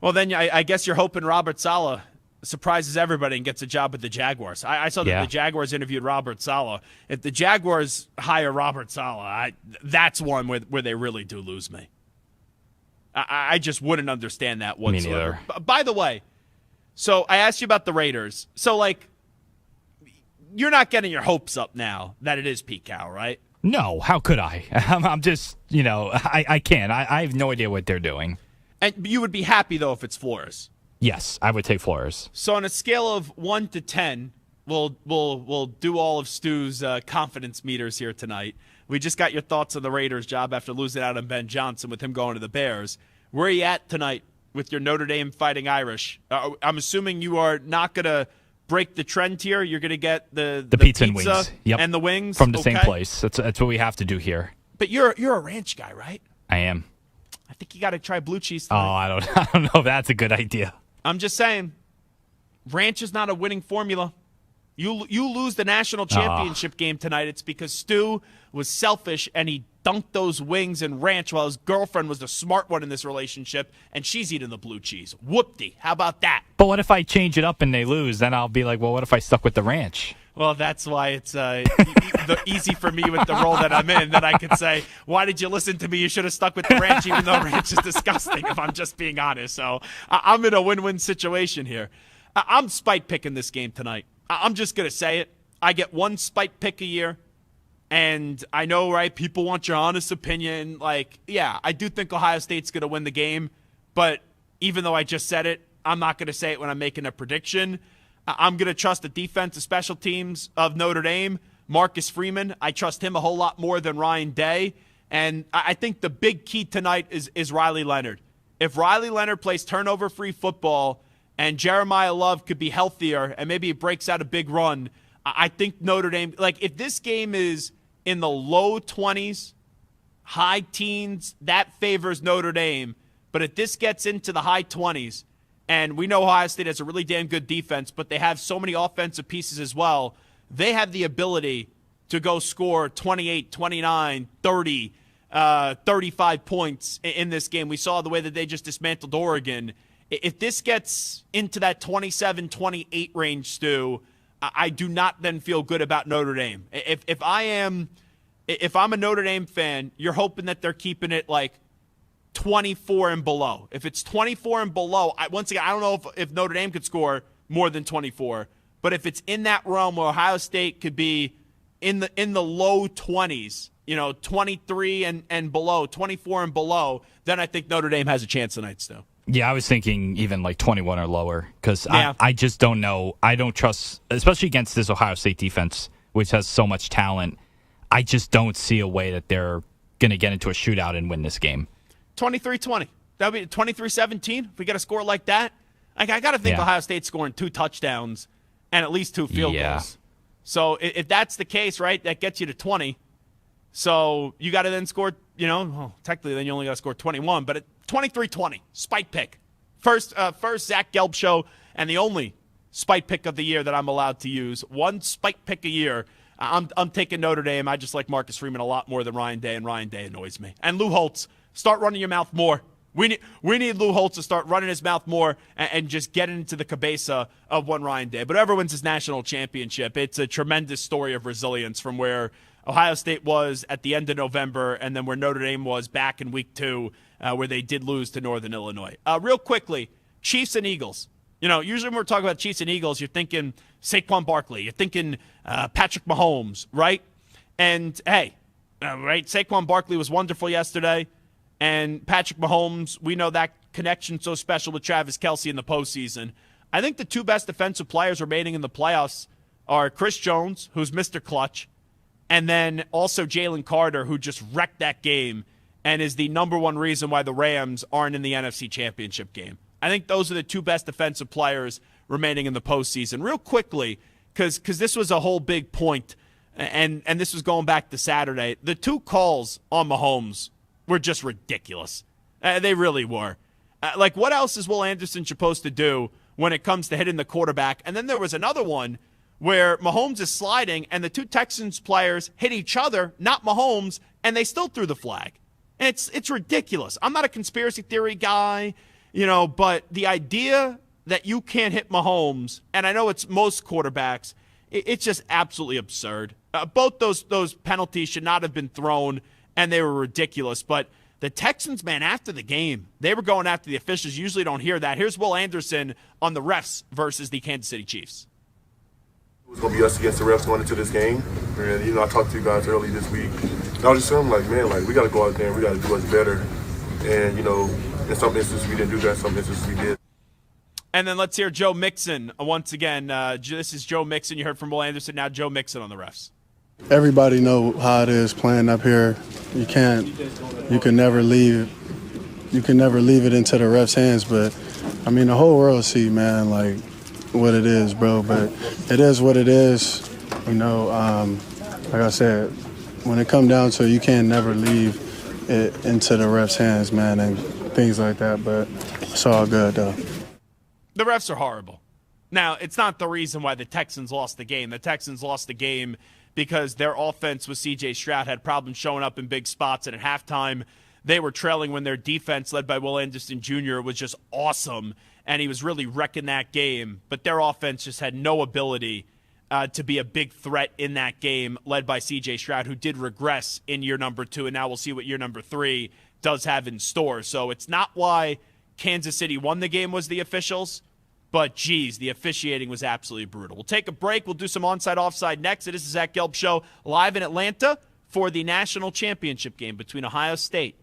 Well, then I guess you're hoping Robert Saleh surprises everybody and gets a job with the Jaguars. I saw that the Jaguars interviewed Robert Saleh. If the Jaguars hire Robert Saleh, that's one where they really do lose me. I just wouldn't understand that whatsoever. By the way, so I asked you about the Raiders. So, you're not getting your hopes up now that it is Pete Carroll, right? No, how could I? I'm just, I can't. I have no idea what they're doing. And you would be happy, though, if it's Flores. Yes, I would take Flores. So on a scale of 1 to 10, we'll do all of Stu's confidence meters here tonight. We just got your thoughts on the Raiders' job after losing out on Ben Johnson with him going to the Bears. Where are you at tonight with your Notre Dame Fighting Irish? I'm assuming you are not going to break the trend here. You're going to get the pizza and wings. Yep. And the wings from the same place. That's what we have to do here. But you're a ranch guy, right? I am. I think you got to try blue cheese tonight. Oh, I don't know if that's a good idea. I'm just saying, ranch is not a winning formula. You lose the national championship game tonight. It's because Stu was selfish and he dunked those wings in ranch while his girlfriend was the smart one in this relationship, and she's eating the blue cheese. Whoop-de. How about that? But what if I change it up and they lose? Then I'll be like, well, what if I stuck with the ranch? Well, that's why it's easy for me with the role that I'm in, that I could say, why did you listen to me? You should have stuck with the ranch, even though ranch is disgusting, if I'm just being honest. So I'm in a win-win situation here. I'm spite picking this game tonight. I'm just going to say it. I get one spite pick a year, and I know, right, people want your honest opinion. Yeah, I do think Ohio State's going to win the game, but even though I just said it, I'm not going to say it when I'm making a prediction. I'm going to trust the defense, the special teams of Notre Dame. Marcus Freeman, I trust him a whole lot more than Ryan Day. And I think the big key tonight is Riley Leonard. If Riley Leonard plays turnover-free football and Jeremiah Love could be healthier and maybe he breaks out a big run, I think Notre Dame, if this game is in the low 20s, high teens, that favors Notre Dame. But if this gets into the high 20s, and we know Ohio State has a really damn good defense, but they have so many offensive pieces as well, they have the ability to go score 28, 29, 30, 35 points in this game. We saw the way that they just dismantled Oregon. If this gets into that 27, 28 range, Stu, I do not then feel good about Notre Dame. If I'm a Notre Dame fan, you're hoping that they're keeping it 24 and below. If it's 24 and below, once again, I don't know if Notre Dame could score more than 24, but if it's in that realm where Ohio State could be in the low 20s, 23 and below, 24 and below, then I think Notre Dame has a chance tonight still. Yeah, I was thinking even 21 or lower because I just don't know. I don't trust, especially against this Ohio State defense, which has so much talent. I just don't see a way that they're going to get into a shootout and win this game. 23-20. That would be 23-17 if we get a score like that. I got to think Ohio State's scoring 2 touchdowns and at least 2 field goals. So if that's the case, right, that gets you to 20. So you got to then score, technically then you only got to score 21. But at 23-20, spike pick First, Zach Gelb Show, and the only spite pick of the year that I'm allowed to use. One spite pick a year. I'm taking Notre Dame. I just like Marcus Freeman a lot more than Ryan Day, and Ryan Day annoys me. And Lou Holtz, start running your mouth more. We need Lou Holtz to start running his mouth more and just get into the cabeza of one Ryan Day. But whoever wins his national championship, it's a tremendous story of resilience from where Ohio State was at the end of November and then where Notre Dame was back in week 2 where they did lose to Northern Illinois. Real quickly, Chiefs and Eagles. You know, usually when we're talking about Chiefs and Eagles, you're thinking Saquon Barkley. You're thinking Patrick Mahomes, right? And, hey, right, Saquon Barkley was wonderful yesterday. And Patrick Mahomes, we know that connection so special with Travis Kelce in the postseason. I think the two best defensive players remaining in the playoffs are Chris Jones, who's Mr. Clutch, and then also Jalen Carter, who just wrecked that game and is the number one reason why the Rams aren't in the NFC Championship game. I think those are the two best defensive players remaining in the postseason. Real quickly, because this was a whole big point, and this was going back to Saturday, the two calls on Mahomes were just ridiculous. They really were. Like, what else is Will Anderson supposed to do when it comes to hitting the quarterback? And then there was another one where Mahomes is sliding, and the two Texans players hit each other, not Mahomes, and they still threw the flag. And it's ridiculous. I'm not a conspiracy theory guy, you know, but the idea that you can't hit Mahomes, and I know it's most quarterbacks, it's just absolutely absurd. Both those penalties should not have been thrown, and they were ridiculous. But the Texans, man, after the game, they were going after the officials. You usually don't hear that. Here's Will Anderson on the refs versus the Kansas City Chiefs. It was going to be us against the refs going into this game. And, you know, I talked to you guys early this week. And I was just saying, like, man, like, we got to go out there and we got to do us better. And, you know, in some instances we didn't do that. In some instances we did. And then let's hear Joe Mixon once again. This is Joe Mixon. You heard from Will Anderson. Now Joe Mixon on the refs. Everybody know how it is playing up here. You can never leave it into the refs' hands. But I mean, the whole world see, man, like what it is, bro. But it is what it is. You know, like I said, when it come down to it, you can't never leave it into the refs' hands, man, and things like that. But it's all good, though. The refs are horrible. Now, it's not the reason why the Texans lost the game. The Texans lost the game because their offense with C.J. Stroud had problems showing up in big spots, and at halftime they were trailing when their defense, led by Will Anderson Jr., was just awesome, and he was really wrecking that game. But their offense just had no ability to be a big threat in that game, led by C.J. Stroud, who did regress in year number 2, and now we'll see what year number 3 does have in store. So it's not why Kansas City won the game was the officials, but, geez, the officiating was absolutely brutal. We'll take a break. We'll do some onside, offside next. It is the Zach Gelb Show live in Atlanta for the national championship game between Ohio State,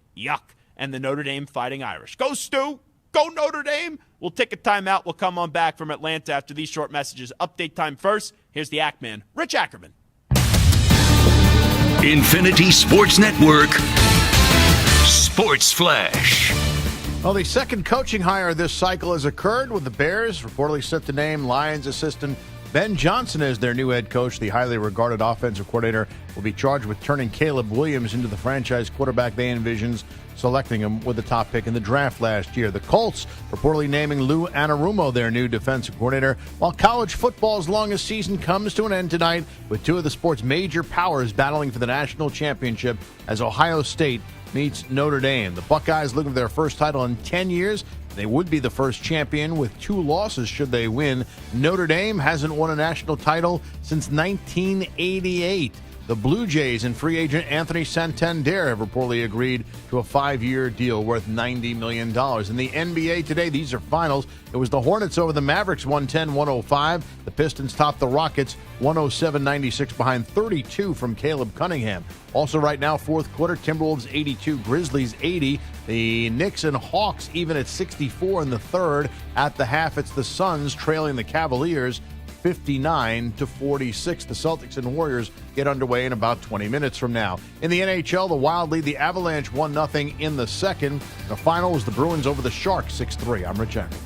and the Notre Dame Fighting Irish. Go, Stu! Go, Notre Dame! We'll take a timeout. We'll come on back from Atlanta after these short messages. Update time first. Here's the Ackman, Rich Ackerman. Infinity Sports Network, Sports Flash. Well, the second coaching hire this cycle has occurred with the Bears reportedly set to name Lions assistant Ben Jansen as their new head coach. The highly regarded offensive coordinator will be charged with turning Caleb Williams into the franchise quarterback they envisions, selecting him with the top pick in the draft last year. The Colts reportedly naming Lou Anarumo their new defensive coordinator, while college football's longest season comes to an end tonight with two of the sport's major powers battling for the national championship as Ohio State meets Notre Dame. The Buckeyes looking for their first title in 10 years. They would be the first champion with 2 losses should they win. Notre Dame hasn't won a national title since 1988. The Blue Jays and free agent Anthony Santander have reportedly agreed to a 5-year deal worth $90 million. In the NBA today, these are finals. It was the Hornets over the Mavericks, 110-105. The Pistons topped the Rockets, 107-96, behind 32 from Caleb Cunningham. Also right now, fourth quarter, Timberwolves 82, Grizzlies 80. The Knicks and Hawks even at 64 in the third. At the half, it's the Suns trailing the Cavaliers 59-46. The Celtics and Warriors get underway in about 20 minutes from now. In the NHL, the Wild lead the Avalanche 1-0 in the second. The final was the Bruins over the Sharks 6-3. I'm Rich Ackerman.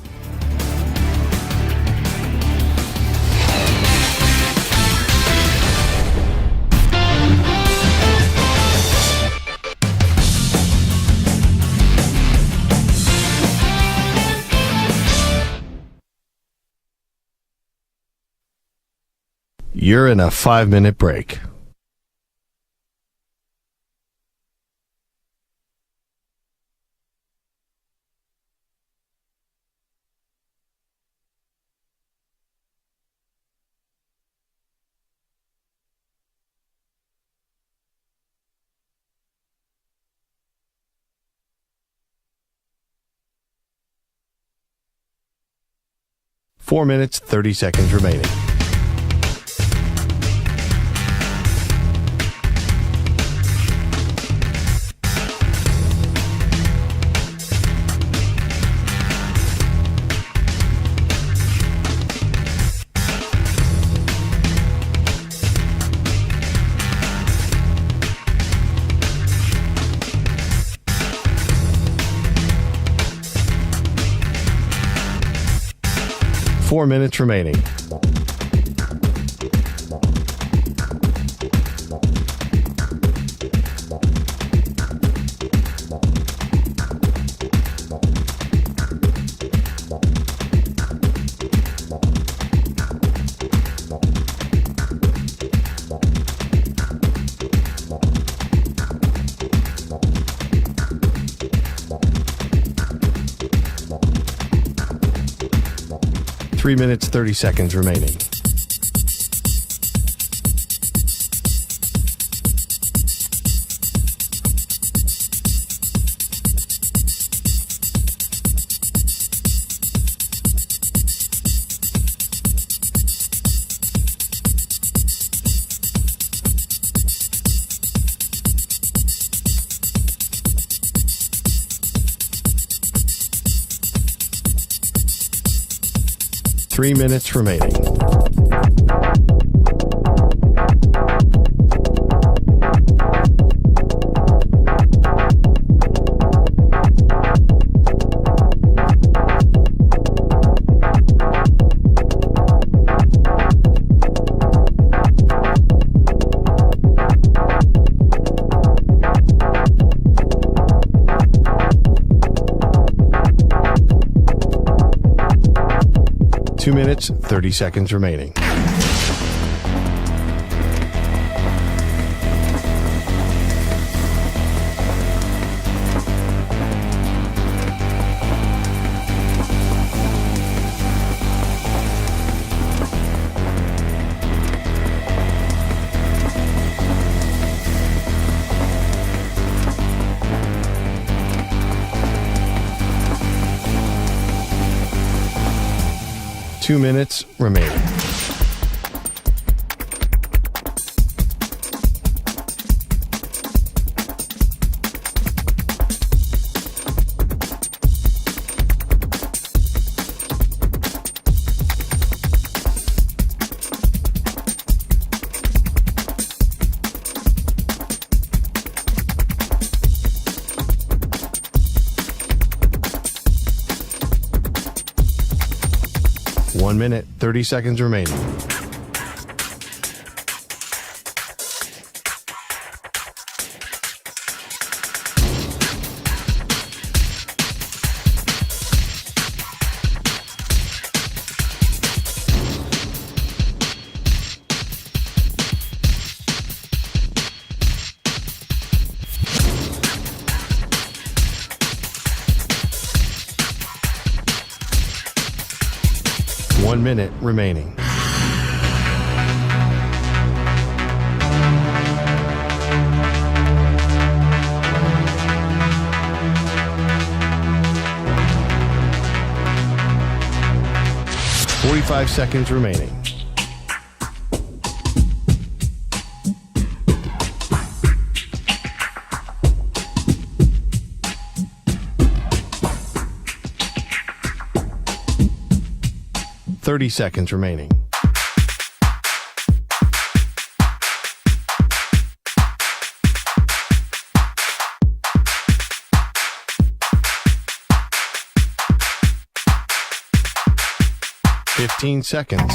You're in a 5-minute break. Four minutes, 30 seconds remaining. Four minutes remaining. Three minutes, 30 seconds remaining. Three minutes remaining. Two minutes, 30 seconds remaining. Two minutes remaining. One minute, 30 seconds remaining. One minute remaining. Five seconds remaining. Thirty seconds remaining. Fifteen seconds.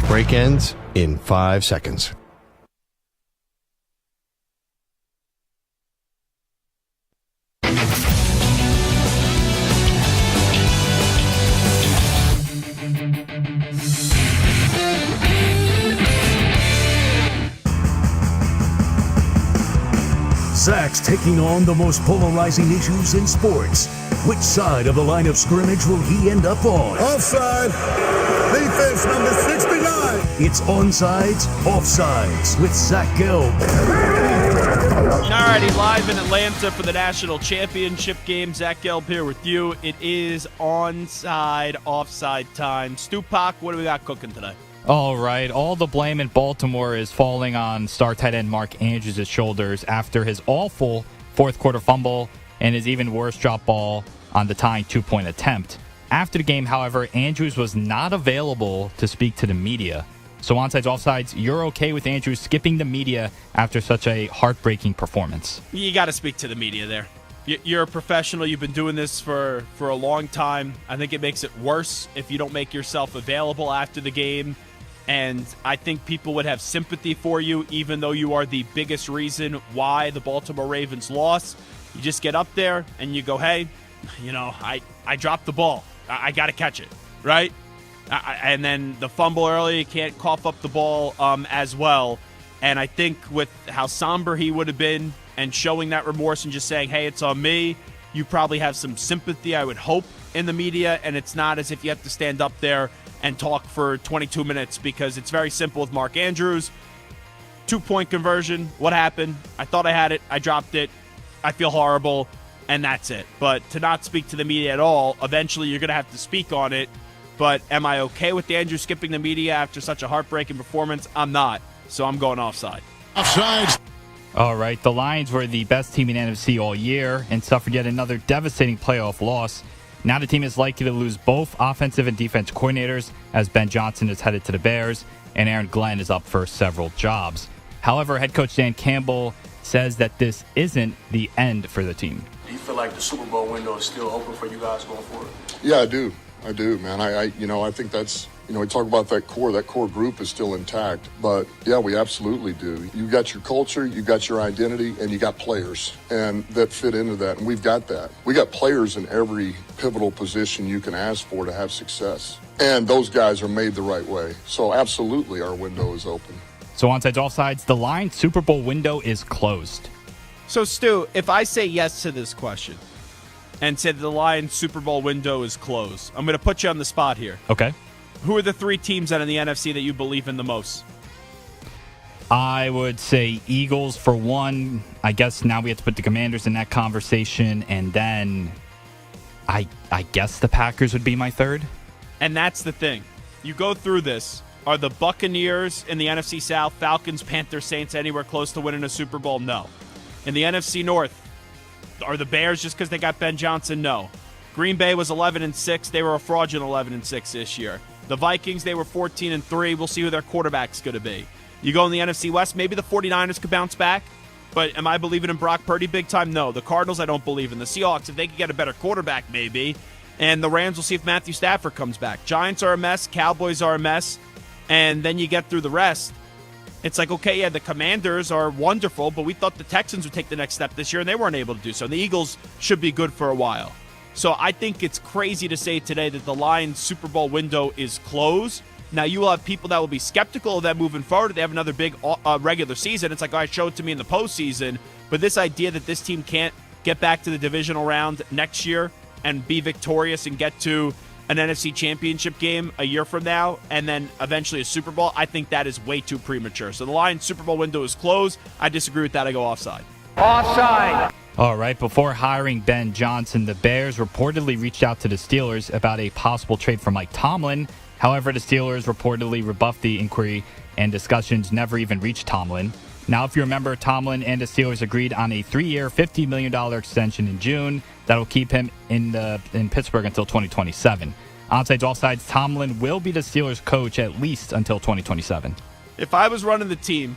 Break ends in 5 seconds. Zach's taking on the most polarizing issues in sports. Which side of the line of scrimmage will he end up on? Offside. Defense number 69. It's Onsides, Offsides with Zach Gelb. Alrighty, live in Atlanta for the national championship game. Zach Gelb here with you. It is onside, offside time. Stupak, what do we got cooking today? All right, all the blame in Baltimore is falling on star tight end Mark Andrews' shoulders after his awful fourth quarter fumble and his even worse drop ball on the tying two-point attempt. After the game, however, Andrews was not available to speak to the media. So onsides, offsides, you're okay with Andrews skipping the media after such a heartbreaking performance? You got to speak to the media there. You're a professional. You've been doing this for a long time. I think it makes it worse if you don't make yourself available after the game. And I think people would have sympathy for you, even though you are the biggest reason why the Baltimore Ravens lost. You just get up there and you go, hey, I dropped the ball. I got to catch it, right? And then the fumble early, you can't cough up the ball as well. And I think with how somber he would have been and showing that remorse and just saying, hey, it's on me, you probably have some sympathy, I would hope, in the media. And it's not as if you have to stand up there and talk for 22 minutes because it's very simple with Mark Andrews. 2-point conversion. What happened? I thought I had it. I dropped it. I feel horrible. And that's it. But to not speak to the media at all, eventually you're going to have to speak on it. But am I okay with Andrews skipping the media after such a heartbreaking performance? I'm not. So I'm going offside. Offside. All right. The Lions were the best team in NFC all year and suffered yet another devastating playoff loss. Now the team is likely to lose both offensive and defense coordinators as Ben Jansen is headed to the Bears and Aaron Glenn is up for several jobs. However, head coach Dan Campbell says that this isn't the end for the team. Do you feel like the Super Bowl window is still open for you guys going forward? Yeah, I do, man. I think that's, we talk about that core group is still intact, but yeah, we absolutely do. You got your culture, you got your identity, and you got players and that fit into that. And we've got that. We got players in every pivotal position you can ask for to have success. And those guys are made the right way. So absolutely our window is open. So onsides, offsides, the Lions Super Bowl window is closed. So Stu, if I say yes to this question and say the Lions Super Bowl window is closed, I'm going to put you on the spot here. Okay. Who are the three teams out in the NFC that you believe in the most? I would say Eagles for one. I guess now we have to put the Commanders in that conversation. And then I guess the Packers would be my third. And that's the thing. You go through this. Are the Buccaneers in the NFC South, Falcons, Panthers, Saints anywhere close to winning a Super Bowl? No. In the NFC North, are the Bears just because they got Ben Johnson? No. Green Bay was 11-6. They were a fraudulent 11-6 this year. The Vikings, they were 14-3. We'll see who their quarterback's going to be. You go in the NFC West, maybe the 49ers could bounce back. But am I believing in Brock Purdy big time? No. The Cardinals, I don't believe in. The Seahawks, if they could get a better quarterback, maybe. And the Rams, will see if Matthew Stafford comes back. Giants are a mess. Cowboys are a mess. And then you get through the rest. It's like, okay, yeah, the Commanders are wonderful, but we thought the Texans would take the next step this year, and they weren't able to do so. And the Eagles should be good for a while. So I think it's crazy to say today that the Lions Super Bowl window is closed. Now, you will have people that will be skeptical of that moving forward. They have another big regular season. It's like, all right, show it to me in the postseason. But this idea that this team can't get back to the divisional round next year and be victorious and get to an NFC championship game a year from now and then eventually a Super Bowl, I think that is way too premature. So the Lions Super Bowl window is closed. I disagree with that. I go offside. Offside. All right, before hiring Ben Johnson, the Bears reportedly reached out to the Steelers about a possible trade for Mike Tomlin. However, the Steelers reportedly rebuffed the inquiry and discussions never even reached Tomlin. Now, if you remember, Tomlin and the Steelers agreed on a 3-year, $50 million extension in June that will keep him in Pittsburgh until 2027. Onsides, offsides, Tomlin will be the Steelers' coach at least until 2027. If I was running the team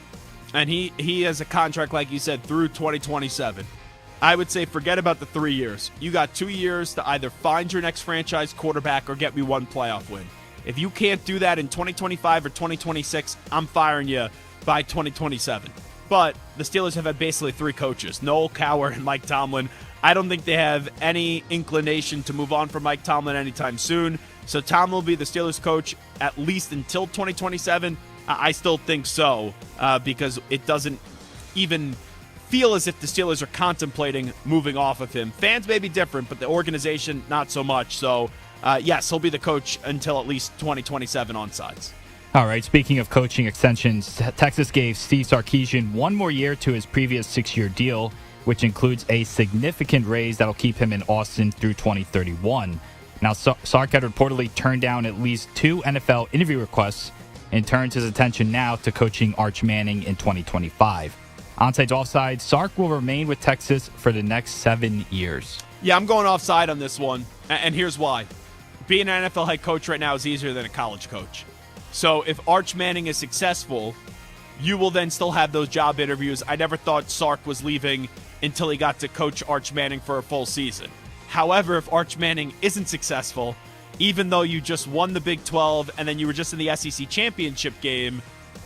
and he has a contract, like you said, through 2027, I would say forget about the 3 years. You got 2 years to either find your next franchise quarterback or get me one playoff win. If you can't do that in 2025 or 2026, I'm firing you by 2027. But the Steelers have had basically three coaches, Noel Cowher and Mike Tomlin. I don't think they have any inclination to move on from Mike Tomlin anytime soon. So Tomlin will be the Steelers coach at least until 2027. I still think so because it doesn't even feel as if the Steelers are contemplating moving off of him. Fans may be different, but the organization not so much. So, yes, he'll be the coach until at least 2027 on sides. All right, speaking of coaching extensions, Texas gave Steve Sarkisian one more year to his previous 6-year deal, which includes a significant raise that'll keep him in Austin through 2031. Now, Sark had reportedly turned down at least 2 NFL interview requests and turns his attention now to coaching Arch Manning in 2025. Onside offside, Sark will remain with Texas for the next 7 years. Yeah, I'm going offside on this one, and here's why. Being an NFL head coach right now is easier than a college coach. So if Arch Manning is successful, you will then still have those job interviews. I never thought Sark was leaving until he got to coach Arch Manning for a full season. However, if Arch Manning isn't successful, even though you just won the Big 12 and then you were just in the SEC championship game,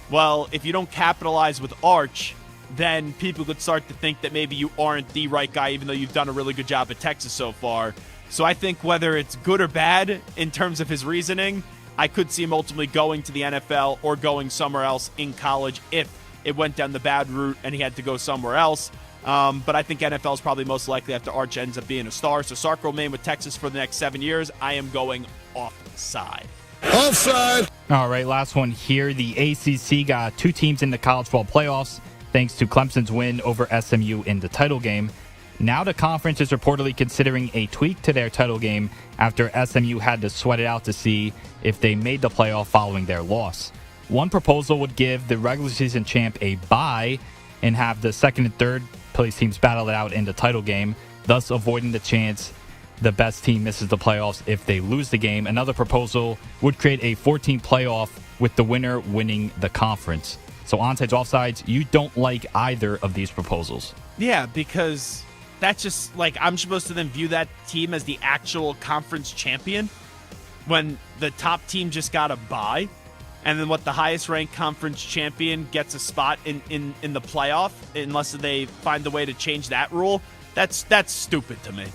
well, if you don't capitalize with Arch, then people could start to think that maybe you aren't the right guy, even though you've done a really good job at Texas so far. So I think whether it's good or bad in terms of his reasoning, I could see him ultimately going to the NFL or going somewhere else in college if it went down the bad route and he had to go somewhere else. But I think NFL is probably most likely after Arch ends up being a star. So Sark will remain with Texas for the next 7 years. I am going offside. Offside. All right, last one here. The ACC got 2 teams in the college football playoffs thanks to Clemson's win over SMU in the title game. Now the conference is reportedly considering a tweak to their title game after SMU had to sweat it out to see if they made the playoff following their loss. One proposal would give the regular season champ a bye and have the second and third place teams battle it out in the title game, thus avoiding the chance the best team misses the playoffs if they lose the game. Another proposal would create a 14 playoff with the winner winning the conference. So onsides, offsides, you don't like either of these proposals. Yeah, because that's just like I'm supposed to then view that team as the actual conference champion when the top team just got a bye, and then the highest ranked conference champion gets a spot in the playoff unless they find a way to change that rule. That's stupid to me.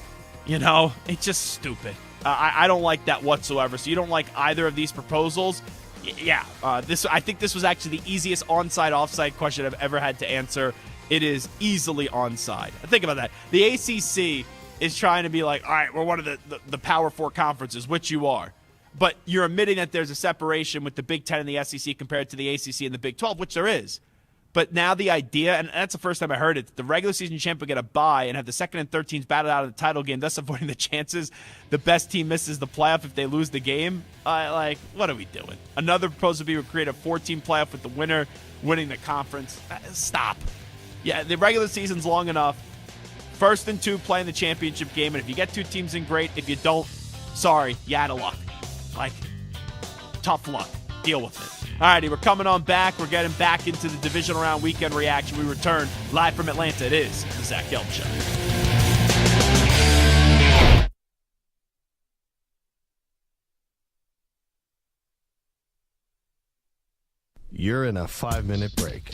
You know, it's just stupid. I don't like that whatsoever. So you don't like either of these proposals? Yeah. I think this was actually the easiest onside offside question I've ever had to answer. It is easily onside. Think about that. The ACC is trying to be like, all right, we're one of the Power 4 conferences, which you are. But you're admitting that there's a separation with the Big 10 and the SEC compared to the ACC and the Big 12, which there is. But now the idea, and that's the first time I heard it, the regular season champ will get a bye and have the second and third teams battle out of the title game, thus avoiding the chances the best team misses the playoff if they lose the game. What are we doing? Another proposal would be to create a 4-team playoff with the winner winning the conference. Stop. Yeah, the regular season's long enough. First and 2 play in the championship game, and if you get 2 teams in, great. If you don't, sorry, you out of luck. Tough luck. Deal with it. All righty, we're coming on back. We're getting back into the divisional round weekend reaction. We return live from Atlanta. It is the Zach Gelb Show. You're in a 5-minute break.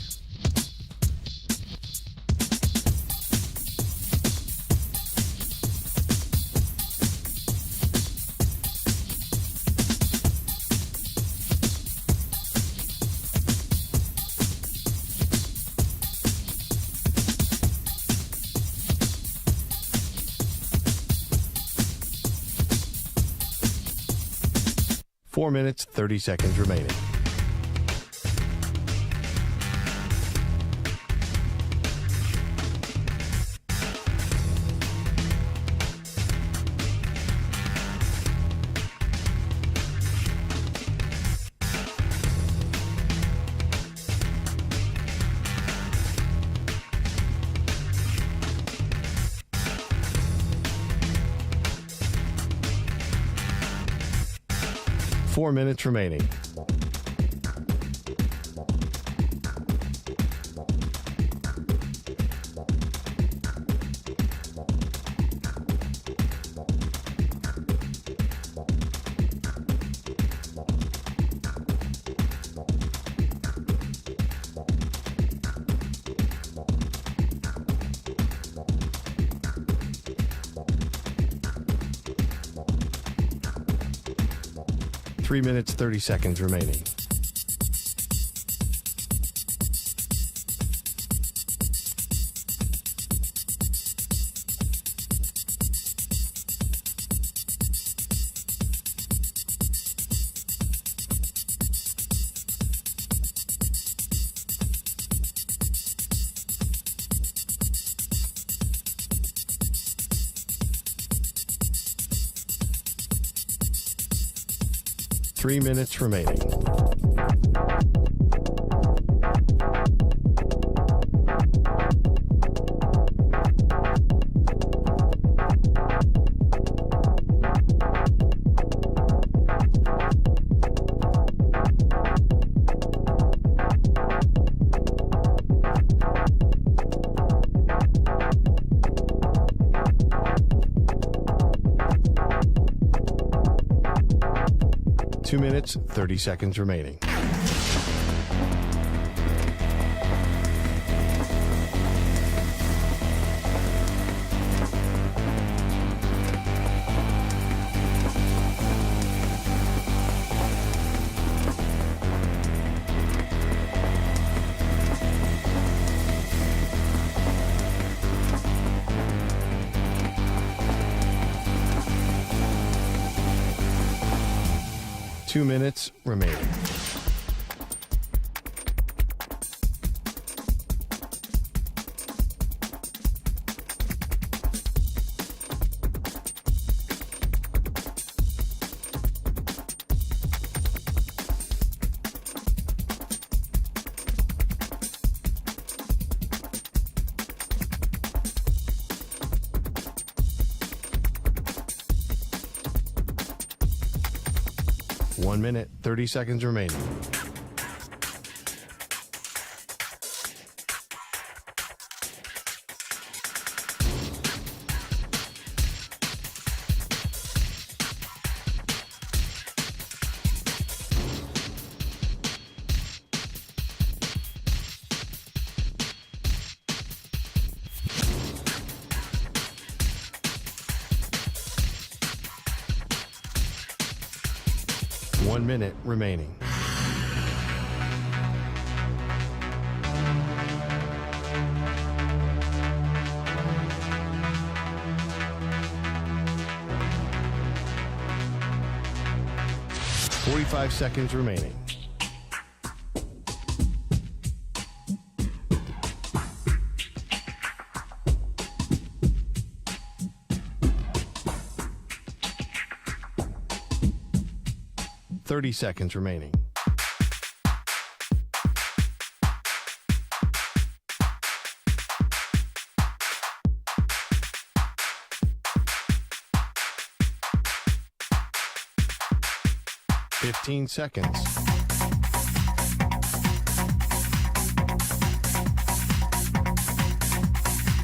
Four minutes, 30 seconds remaining. Four minutes remaining. Three minutes, 30 seconds remaining. 3 minutes remaining. Two minutes, 30 seconds remaining. Two minutes remaining. One minute, 30 seconds remaining. One minute remaining. Forty-five seconds remaining. Thirty seconds remaining. Fifteen seconds.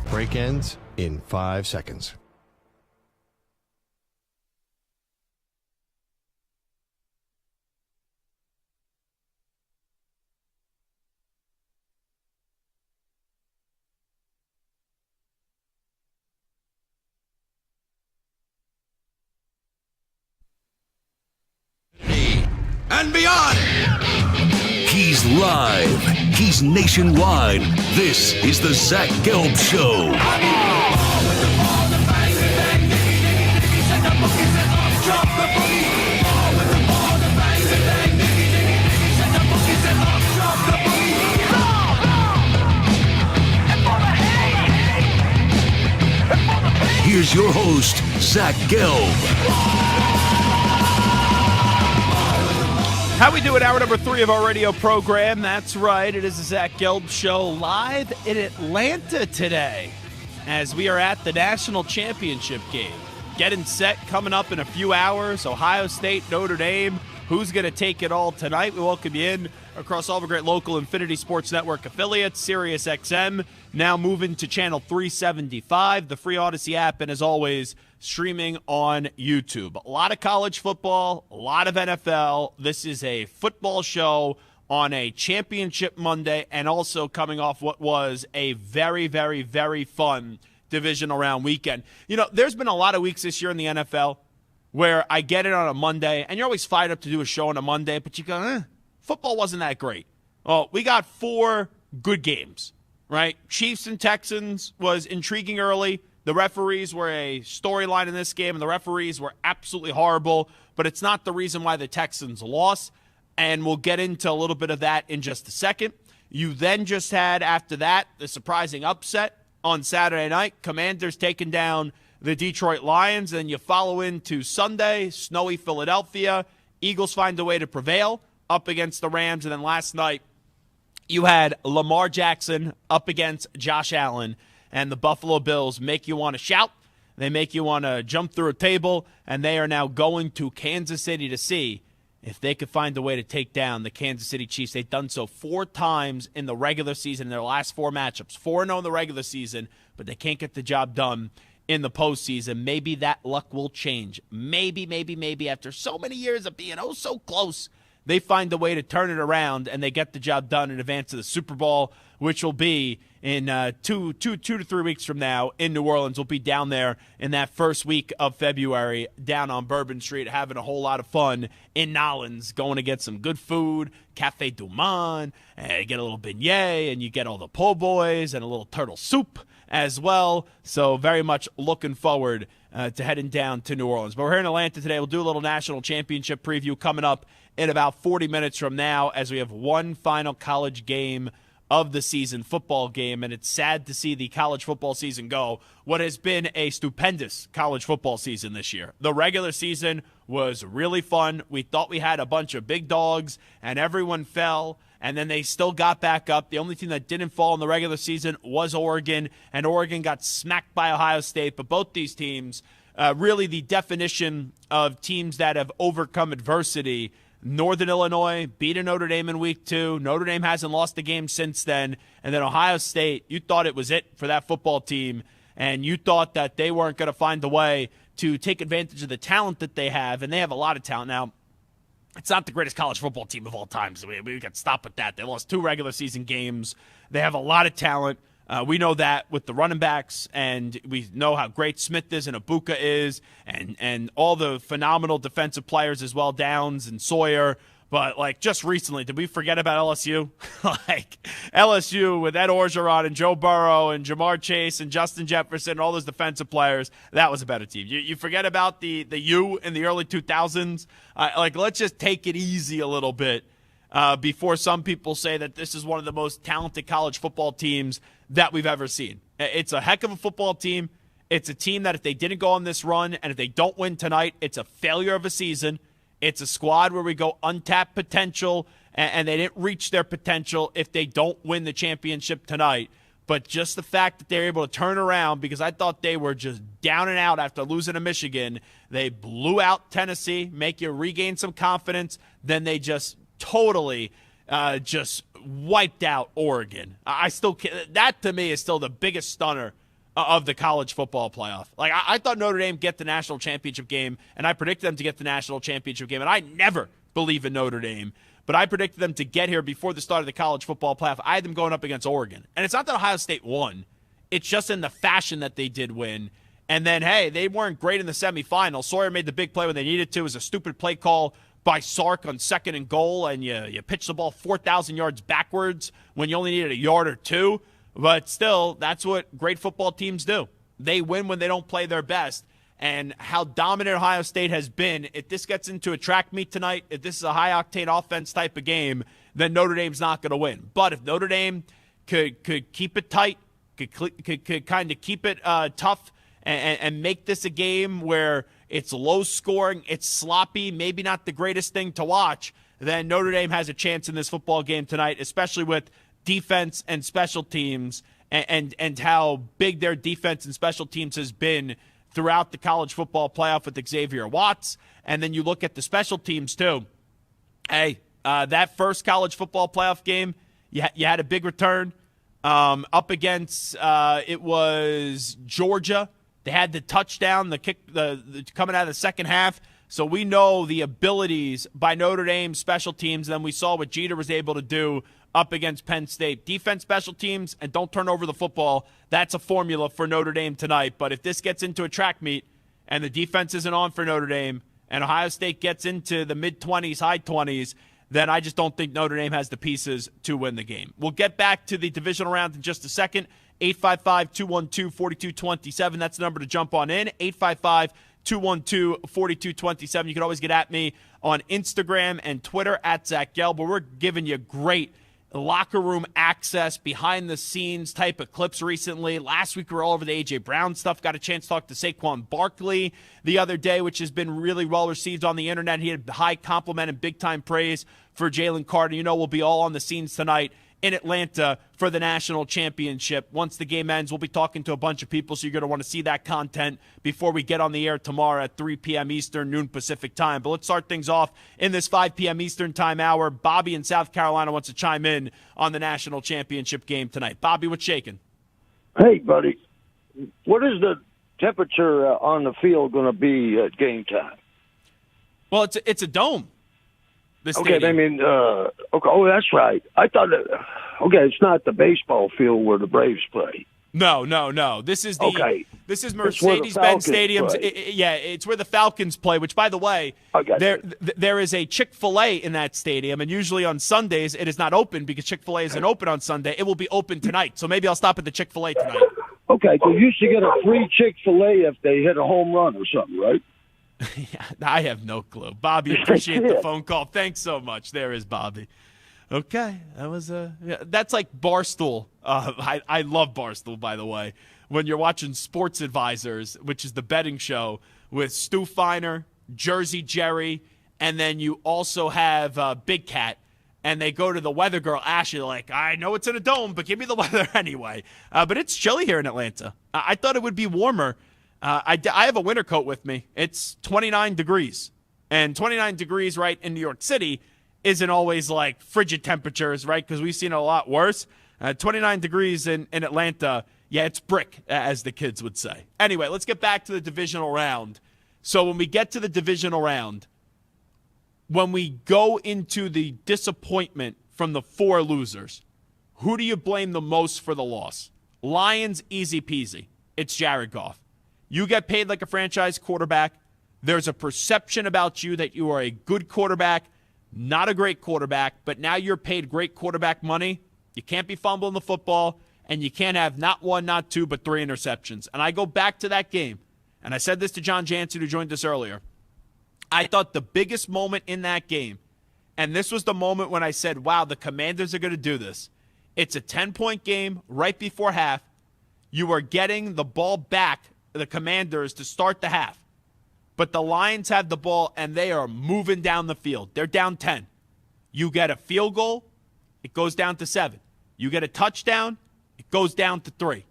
Break ends in 5 seconds. And beyond. He's live. He's nationwide. This is the Zach Gelb Show. Here's your host, Zach Gelb. How we do it, hour number 3 of our radio program. That's right, it is the Zach Gelb Show live in Atlanta today as we are at the national championship game. Getting set, coming up in a few hours. Ohio State, Notre Dame. Who's going to take it all tonight? We welcome you in across all the great local Infinity Sports Network affiliates, Sirius XM, now moving to channel 375, the free Odyssey app, and as always, streaming on YouTube. A lot of college football, a lot of NFL. This is a football show on a championship Monday and also coming off what was a very, very, very fun divisional round weekend. You know, there's been a lot of weeks this year in the NFL where I get it on a Monday, and you're always fired up to do a show on a Monday, but you go, football wasn't that great. Well, we got 4 good games, right? Chiefs and Texans was intriguing early. The referees were a storyline in this game, and the referees were absolutely horrible, but it's not the reason why the Texans lost, and we'll get into a little bit of that in just a second. You then just had, after that, the surprising upset on Saturday night. Commanders taking down the Detroit Lions, and you follow into Sunday, snowy Philadelphia, Eagles find a way to prevail up against the Rams. And then last night, you had Lamar Jackson up against Josh Allen, and the Buffalo Bills make you want to shout. They make you want to jump through a table, and they are now going to Kansas City to see if they could find a way to take down the Kansas City Chiefs. They've done so 4 times in the regular season in their last 4 matchups. 4-0 in the regular season, but they can't get the job done in the postseason. Maybe that luck will change. Maybe after so many years of being so close, they find a way to turn it around and they get the job done in advance of the Super Bowl, which will be in 2 to 3 weeks from now in New Orleans. We'll be down there in that first week of February down on Bourbon Street, having a whole lot of fun in Nolens, going to get some good food, Cafe Du Monde, and get a little beignet, and you get all the po' boys and a little turtle soup as well. So very much looking forward to heading down to New Orleans. But we're here in Atlanta today. We'll do a little national championship preview coming up in about 40 minutes from now, as we have one final college game of the season, football game, and it's sad to see the college football season go. What has been a stupendous college football season this year. The regular season was really fun. We thought we had a bunch of big dogs, and everyone fell, and then they still got back up. The only team that didn't fall in the regular season was Oregon, and Oregon got smacked by Ohio State. But both these teams, really the definition of teams that have overcome adversity. Northern Illinois beat Notre Dame in week 2. Notre Dame hasn't lost a game since then. And then Ohio State, you thought it was it for that football team, and you thought that they weren't going to find a way to take advantage of the talent that they have, and they have a lot of talent. Now, it's not the greatest college football team of all time, so we got to stop with that. They lost 2 regular season games. They have a lot of talent. We know that with the running backs, and we know how great Smith is and Ibuka is, and all the phenomenal defensive players as well, Downs and Sawyer. But, just recently, did we forget about LSU? LSU with Ed Orgeron and Joe Burrow and Jamar Chase and Justin Jefferson and all those defensive players, that was a better team. You forget about the U in the early 2000s. Let's just take it easy a little bit before some people say that this is one of the most talented college football teams that we've ever seen. It's a heck of a football team. It's a team that if they didn't go on this run and if they don't win tonight, it's a failure of a season. It's a squad where we go untapped potential, and they didn't reach their potential if they don't win the championship tonight. But just the fact that they're able to turn around, because I thought they were just down and out after losing to Michigan. They blew out Tennessee, make you regain some confidence. Then they just totally just wiped out Oregon. That to me is still the biggest stunner of the college football playoff. I thought Notre Dame get the national championship game, and I predicted them to get the national championship game, and I never believe in Notre Dame, but I predicted them to get here before the start of the college football playoff. I had them going up against Oregon. And it's not that Ohio State won. It's just in the fashion that they did win. And then, hey, they weren't great in the semifinal. Sawyer made the big play when they needed to. It was a stupid play call by Sark on 2nd and goal, and you pitch the ball 4,000 yards backwards when you only needed a yard or 2. But still, that's what great football teams do. They win when they don't play their best. And how dominant Ohio State has been, if this gets into a track meet tonight, if this is a high-octane offense type of game, then Notre Dame's not going to win. But if Notre Dame could keep it tight, could kind of keep it tough, and make this a game where it's low scoring, it's sloppy, maybe not the greatest thing to watch, then Notre Dame has a chance in this football game tonight, especially with defense and special teams and how big their defense and special teams has been throughout the college football playoff with Xavier Watts. And then you look at the special teams too. Hey, that first college football playoff game, you had a big return up against it was Georgia. They had the touchdown, the kick, the coming out of the second half. So we know the abilities by Notre Dame special teams. And then we saw what Jeter was able to do up against Penn State. Defense, special teams, and don't turn over the football. That's a formula for Notre Dame tonight. But if this gets into a track meet and the defense isn't on for Notre Dame and Ohio State gets into the mid-20s, high 20s, then I just don't think Notre Dame has the pieces to win the game. We'll get back to the divisional round in just a second. 855-212-4227. That's the number to jump on in. 855-212-4227. You can always get at me on Instagram and Twitter at Zach Gelb, where we're giving you great locker room access, behind the scenes type of clips recently. Last week we were all over the A.J. Brown stuff. Got a chance to talk to Saquon Barkley the other day, which has been really well received on the internet. He had high compliment and big time praise for Jalen Carter. You know, we'll be all on the scenes tonight in Atlanta for the national championship. Once the game ends, we'll be talking to a bunch of people, so you're going to want to see that content before we get on the air tomorrow at 3 p.m. Eastern, noon Pacific time. But let's start things off in this 5 p.m. Eastern time hour. Bobby in South Carolina wants to chime in on the national championship game tonight. Bobby, what's shaking? Hey, buddy. What is the temperature on the field going to be at game time? Well, it's a dome. Okay, I mean, okay, oh, that's right. I thought it's not the baseball field where the Braves play. No. This is Mercedes-Benz Stadium. It's where the Falcons play, which, by the way, there is a Chick-fil-A in that stadium, and usually on Sundays it is not open because Chick-fil-A isn't open on Sunday. It will be open tonight, so maybe I'll stop at the Chick-fil-A tonight. Okay, so you used to get a free Chick-fil-A if they hit a home run or something, right? Yeah, I have no clue. Bobby, appreciate the phone call. Thanks so much. There is Bobby. Okay, that was that's like Barstool. I love Barstool, by the way. When you're watching Sports Advisors, which is the betting show with Stu Feiner, Jersey Jerry, and then you also have Big Cat, and they go to the weather girl, Ashley, like, I know it's in a dome, but give me the weather anyway. But it's chilly here in Atlanta. I thought it would be warmer. I have a winter coat with me. It's 29 degrees. And 29 degrees right in New York City isn't always like frigid temperatures, right? Because we've seen it a lot worse. 29 degrees in Atlanta, yeah, it's brick, as the kids would say. Anyway, let's get back to the divisional round. So when we get to the divisional round, when we go into the disappointment from the four losers, who do you blame the most for the loss? Lions, easy peasy. It's Jared Goff. You get paid like a franchise quarterback. There's a perception about you that you are a good quarterback, not a great quarterback, but now you're paid great quarterback money. You can't be fumbling the football, and you can't have not one, not two, but three interceptions. And I go back to that game, and I said this to John Jansen, who joined us earlier. I thought the biggest moment in that game, and this was the moment when I said, wow, the Commanders are going to do this. It's a 10-point game right before half. You are getting the ball back, the Commanders, to start the half. But the Lions have the ball, and they are moving down the field. They're down 10. You get a field goal, it goes down to 7. You get a touchdown, it goes down to 3.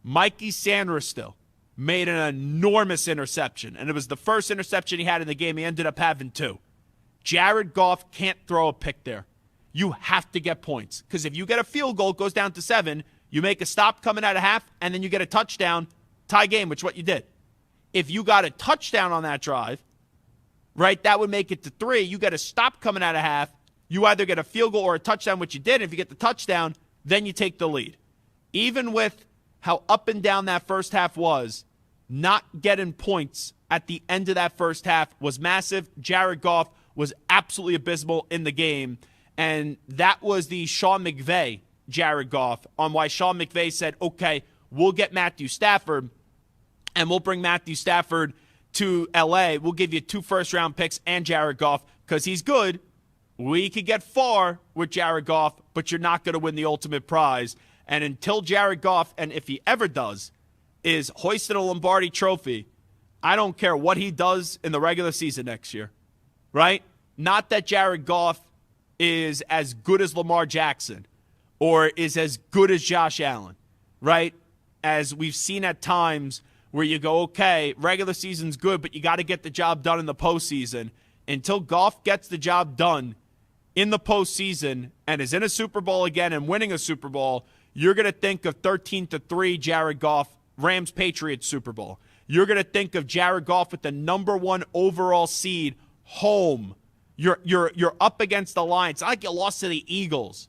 Mikey Sanderstill made an enormous interception, and it was the first interception he had in the game. He ended up having 2. Jared Goff can't throw a pick there. You have to get points, because if you get a field goal, it goes down to 7. You make a stop coming out of half, and then you get a touchdown, tie game, which is what you did. If you got a touchdown on that drive, right, that would make it to 3. You get a stop coming out of half. You either get a field goal or a touchdown, which you did. If you get the touchdown, then you take the lead. Even with how up and down that first half was, not getting points at the end of that first half was massive. Jared Goff was absolutely abysmal in the game, and that was the Sean McVay Jared Goff on why Sean McVay said, okay, we'll get Matthew Stafford, and we'll bring Matthew Stafford to L.A. We'll give you 2 first-round picks and Jared Goff because he's good. We could get far with Jared Goff, but you're not going to win the ultimate prize. And until Jared Goff, and if he ever does, is hoisted a Lombardi trophy, I don't care what he does in the regular season next year, right? Not that Jared Goff is as good as Lamar Jackson or is as good as Josh Allen, right? As we've seen at times where you go, okay, regular season's good, but you got to get the job done in the postseason. Until Goff gets the job done in the postseason and is in a Super Bowl again and winning a Super Bowl, you're going to think of 13-3 Jared Goff, Rams-Patriots Super Bowl. You're going to think of Jared Goff with the number 1 overall seed home. You're up against the Lions. It's not like you lost to the Eagles,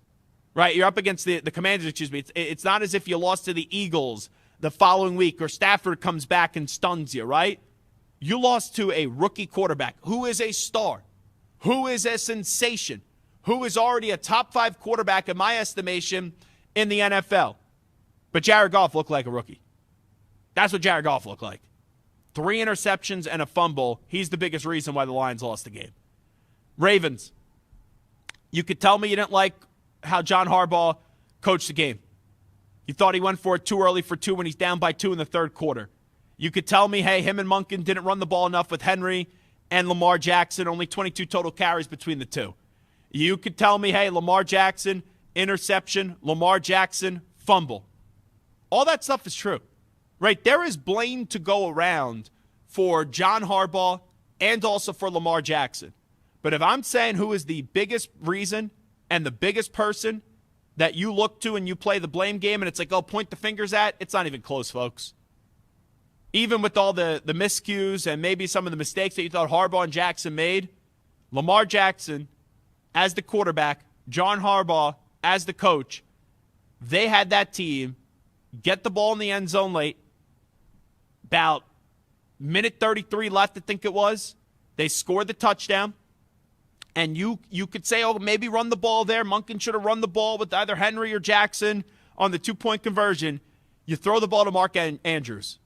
right? You're up against the Commanders, excuse me. It's not as if you lost to the Eagles the following week or Stafford comes back and stuns you, right? You lost to a rookie quarterback who is a star, who is a sensation, who is already a top 5 quarterback in my estimation in the NFL. But Jared Goff looked like a rookie. That's what Jared Goff looked like. 3 interceptions and a fumble. He's the biggest reason why the Lions lost the game. Ravens, you could tell me you didn't like how John Harbaugh coached the game. You thought he went for it too early for 2 when he's down by 2 in the third quarter. You could tell me, hey, him and Monken didn't run the ball enough with Henry and Lamar Jackson, only 22 total carries between the two. You could tell me, hey, Lamar Jackson, interception, Lamar Jackson, fumble. All that stuff is true, right? There is blame to go around for John Harbaugh and also for Lamar Jackson. But if I'm saying who is the biggest reason and the biggest person that you look to and you play the blame game and it's like, oh, point the fingers at, it's not even close, folks. Even with all the miscues and maybe some of the mistakes that you thought Harbaugh and Jackson made, Lamar Jackson as the quarterback, John Harbaugh as the coach, they had that team get the ball in the end zone late. About minute 33 left, I think it was. They scored the touchdown. And you could say, oh, maybe run the ball there. Monken should have run the ball with either Henry or Jackson on the 2-point conversion. You throw the ball to Mark Andrews.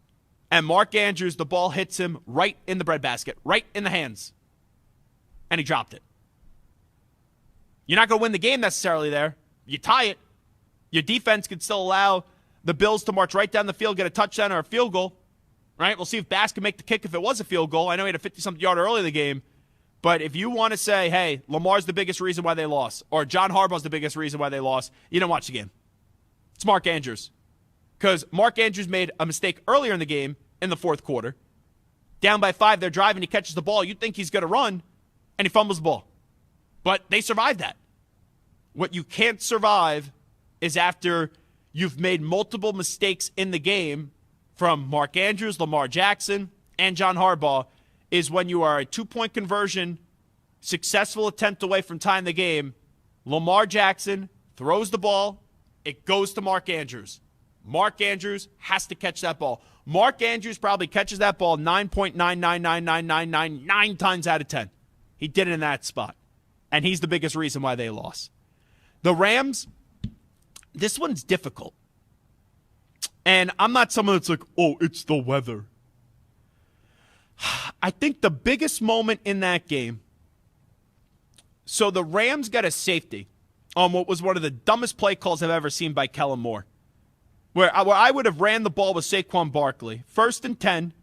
And Mark Andrews, the ball hits him right in the breadbasket, right in the hands. And he dropped it. You're not going to win the game necessarily there. You tie it. Your defense could still allow the Bills to march right down the field, get a touchdown or a field goal. Right? We'll see if Bass can make the kick if it was a field goal. I know he had a 50-something yard early in the game. But if you want to say, hey, Lamar's the biggest reason why they lost, or John Harbaugh's the biggest reason why they lost, you don't watch the game. It's Mark Andrews. Because Mark Andrews made a mistake earlier in the game in the fourth quarter. Down by 5, they're driving, he catches the ball. You think he's going to run, and he fumbles the ball. But they survived that. What you can't survive is after you've made multiple mistakes in the game from Mark Andrews, Lamar Jackson, and John Harbaugh, is when you are a 2-point conversion, successful attempt away from tying the game. Lamar Jackson throws the ball. It goes to Mark Andrews. Mark Andrews has to catch that ball. Mark Andrews probably catches that ball 9.999999 times out of 10. He did it in that spot. And he's the biggest reason why they lost. The Rams, this one's difficult. And I'm not someone that's like, oh, it's the weather. I think the biggest moment in that game, so the Rams got a safety on what was one of the dumbest play calls I've ever seen by Kellen Moore, where I would have ran the ball with Saquon Barkley. 1st and 10,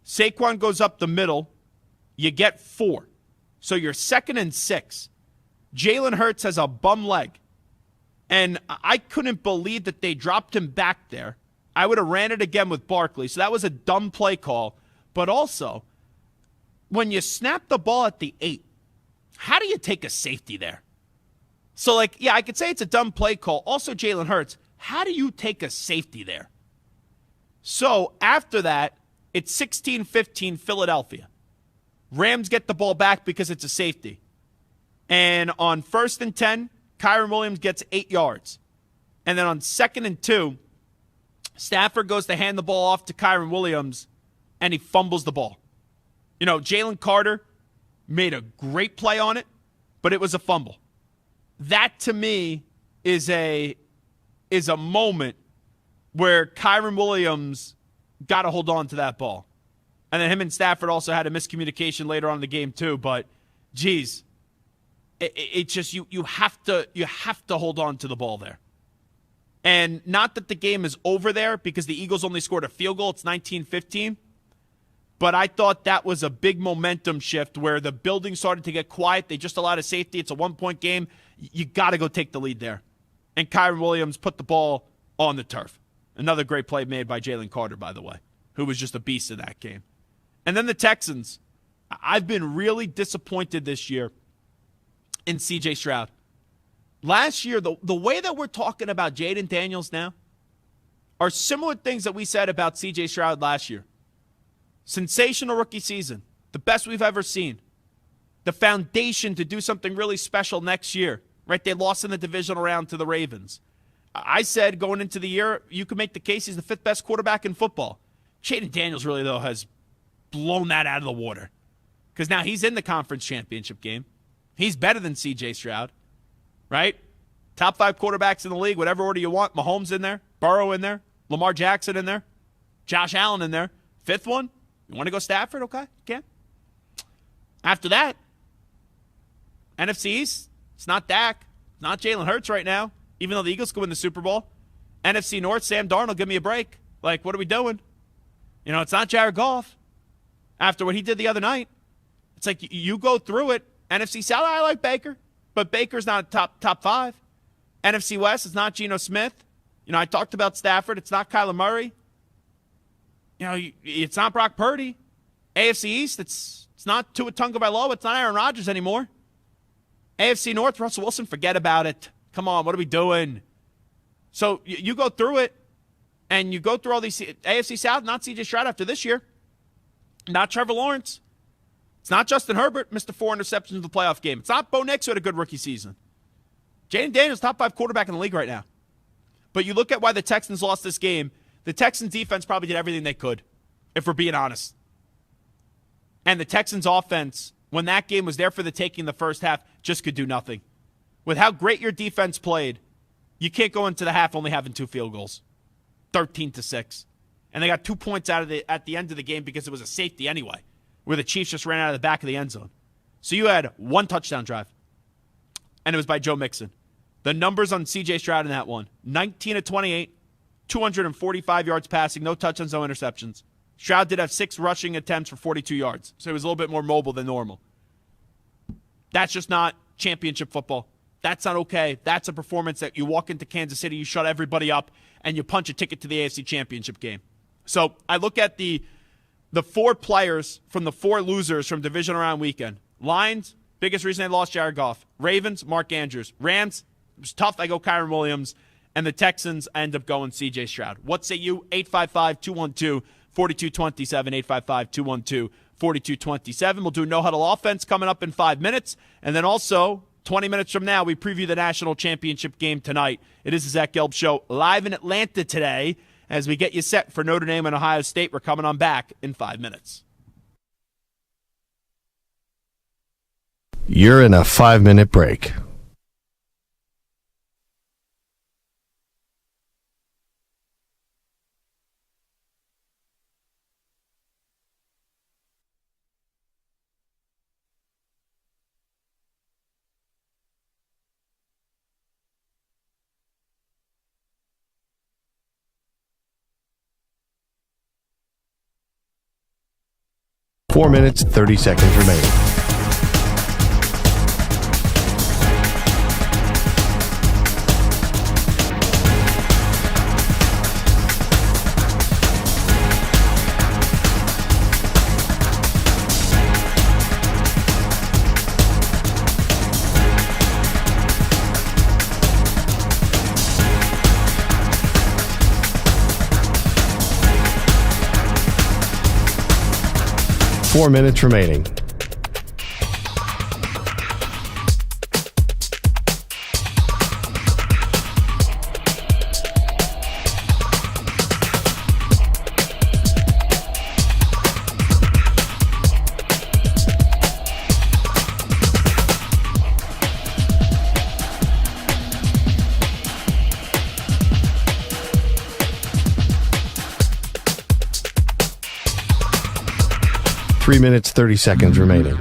Saquon goes up the middle, you get 4. So you're 2nd and 6. Jalen Hurts has a bum leg, and I couldn't believe that they dropped him back there. I would have ran it again with Barkley, so that was a dumb play call. But also, when you snap the ball at the 8, how do you take a safety there? So, like, yeah, I could say it's a dumb play call. Also, Jalen Hurts, how do you take a safety there? So, after that, it's 16-15 Philadelphia. Rams get the ball back because it's a safety. And on 1st and 10, Kyren Williams gets 8 yards. And then on 2nd and 2, Stafford goes to hand the ball off to Kyren Williams, and he fumbles the ball. You know, Jalen Carter made a great play on it, but it was a fumble. That, to me, is a moment where Kyren Williams got to hold on to that ball. And then him and Stafford also had a miscommunication later on in the game too. But, geez, it just you have to hold on to the ball there. And not that the game is over there because the Eagles only scored a field goal. It's 19-15. But I thought that was a big momentum shift where the building started to get quiet. They just allowed a safety. It's a 1-point game. You got to go take the lead there. And Kyren Williams put the ball on the turf. Another great play made by Jalen Carter, by the way, who was just a beast in that game. And then the Texans. I've been really disappointed this year in C.J. Stroud. Last year, the way that we're talking about Jayden Daniels now are similar things that we said about C.J. Stroud last year. Sensational rookie season. The best we've ever seen. The foundation to do something really special next year. Right? They lost in the divisional round to the Ravens. I said going into the year, you could make the case he's the 5th best quarterback in football. Jayden Daniels really, though, has blown that out of the water. Because now he's in the conference championship game. He's better than C.J. Stroud. Right? Top 5 quarterbacks in the league, whatever order you want. Mahomes in there. Burrow in there. Lamar Jackson in there. Josh Allen in there. 5th one? You want to go Stafford? Okay, you can. After that, NFC East, it's not Dak. Not Jalen Hurts right now, even though the Eagles could win the Super Bowl. NFC North, Sam Darnold, give me a break. Like, what are we doing? It's not Jared Goff after what he did the other night. It's like you go through it. NFC South, I like Baker, but Baker's not top 5. NFC West, it's not Geno Smith. I talked about Stafford. It's not Kyler Murray. It's not Brock Purdy. AFC East, it's not Tua Tagovailoa. It's not Aaron Rodgers anymore. AFC North, Russell Wilson, forget about it. Come on, what are we doing? So you go through it, and you go through all these AFC South, not C.J. Stroud after this year, not Trevor Lawrence. It's not Justin Herbert, missed 4 interceptions in the playoff game. It's not Bo Nix, who had a good rookie season. Jayden Daniels, top 5 quarterback in the league right now. But you look at why the Texans lost this game, the Texans defense probably did everything they could, if we're being honest. And the Texans offense, when that game was there for the taking in the first half, just could do nothing. With how great your defense played, you can't go into the half only having 2 field goals. 13-6. And they got 2 points at the end of the game because it was a safety anyway, where the Chiefs just ran out of the back of the end zone. So you had 1 touchdown drive, and it was by Joe Mixon. The numbers on C.J. Stroud in that one, 19-28, 245 yards passing, no touchdowns, no interceptions. Stroud did have 6 rushing attempts for 42 yards, so he was a little bit more mobile than normal. That's just not championship football. That's not okay. That's a performance that you walk into Kansas City, you shut everybody up, and you punch a ticket to the AFC Championship game. So I look at the 4 players from the 4 losers from Division Round weekend. Lions, biggest reason they lost Jared Goff. Ravens, Mark Andrews. Rams, it was tough. I go Kyron Williams. And the Texans end up going C.J. Stroud. What say you? 855-212-4227, 855-212-4227. We'll do No Huddle Offense coming up in 5 minutes. And then also, 20 minutes from now, we preview the national championship game tonight. It is the Zach Gelb Show live in Atlanta today as we get you set for Notre Dame and Ohio State. We're coming on back in 5 minutes. You're in a 5-minute break. Four minutes, 30 seconds remaining. Four minutes remaining. Three minutes, 30 seconds remaining.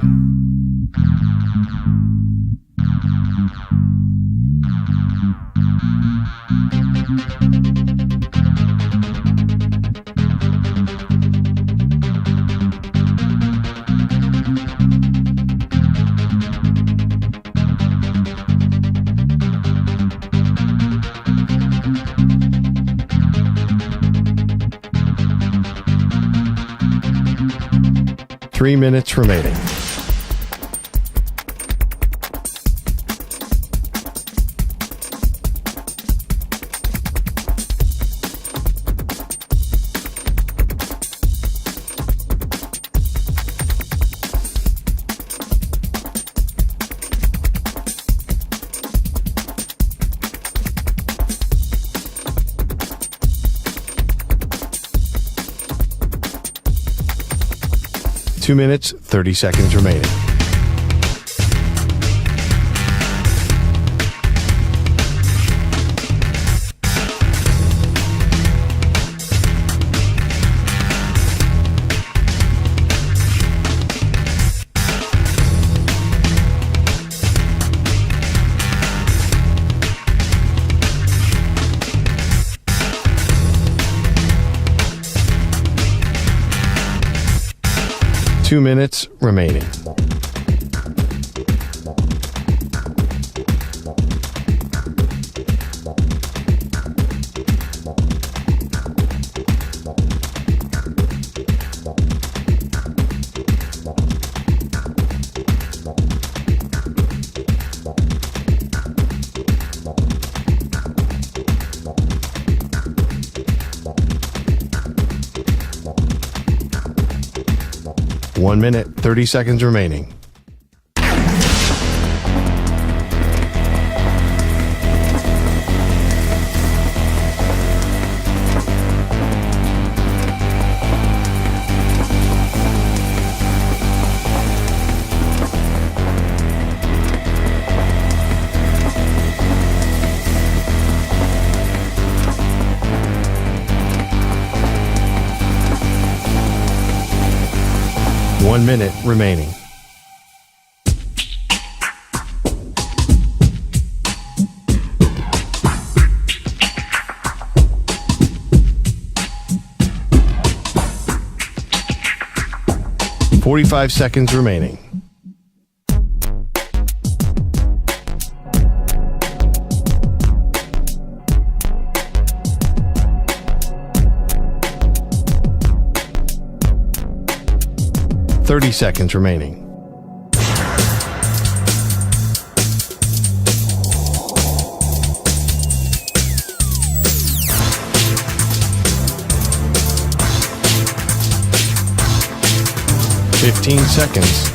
Three minutes remaining. Two minutes, 30 seconds remaining. 2 minutes remaining. One minute, 30 seconds remaining. One minute remaining. .45 seconds remaining. .30 seconds remaining. .15 seconds.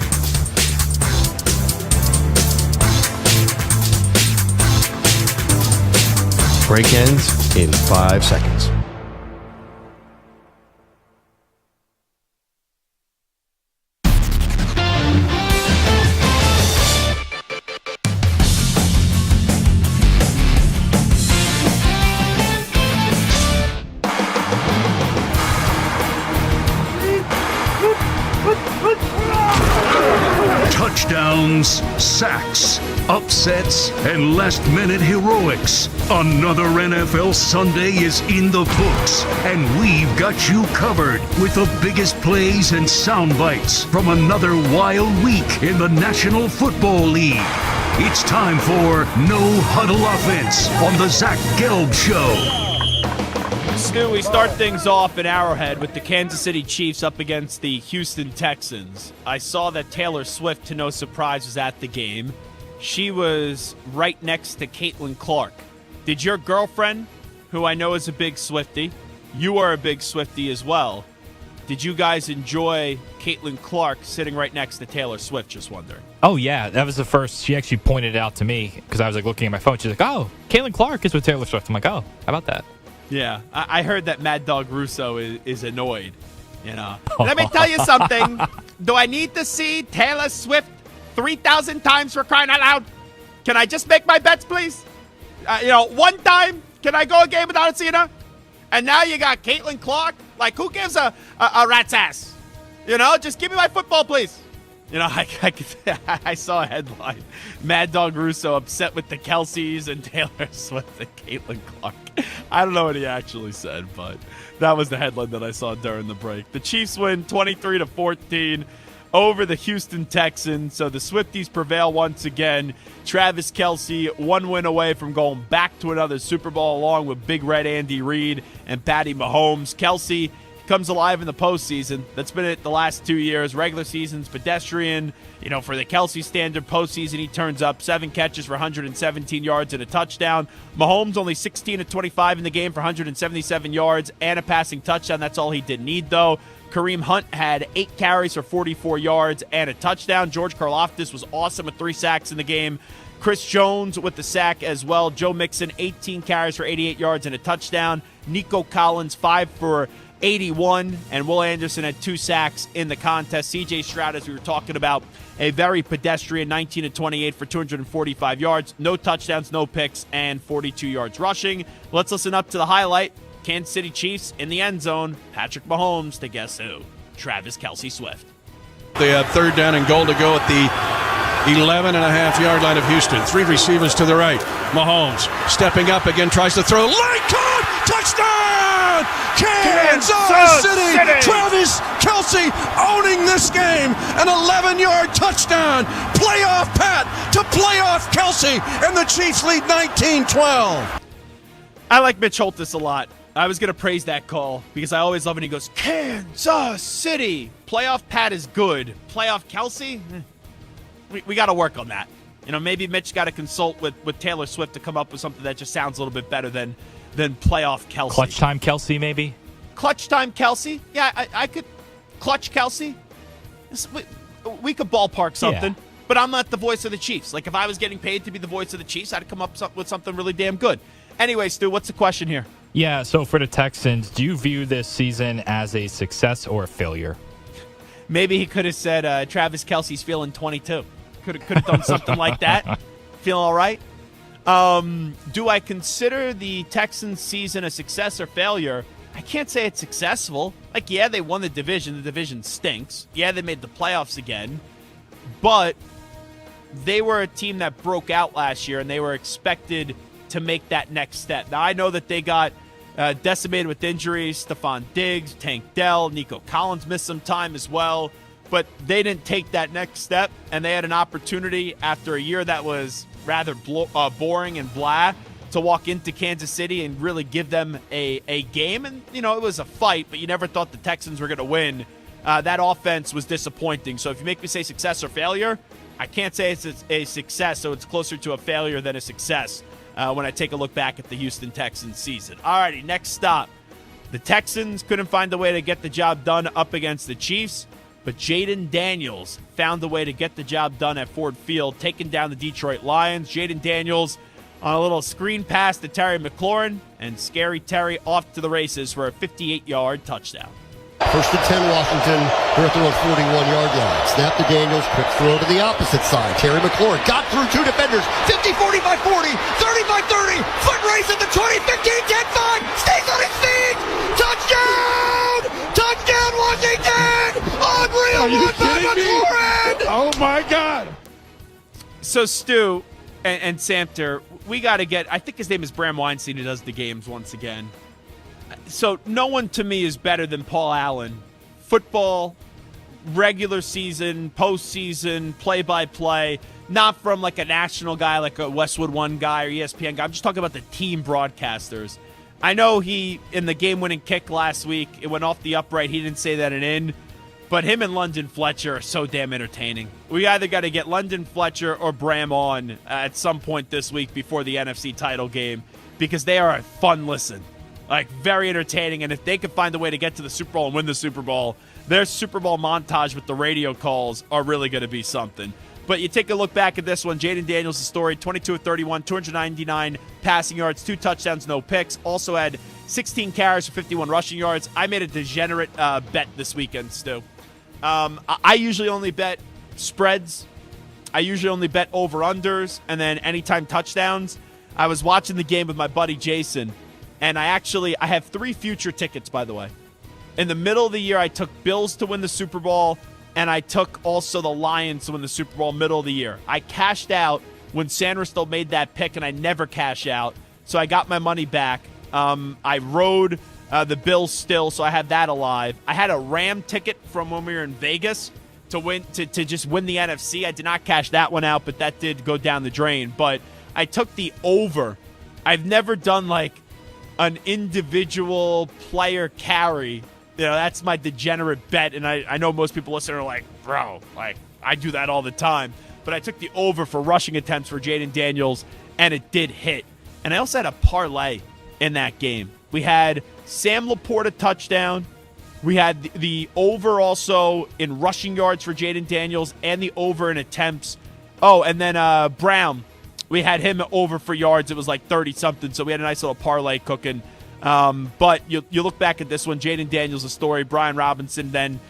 Break ends in 5 seconds. Touchdowns, sacks, upsets, and last-minute heroics. Another NFL Sunday is in the books, and we've got you covered with the biggest plays and sound bites from another wild week in the National Football League. It's time for No Huddle Offense on the Zach Gelb Show. Stu, we start things off in Arrowhead with the Kansas City Chiefs up against the Houston Texans. I saw that Taylor Swift, to no surprise, was at the game. She was right next to Caitlin Clark. Did your girlfriend, who I know is a big Swiftie, you are a big Swiftie as well, did you guys enjoy Caitlin Clark sitting right next to Taylor Swift? Just wondering. Oh, yeah. That was the first. She actually pointed it out to me because I was looking at my phone. She's like, oh, Caitlin Clark is with Taylor Swift. I'm like, oh, how about that? Yeah, I heard that Mad Dog Russo is annoyed, you know. Let me tell you something. Do I need to see Taylor Swift 3,000 times for crying out loud? Can I just make my bets, please? One time, can I go a game without seeing her? And now you got Caitlin Clark. Like, who gives a rat's ass? Just give me my football, please. I saw a headline. Mad Dog Russo upset with the Kelseys and Taylor Swift and Caitlin Clark. I don't know what he actually said, but that was the headline that I saw during the break. The Chiefs win 23-14 over the Houston Texans. So the Swifties prevail once again. Travis Kelce, one win away from going back to another Super Bowl along with Big Red Andy Reid and Patty Mahomes. Kelce comes alive in the postseason. That's been it the last 2 years. Regular season's pedestrian. For the Kelce standard, postseason he turns up 7 catches for 117 yards and a touchdown. Mahomes only 16 of 25 in the game for 177 yards and a passing touchdown. That's all he did need, though. Kareem Hunt had 8 carries for 44 yards and a touchdown. George Karlaftis was awesome with 3 sacks in the game. Chris Jones with the sack as well. Joe Mixon, 18 carries for 88 yards and a touchdown. Nico Collins, 5 for 81, and Will Anderson had 2 sacks in the contest. C.J. Stroud, as we were talking about, a very pedestrian 19 of 28 for 245 yards. No touchdowns, no picks, and 42 yards rushing. Let's listen up to the highlight. Kansas City Chiefs in the end zone. Patrick Mahomes to guess who? Travis Kelce Swift. They have 3rd down and goal to go at the 11.5-yard line of Houston. 3 receivers to the right. Mahomes stepping up again, tries to throw. Light caught! Touchdown! Kansas City! Travis Kelce Kelce owning this game. An 11-yard touchdown. Playoff Pat to playoff Kelce, and the Chiefs lead 19-12. I like Mitch Holthus a lot. I was going to praise that call because I always love when he goes, Kansas City. Playoff Pat is good. Playoff Kelce? We got to work on that. Maybe Mitch got to consult with Taylor Swift to come up with something that just sounds a little bit better than playoff Kelce. Clutch time Kelce, maybe? Clutch time Kelce? Yeah, I could clutch Kelce. We could ballpark something, but I'm not the voice of the Chiefs. Like, if I was getting paid to be the voice of the Chiefs, I'd come up with something really damn good. Anyway, Stu, what's the question here? Yeah, so for the Texans, do you view this season as a success or a failure? Maybe he could have said Travis Kelce's feeling 22. Could have done something like that. Feeling all right? Do I consider the Texans season a success or failure? I can't say it's successful. Like, yeah, they won the division. The division stinks. Yeah, they made the playoffs again. But they were a team that broke out last year, and they were expected to make that next step. Now, I know that they got decimated with injuries. Stephon Diggs, Tank Dell, Nico Collins missed some time as well. But they didn't take that next step, and they had an opportunity after a year that was rather boring and blah to walk into Kansas City and really give them a game. And, it was a fight, but you never thought the Texans were going to win. That offense was disappointing. So if you make me say success or failure, I can't say it's a success, so it's closer to a failure than a success when I take a look back at the Houston Texans season. All righty, next stop. The Texans couldn't find a way to get the job done up against the Chiefs, but Jayden Daniels found a way to get the job done at Ford Field, taking down the Detroit Lions. Jayden Daniels on a little screen pass to Terry McLaurin, and Scary Terry off to the races for a 58-yard touchdown. First and 10, Washington. They're throwing 41-yard line. Snap to Daniels. Quick throw to the opposite side. Terry McLaurin got through two defenders. 50, 40 by 40. 30 by 30. Foot race at the 20, 15, 10, 5. Stays on his feet. Touchdown! Touchdown, Washington! Unreal run by McLaurin! Oh, my God. So, Stu and Samter, we got to get, I think his name is Bram Weinstein, who does the games once again. So no one to me is better than Paul Allen. Football, regular season, postseason, play-by-play, not from like a national guy like a Westwood One guy or ESPN guy. I'm just talking about the team broadcasters. I know he, in the game-winning kick last week, it went off the upright. He didn't say that in, but him and London Fletcher are so damn entertaining. We either got to get London Fletcher or Bram on at some point this week before the NFC title game because they are a fun listen. Like, very entertaining, and if they could find a way to get to the Super Bowl and win the Super Bowl, their Super Bowl montage with the radio calls are really going to be something. But you take a look back at this one, Jayden Daniels' story, 22 of 31, 299 passing yards, 2 touchdowns, no picks. Also had 16 carries for 51 rushing yards. I made a degenerate bet this weekend, Stu. I usually only bet spreads. I usually only bet over-unders, and then anytime touchdowns. I was watching the game with my buddy Jason, and I have 3 future tickets, by the way. In the middle of the year, I took Bills to win the Super Bowl, and I took also the Lions to win the Super Bowl middle of the year. I cashed out when Sanders still made that pick, and I never cash out, so I got my money back. I rode the Bills still, so I had that alive. I had a Ram ticket from when we were in Vegas to just win the NFC. I did not cash that one out, but that did go down the drain. But I took the over. I've never done like an individual player carry. That's my degenerate bet, and I know most people listening are like, bro, like, I do that all the time. But I took the over for rushing attempts for Jayden Daniels, and it did hit. And I also had a parlay in that game. We had Sam Laporta touchdown. We had the over also in rushing yards for Jayden Daniels and the over in attempts. Oh, and then Brown. We had him over for yards. It was like 30-something, so we had a nice little parlay cooking. But you look back at this one, Jayden Daniels, a story. Brian Robinson then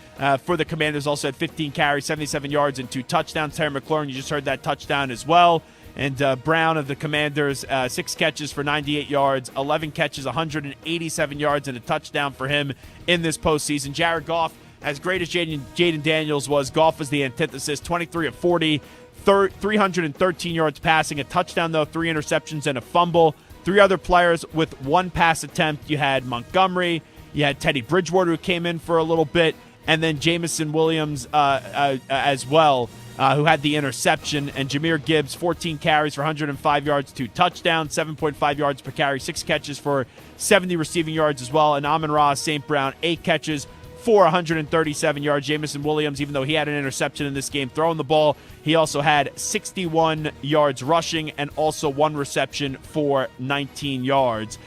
for the Commanders also had 15 carries, 77 yards, and 2 touchdowns. Terry McLaurin, you just heard that touchdown as well. And Brown of the Commanders, 6 catches for 98 yards, 11 catches, 187 yards, and a touchdown for him in this postseason. Jared Goff, as great as Jayden Daniels was, Goff was the antithesis, 23 of 40, 313 yards passing, a touchdown, though, 3 interceptions, and a fumble. 3 other players with 1 pass attempt. You had Montgomery, you had Teddy Bridgewater, who came in for a little bit, and then Jamison Williams as well, who had the interception, and Jahmyr Gibbs, 14 carries for 105 yards, 2 touchdowns, 7.5 yards per carry, 6 catches for 70 receiving yards as well, and Amon-Ra St. Brown, 8 catches for 137 yards. Jamison Williams, even though he had an interception in this game throwing the ball, he also had 61 yards rushing and also 1 reception for 19 yards.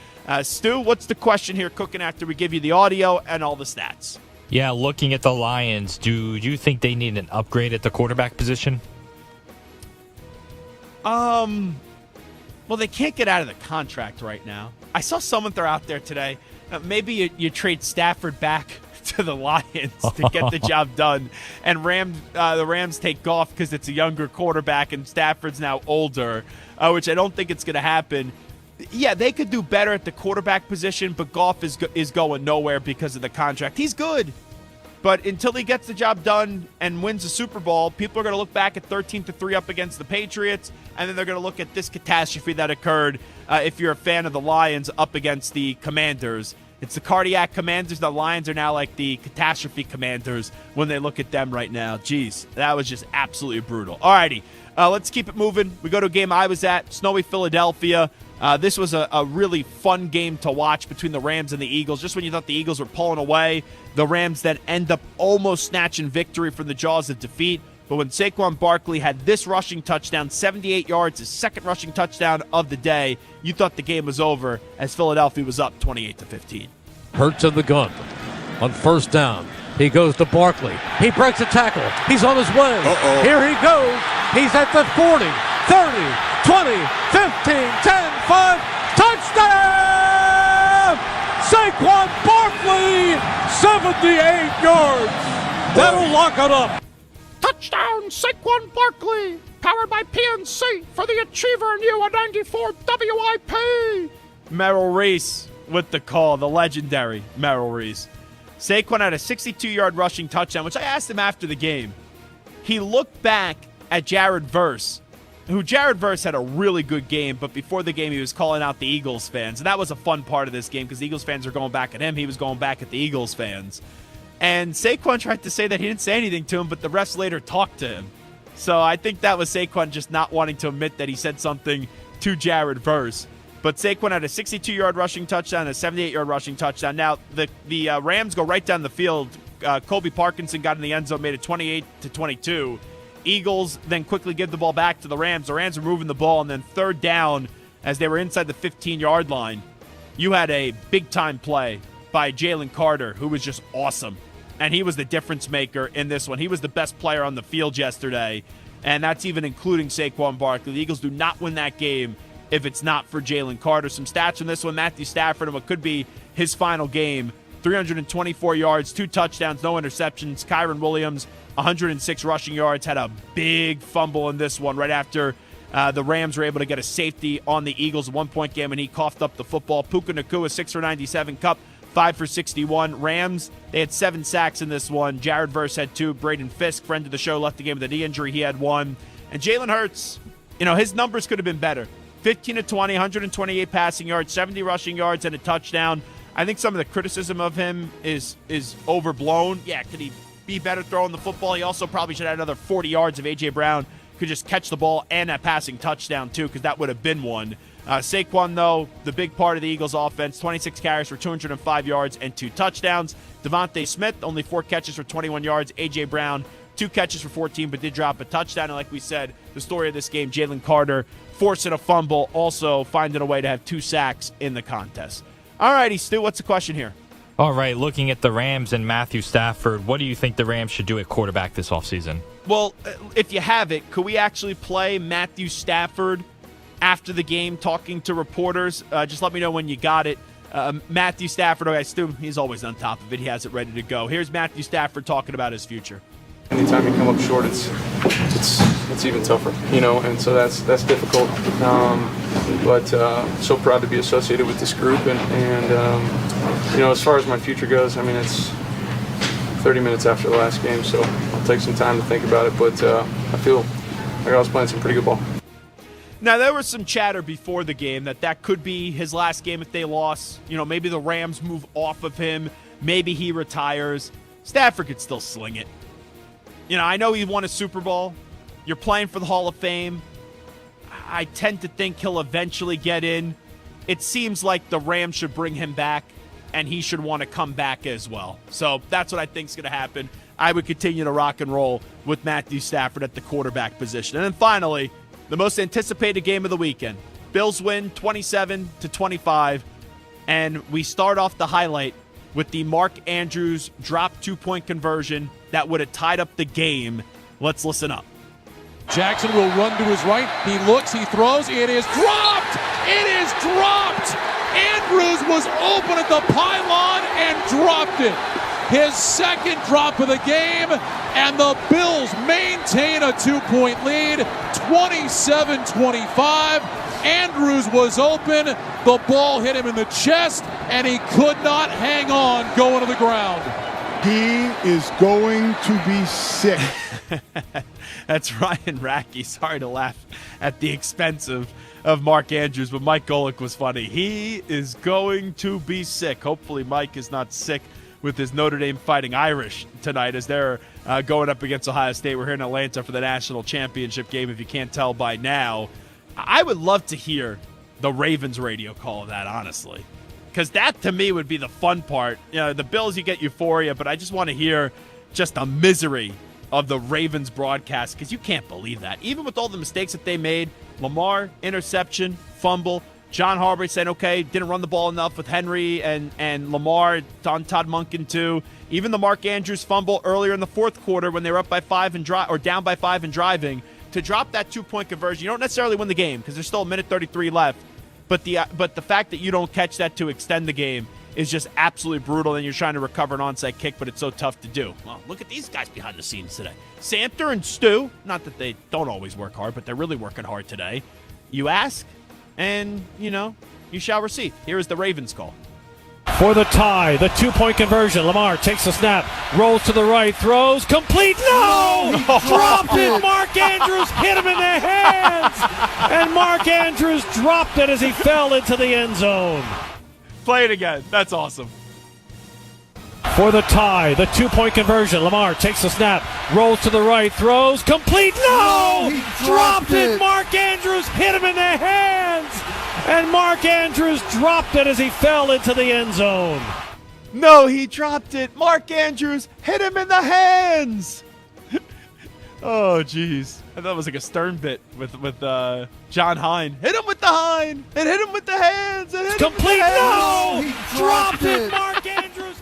Stu, what's the question here cooking after we give you the audio and all the stats? Yeah, looking at the Lions, do you think they need an upgrade at the quarterback position? Well, they can't get out of the contract right now. I saw someone throw out there today, maybe you trade Stafford back to the Lions to get the job done, and the Rams take Goff because it's a younger quarterback and Stafford's now older, which I don't think it's going to happen. Yeah, they could do better at the quarterback position, but Goff is going nowhere because of the contract. He's good, but until he gets the job done and wins the Super Bowl, people are going to look back at 13-3 up against the Patriots, and then they're going to look at this catastrophe that occurred, if you're a fan of the Lions, up against the Commanders. It's the cardiac Commanders. The Lions are now like the catastrophe Commanders when they look at them right now. Jeez, that was just absolutely brutal. All righty, let's keep it moving. We go to a game I was at, snowy Philadelphia. This was a really fun game to watch between the Rams and the Eagles. Just when you thought the Eagles were pulling away, the Rams then end up almost snatching victory from the jaws of defeat. But when Saquon Barkley had this rushing touchdown, 78 yards, his second rushing touchdown of the day, you thought the game was over as Philadelphia was up 28-15. Hurts in the gun on first down. He goes to Barkley. He breaks a tackle. He's on his way. Here he goes. He's at the 40, 30, 20, 15, 10, 5. Touchdown! Saquon Barkley, 78 yards. That'll lock it up. Touchdown, Saquon Barkley, powered by PNC for the Achiever New 94 WIP. Merrill Reese with the call, the legendary Merrill Reese. Saquon had a 62-yard rushing touchdown, which I asked him after the game. He looked back at Jared Verse, who Jared Verse had a really good game, but before the game he was calling out the Eagles fans. And that was a fun part of this game because the Eagles fans were going back at him. He was going back at the Eagles fans. And Saquon tried to say that he didn't say anything to him, but the refs later talked to him. So I think that was Saquon just not wanting to admit that he said something to Jared Verse. But Saquon had a 62-yard rushing touchdown, a 78-yard rushing touchdown. Now, the Rams go right down the field. Colby Parkinson got in the end zone, made it 28-22. Eagles then quickly give the ball back to the Rams. The Rams are moving the ball, and then third down, as they were inside the 15-yard line, you had a big-time play by Jalen Carter, who was just awesome. And he was the difference maker in this one. He was the best player on the field yesterday, and that's even including Saquon Barkley. The Eagles do not win that game if it's not for Jalen Carter. Some stats from this one: Matthew Stafford, in what could be his final game, 324 yards, 2 touchdowns, no interceptions. Kyron Williams, 106 rushing yards, had a big fumble in this one right after the Rams were able to get a safety on the Eagles, a 1-point game, and he coughed up the football. Puka Nacua, 6 for 97, Kupp, 5 for 61. Rams, they had 7 sacks in this one. Jared Verse had 2. Braden Fisk, friend of the show, left the game with a knee injury. He had 1. And Jalen Hurts, his numbers could have been better. 15-20, 128 passing yards, 70 rushing yards, and a touchdown. I think some of the criticism of him is overblown. Yeah, could he be better throwing the football? He also probably should have had another 40 yards if A.J. Brown could just catch the ball and that passing touchdown, too, because that would have been one. Saquon, though, the big part of the Eagles' offense, 26 carries for 205 yards and 2 touchdowns. Devontae Smith, only 4 catches for 21 yards. A.J. Brown, 2 catches for 14, but did drop a touchdown. And like we said, the story of this game, Jalen Carter forcing a fumble, also finding a way to have 2 sacks in the contest. All righty, Stu, what's the question here? All right, looking at the Rams and Matthew Stafford, what do you think the Rams should do at quarterback this offseason? Well, if you have it, could we actually play Matthew Stafford after the game talking to reporters? Just let me know when you got it. Matthew Stafford, okay, Stu, he's always on top of it. He has it ready to go. Here's Matthew Stafford talking about his future. Anytime you come up short, it's even tougher, and so that's difficult. But so proud to be associated with this group, and as far as my future goes, it's 30 minutes after the last game, so I'll take some time to think about it. But I feel like I was playing some pretty good ball. Now, there was some chatter before the game that could be his last game if they lost. Maybe the Rams move off of him. Maybe he retires. Stafford could still sling it. I know he won a Super Bowl. You're playing for the Hall of Fame. I tend to think he'll eventually get in. It seems like the Rams should bring him back, and he should want to come back as well. So that's what I think is going to happen. I would continue to rock and roll with Matthew Stafford at the quarterback position. And then finally, the most anticipated game of the weekend. Bills win 27-25, and we start off the highlight with the Mark Andrews drop 2-point conversion that would have tied up the game. Let's listen up. Jackson will run to his right. He looks, he throws. It is dropped! It is dropped! Andrews was open at the pylon and dropped it. His second drop of the game, and the Bills maintain a 2-point lead, 27-25. Andrews was open. The ball hit him in the chest, and he could not hang on going to the ground. He is going to be sick. That's Ryan Rackey. Sorry to laugh at the expense of Mark Andrews, but Mike Golick was funny. He is going to be sick. Hopefully Mike is not sick with his Notre Dame Fighting Irish tonight as they're going up against Ohio State. We're here in Atlanta for the national championship game, if you can't tell by now. I would love to hear the Ravens radio call of that, honestly, because that, to me, would be the fun part. The Bills, you get euphoria, but I just want to hear just the misery of the Ravens broadcast, because you can't believe that. Even with all the mistakes that they made, Lamar, interception, fumble, John Harbaugh saying, okay, didn't run the ball enough with Henry and Lamar, on Todd Monken too. Even the Mark Andrews fumble earlier in the fourth quarter when they were up by 5 and down by 5 and driving, to drop that 2-point conversion. You don't necessarily win the game because there's still a minute 33 left, but the fact that you don't catch that to extend the game is just absolutely brutal, and you're trying to recover an onside kick, but it's so tough to do. Well, look at these guys behind the scenes today. Samter and Stu, not that they don't always work hard, but they're really working hard today. You ask, and, you shall receive. Here is the Ravens call. For the tie, the 2-point conversion. Lamar takes the snap, rolls to the right, throws, complete. No! Dropped it! Mark Andrews hit him in the hands! And Mark Andrews dropped it as he fell into the end zone. Play it again. That's awesome. For the tie, the 2-point conversion. Lamar takes the snap, rolls to the right, throws, complete. No! Dropped it! Mark Andrews hit him in the hands! And Mark Andrews dropped it as he fell into the end zone. No, he dropped it. Mark Andrews hit him in the hands. Oh, jeez. I thought it was like a Stern bit with John Hine. Hit him with the Hine. And hit him with the hands. And hit complete. Him with the No! hands. Dropped it. Mark Andrews.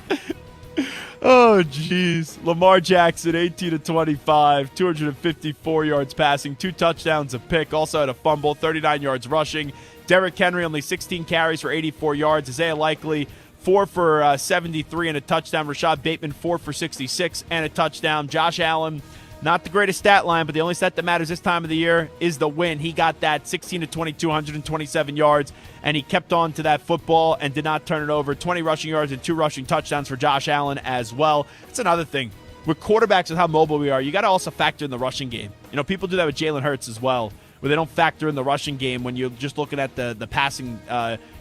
Oh, jeez. Lamar Jackson, 18-25, 254 yards passing, 2 touchdowns, a pick. Also had a fumble, 39 yards rushing. Derrick Henry, only 16 carries for 84 yards. Isaiah Likely, 4 for 73 and a touchdown. Rashad Bateman, 4 for 66 and a touchdown. Josh Allen, not the greatest stat line, but the only stat that matters this time of the year is the win. He got that 16-22, 127 yards, and he kept on to that football and did not turn it over. 20 rushing yards and 2 rushing touchdowns for Josh Allen as well. That's another thing. With quarterbacks and how mobile we are, you got to also factor in the rushing game. People do that with Jalen Hurts as well, where they don't factor in the rushing game when you're just looking at the passing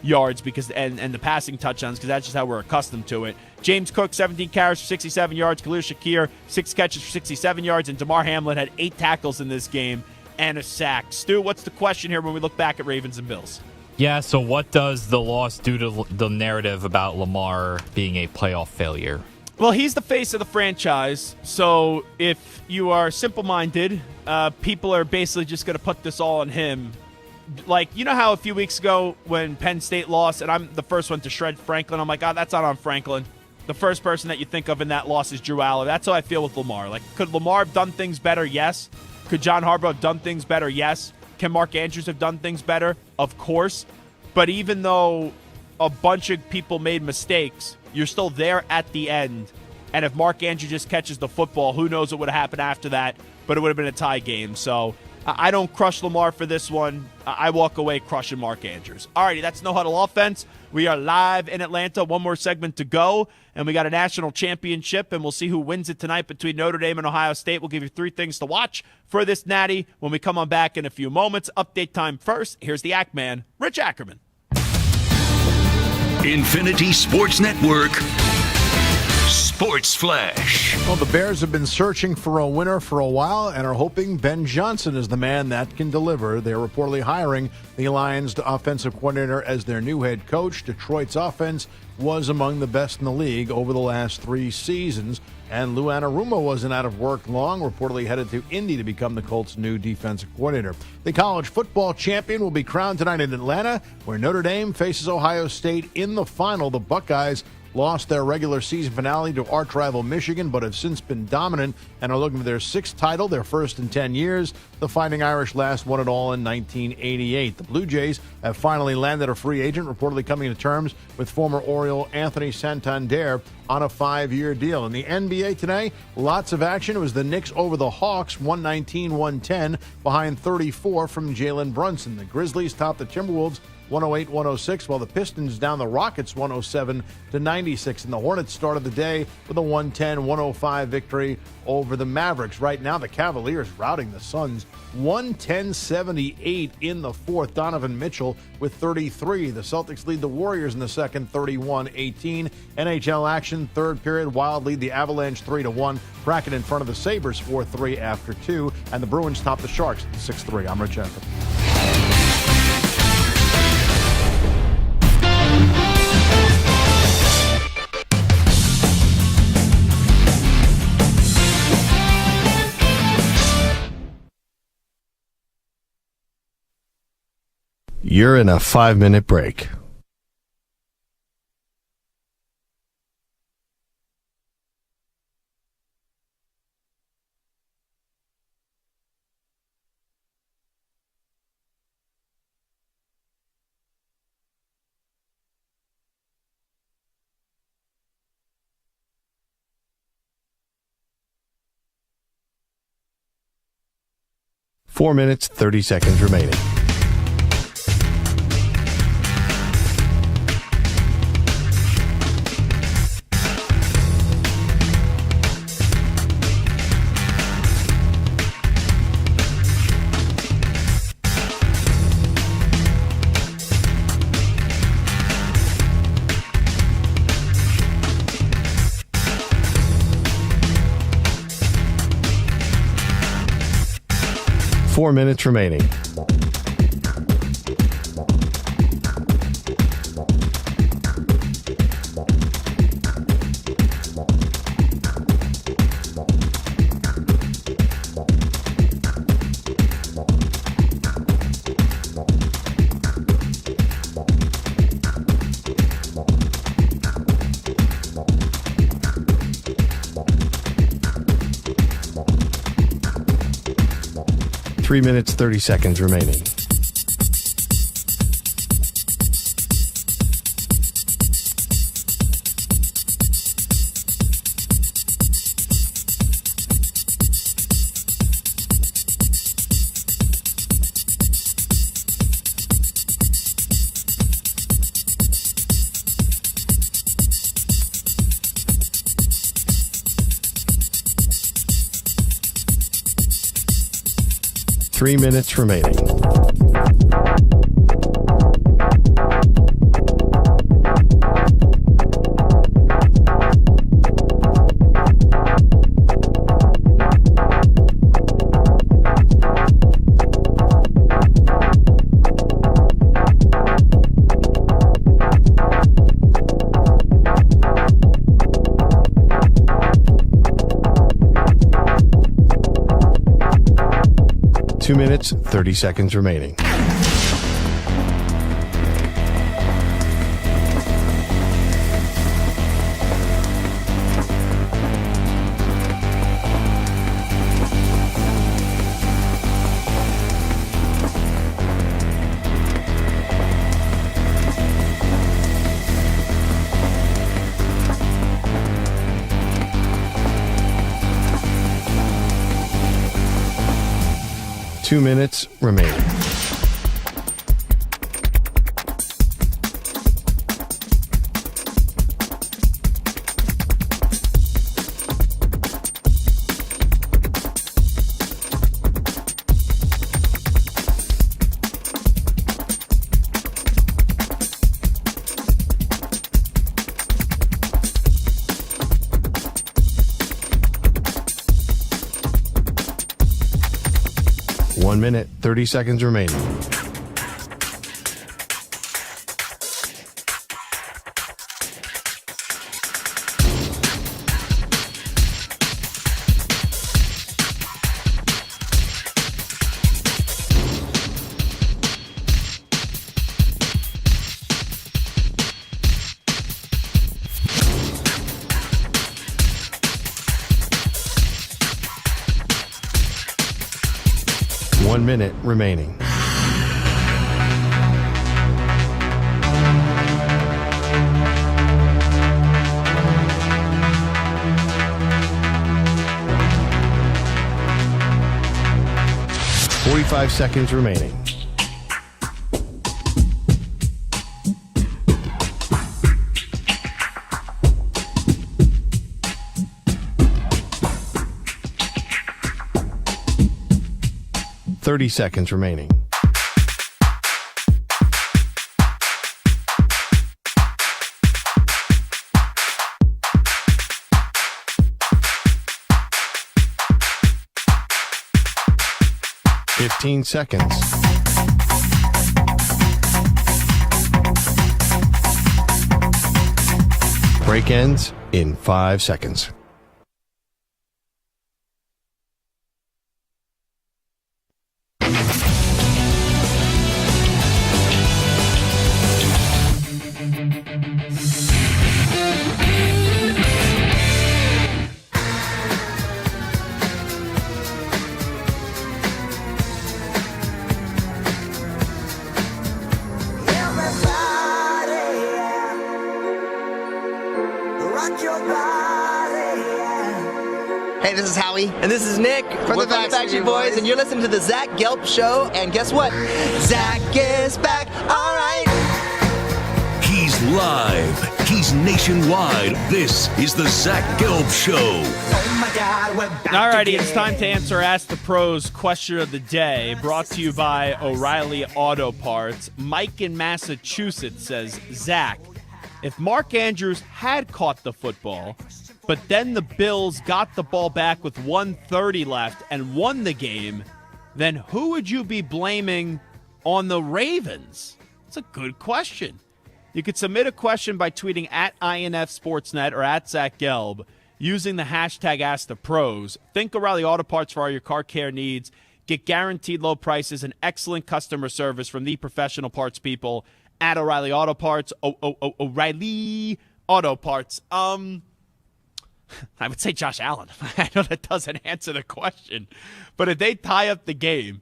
yards and the passing touchdowns, because that's just how we're accustomed to it. James Cook, 17 carries for 67 yards. Khalil Shakir, 6 catches for 67 yards. And Damar Hamlin had 8 tackles in this game and a sack. Stu, what's the question here when we look back at Ravens and Bills? Yeah, so what does the loss do to the narrative about Lamar being a playoff failure? Well, he's the face of the franchise, so if you are simple-minded, people are basically just going to put this all on him. Like, you know how a few weeks ago when Penn State lost, and I'm the first one to shred Franklin, I'm like, that's not on Franklin. The first person that you think of in that loss is Drew Aller. That's how I feel with Lamar. Like, could Lamar have done things better? Yes. Could John Harbaugh have done things better? Yes. Can Mark Andrews have done things better? Of course. But even though a bunch of people made mistakes, you're still there at the end. And if Mark Andrews just catches the football, who knows what would have happened after that, but it would have been a tie game. So I don't crush Lamar for this one. I walk away crushing Mark Andrews. All righty, that's No Huddle Offense. We are live in Atlanta. One more segment to go, and we got a national championship, and we'll see who wins it tonight between Notre Dame and Ohio State. We'll give you 3 things to watch for this natty when we come on back in a few moments. Update time first. Here's the Ackman, Rich Ackerman. Infinity Sports Network Sports Flash. Well, the Bears have been searching for a winner for a while and are hoping Ben Jansen is the man that can deliver. They're reportedly hiring the Lions' offensive coordinator as their new head coach. Detroit's offense was among the best in the league over the last 3 seasons. And Lou Anarumo wasn't out of work long, reportedly headed to Indy to become the Colts' new defensive coordinator. The college football champion will be crowned tonight in Atlanta, where Notre Dame faces Ohio State in the final. The Buckeyes lost their regular season finale to arch rival Michigan, but have since been dominant and are looking for their 6th title, their first in 10 years. The Fighting Irish last won it all in 1988. The Blue Jays have finally landed a free agent, reportedly coming to terms with former Oriole Anthony Santander on a 5-year deal. In the NBA today, lots of action. It was the Knicks over the Hawks, 119-110, behind 34 from Jalen Brunson. The Grizzlies topped the Timberwolves 108-106, while the Pistons down the Rockets 107-96. And the Hornets started the day with a 110-105 victory over the Mavericks. Right now, the Cavaliers routing the Suns 110-78 in the fourth. Donovan Mitchell with 33. The Celtics lead the Warriors in the second, 31-18. NHL action, third period. Wild lead the Avalanche 3-1. Bracket in front of the Sabres 4-3 after 2. And the Bruins top the Sharks 6-3. I'm Rich Jansen. You're in a 5-minute break. Four minutes, 30 seconds remaining. Four minutes remaining. Three minutes, 30 seconds remaining. Three minutes remaining. Two minutes, 30 seconds remaining. Two minutes remaining. 1 minute, 30 seconds remaining. One minute remaining. Five seconds remaining. Seconds remaining. Seconds. Break ends in 5 seconds. Hey, this is Howie. And this is Nick. From the Backstreet Boys. And you're listening to the Zach Gelb Show. And guess what? Zach is back. All right. He's live. He's nationwide. This is the Zach Gelb Show. Oh my God, we're back. All righty, it's time to answer Ask the Pros question of the day, brought to you by O'Reilly Auto Parts. Mike in Massachusetts says, Zach, if Mark Andrews had caught the football, but then the Bills got the ball back with 1:30 left and won the game, then who would you be blaming on the Ravens? It's a good question. You could submit a question by tweeting at INF Sportsnet or at Zach Gelb using the hashtag AskThePros. Think O'Reilly Auto Parts for all your car care needs. Get guaranteed low prices and excellent customer service from the professional parts people at O'Reilly Auto Parts. O'Reilly Auto Parts. I would say Josh Allen. I know that doesn't answer the question. But if they tie up the game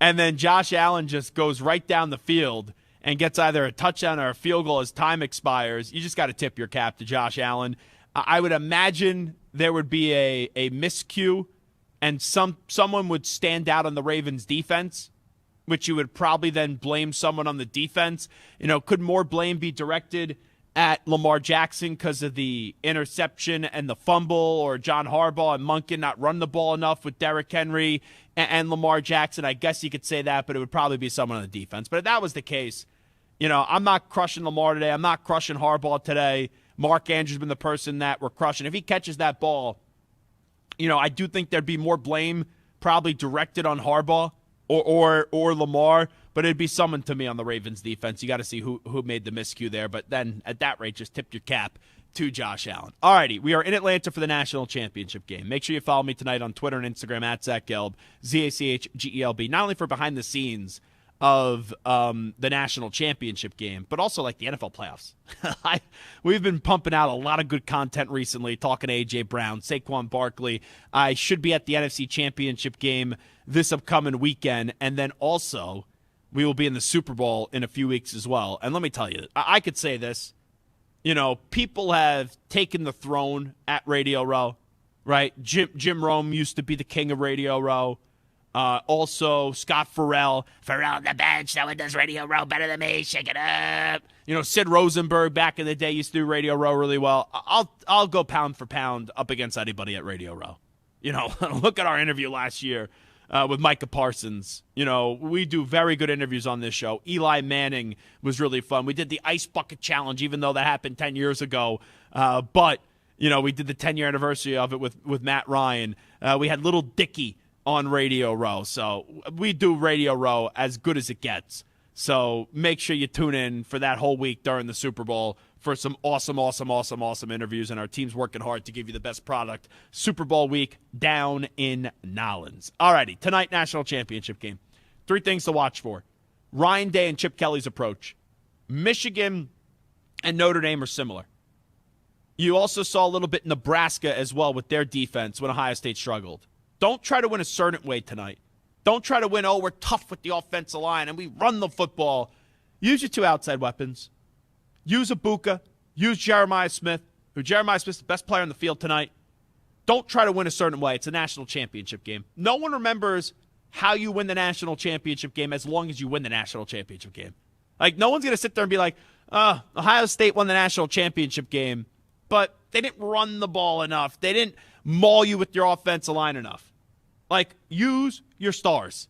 and then Josh Allen just goes right down the field and gets either a touchdown or a field goal as time expires, you just got to tip your cap to Josh Allen. I would imagine there would be a miscue and someone would stand out on the Ravens defense, which you would probably then blame someone on the defense. You know, could more blame be directed at Lamar Jackson because of the interception and the fumble, or John Harbaugh and Monken not run the ball enough with Derrick Henry and Lamar Jackson? I guess you could say that, but it would probably be someone on the defense. But if that was the case, you know, I'm not crushing Lamar today. I'm not crushing Harbaugh today. Mark Andrews has been the person that we're crushing. If he catches that ball, you know, I do think there'd be more blame probably directed on Harbaugh or Lamar, but it'd be someone to me on the Ravens defense. You got to see who made the miscue there. But then at that rate, just tip your cap to Josh Allen. All righty, we are in Atlanta for the national championship game. Make sure you follow me tonight on Twitter and Instagram at Zach Gelb, ZACHGELB, not only for behind the scenes of the national championship game, but also like the NFL playoffs. We've been pumping out a lot of good content recently, talking to A.J. Brown, Saquon Barkley. I should be at the NFC championship game this upcoming weekend, and then also we will be in the Super Bowl in a few weeks as well. And let me tell you, I could say this. You know, people have taken the throne at Radio Row, right? Jim Rome used to be the king of Radio Row. Also, Scott Farrell on the bench. No one does Radio Row better than me. Shake it up. You know, Sid Rosenberg back in the day used to do Radio Row really well. I'll go pound for pound up against anybody at Radio Row. You know, look at our interview last year with Micah Parsons. You know, we do very good interviews on this show. Eli Manning was really fun. We did the Ice Bucket Challenge, even though that happened 10 years ago. But, you know, we did the 10-year anniversary of it with Matt Ryan. We had Little Dicky on Radio Row. So we do Radio Row as good as it gets. So make sure you tune in for that whole week during the Super Bowl for some awesome interviews. And our team's working hard to give you the best product. Super Bowl week down in Nolens. Alrighty, tonight, national championship game. 3 things to watch for. Ryan Day and Chip Kelly's approach. Michigan and Notre Dame are similar. You also saw a little bit Nebraska as well with their defense when Ohio State struggled. Don't try to win a certain way tonight. Don't try to win, we're tough with the offensive line and we run the football. Use your 2 outside weapons. Use Ibuka. Use Jeremiah Smith, Jeremiah Smith's the best player on the field tonight. Don't try to win a certain way. It's a national championship game. No one remembers how you win the national championship game as long as you win the national championship game. Like, no one's going to sit there and be like, Ohio State won the national championship game, but they didn't run the ball enough. They didn't maul you with your offensive line enough. Like, use your stars.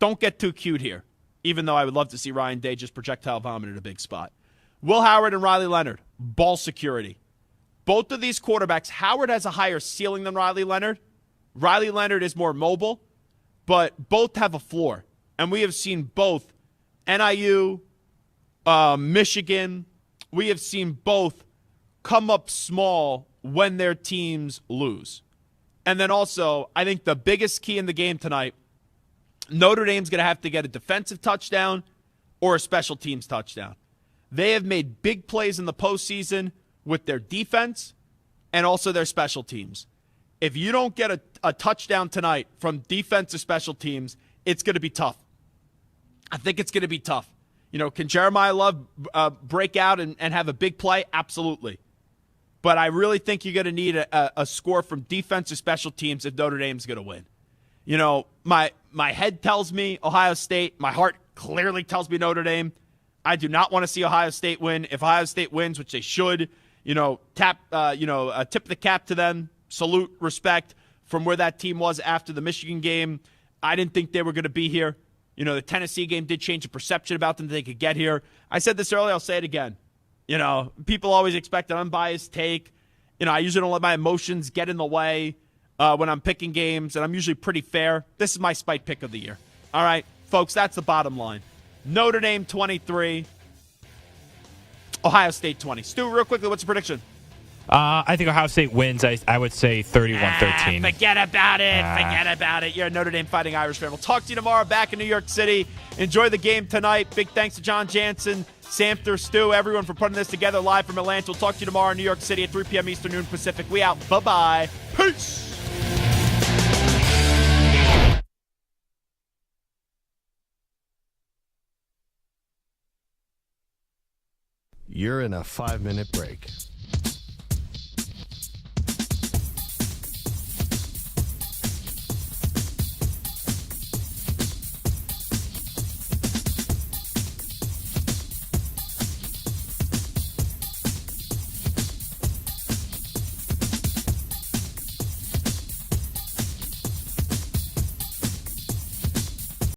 Don't get too cute here, even though I would love to see Ryan Day just projectile vomit in a big spot. Will Howard and Riley Leonard, ball security. Both of these quarterbacks, Howard has a higher ceiling than Riley Leonard. Riley Leonard is more mobile, but both have a floor. And we have seen both NIU, Michigan, we have seen both come up small when their teams lose. And then also, I think the biggest key in the game tonight, Notre Dame's going to have to get a defensive touchdown or a special teams touchdown. They have made big plays in the postseason with their defense and also their special teams. If you don't get a touchdown tonight from defense or special teams, it's going to be tough. I think it's going to be tough. You know, can Jeremiah Love break out and have a big play? Absolutely. But I really think you're going to need a score from defense or special teams if Notre Dame's going to win. You know, my head tells me Ohio State. My heart clearly tells me Notre Dame. I do not want to see Ohio State win. If Ohio State wins, which they should, tip the cap to them, salute, respect from where that team was after the Michigan game. I didn't think they were going to be here. You know, the Tennessee game did change the perception about them that they could get here. I said this earlier, I'll say it again. You know, people always expect an unbiased take. You know, I usually don't let my emotions get in the way when I'm picking games, and I'm usually pretty fair. This is my spite pick of the year. All right, folks, that's the bottom line. Notre Dame 23, Ohio State 20. Stu, real quickly, what's the prediction? I think Ohio State wins. I would say 31-13. Forget about it. Forget about it. You're a Notre Dame Fighting Irish fan. We'll talk to you tomorrow back in New York City. Enjoy the game tonight. Big thanks to John Jansen, Samter, Stu, everyone for putting this together live from Atlanta. We'll talk to you tomorrow in New York City at 3 p.m. Eastern, noon Pacific. We out. Bye-bye. Peace. You're in a 5-minute break.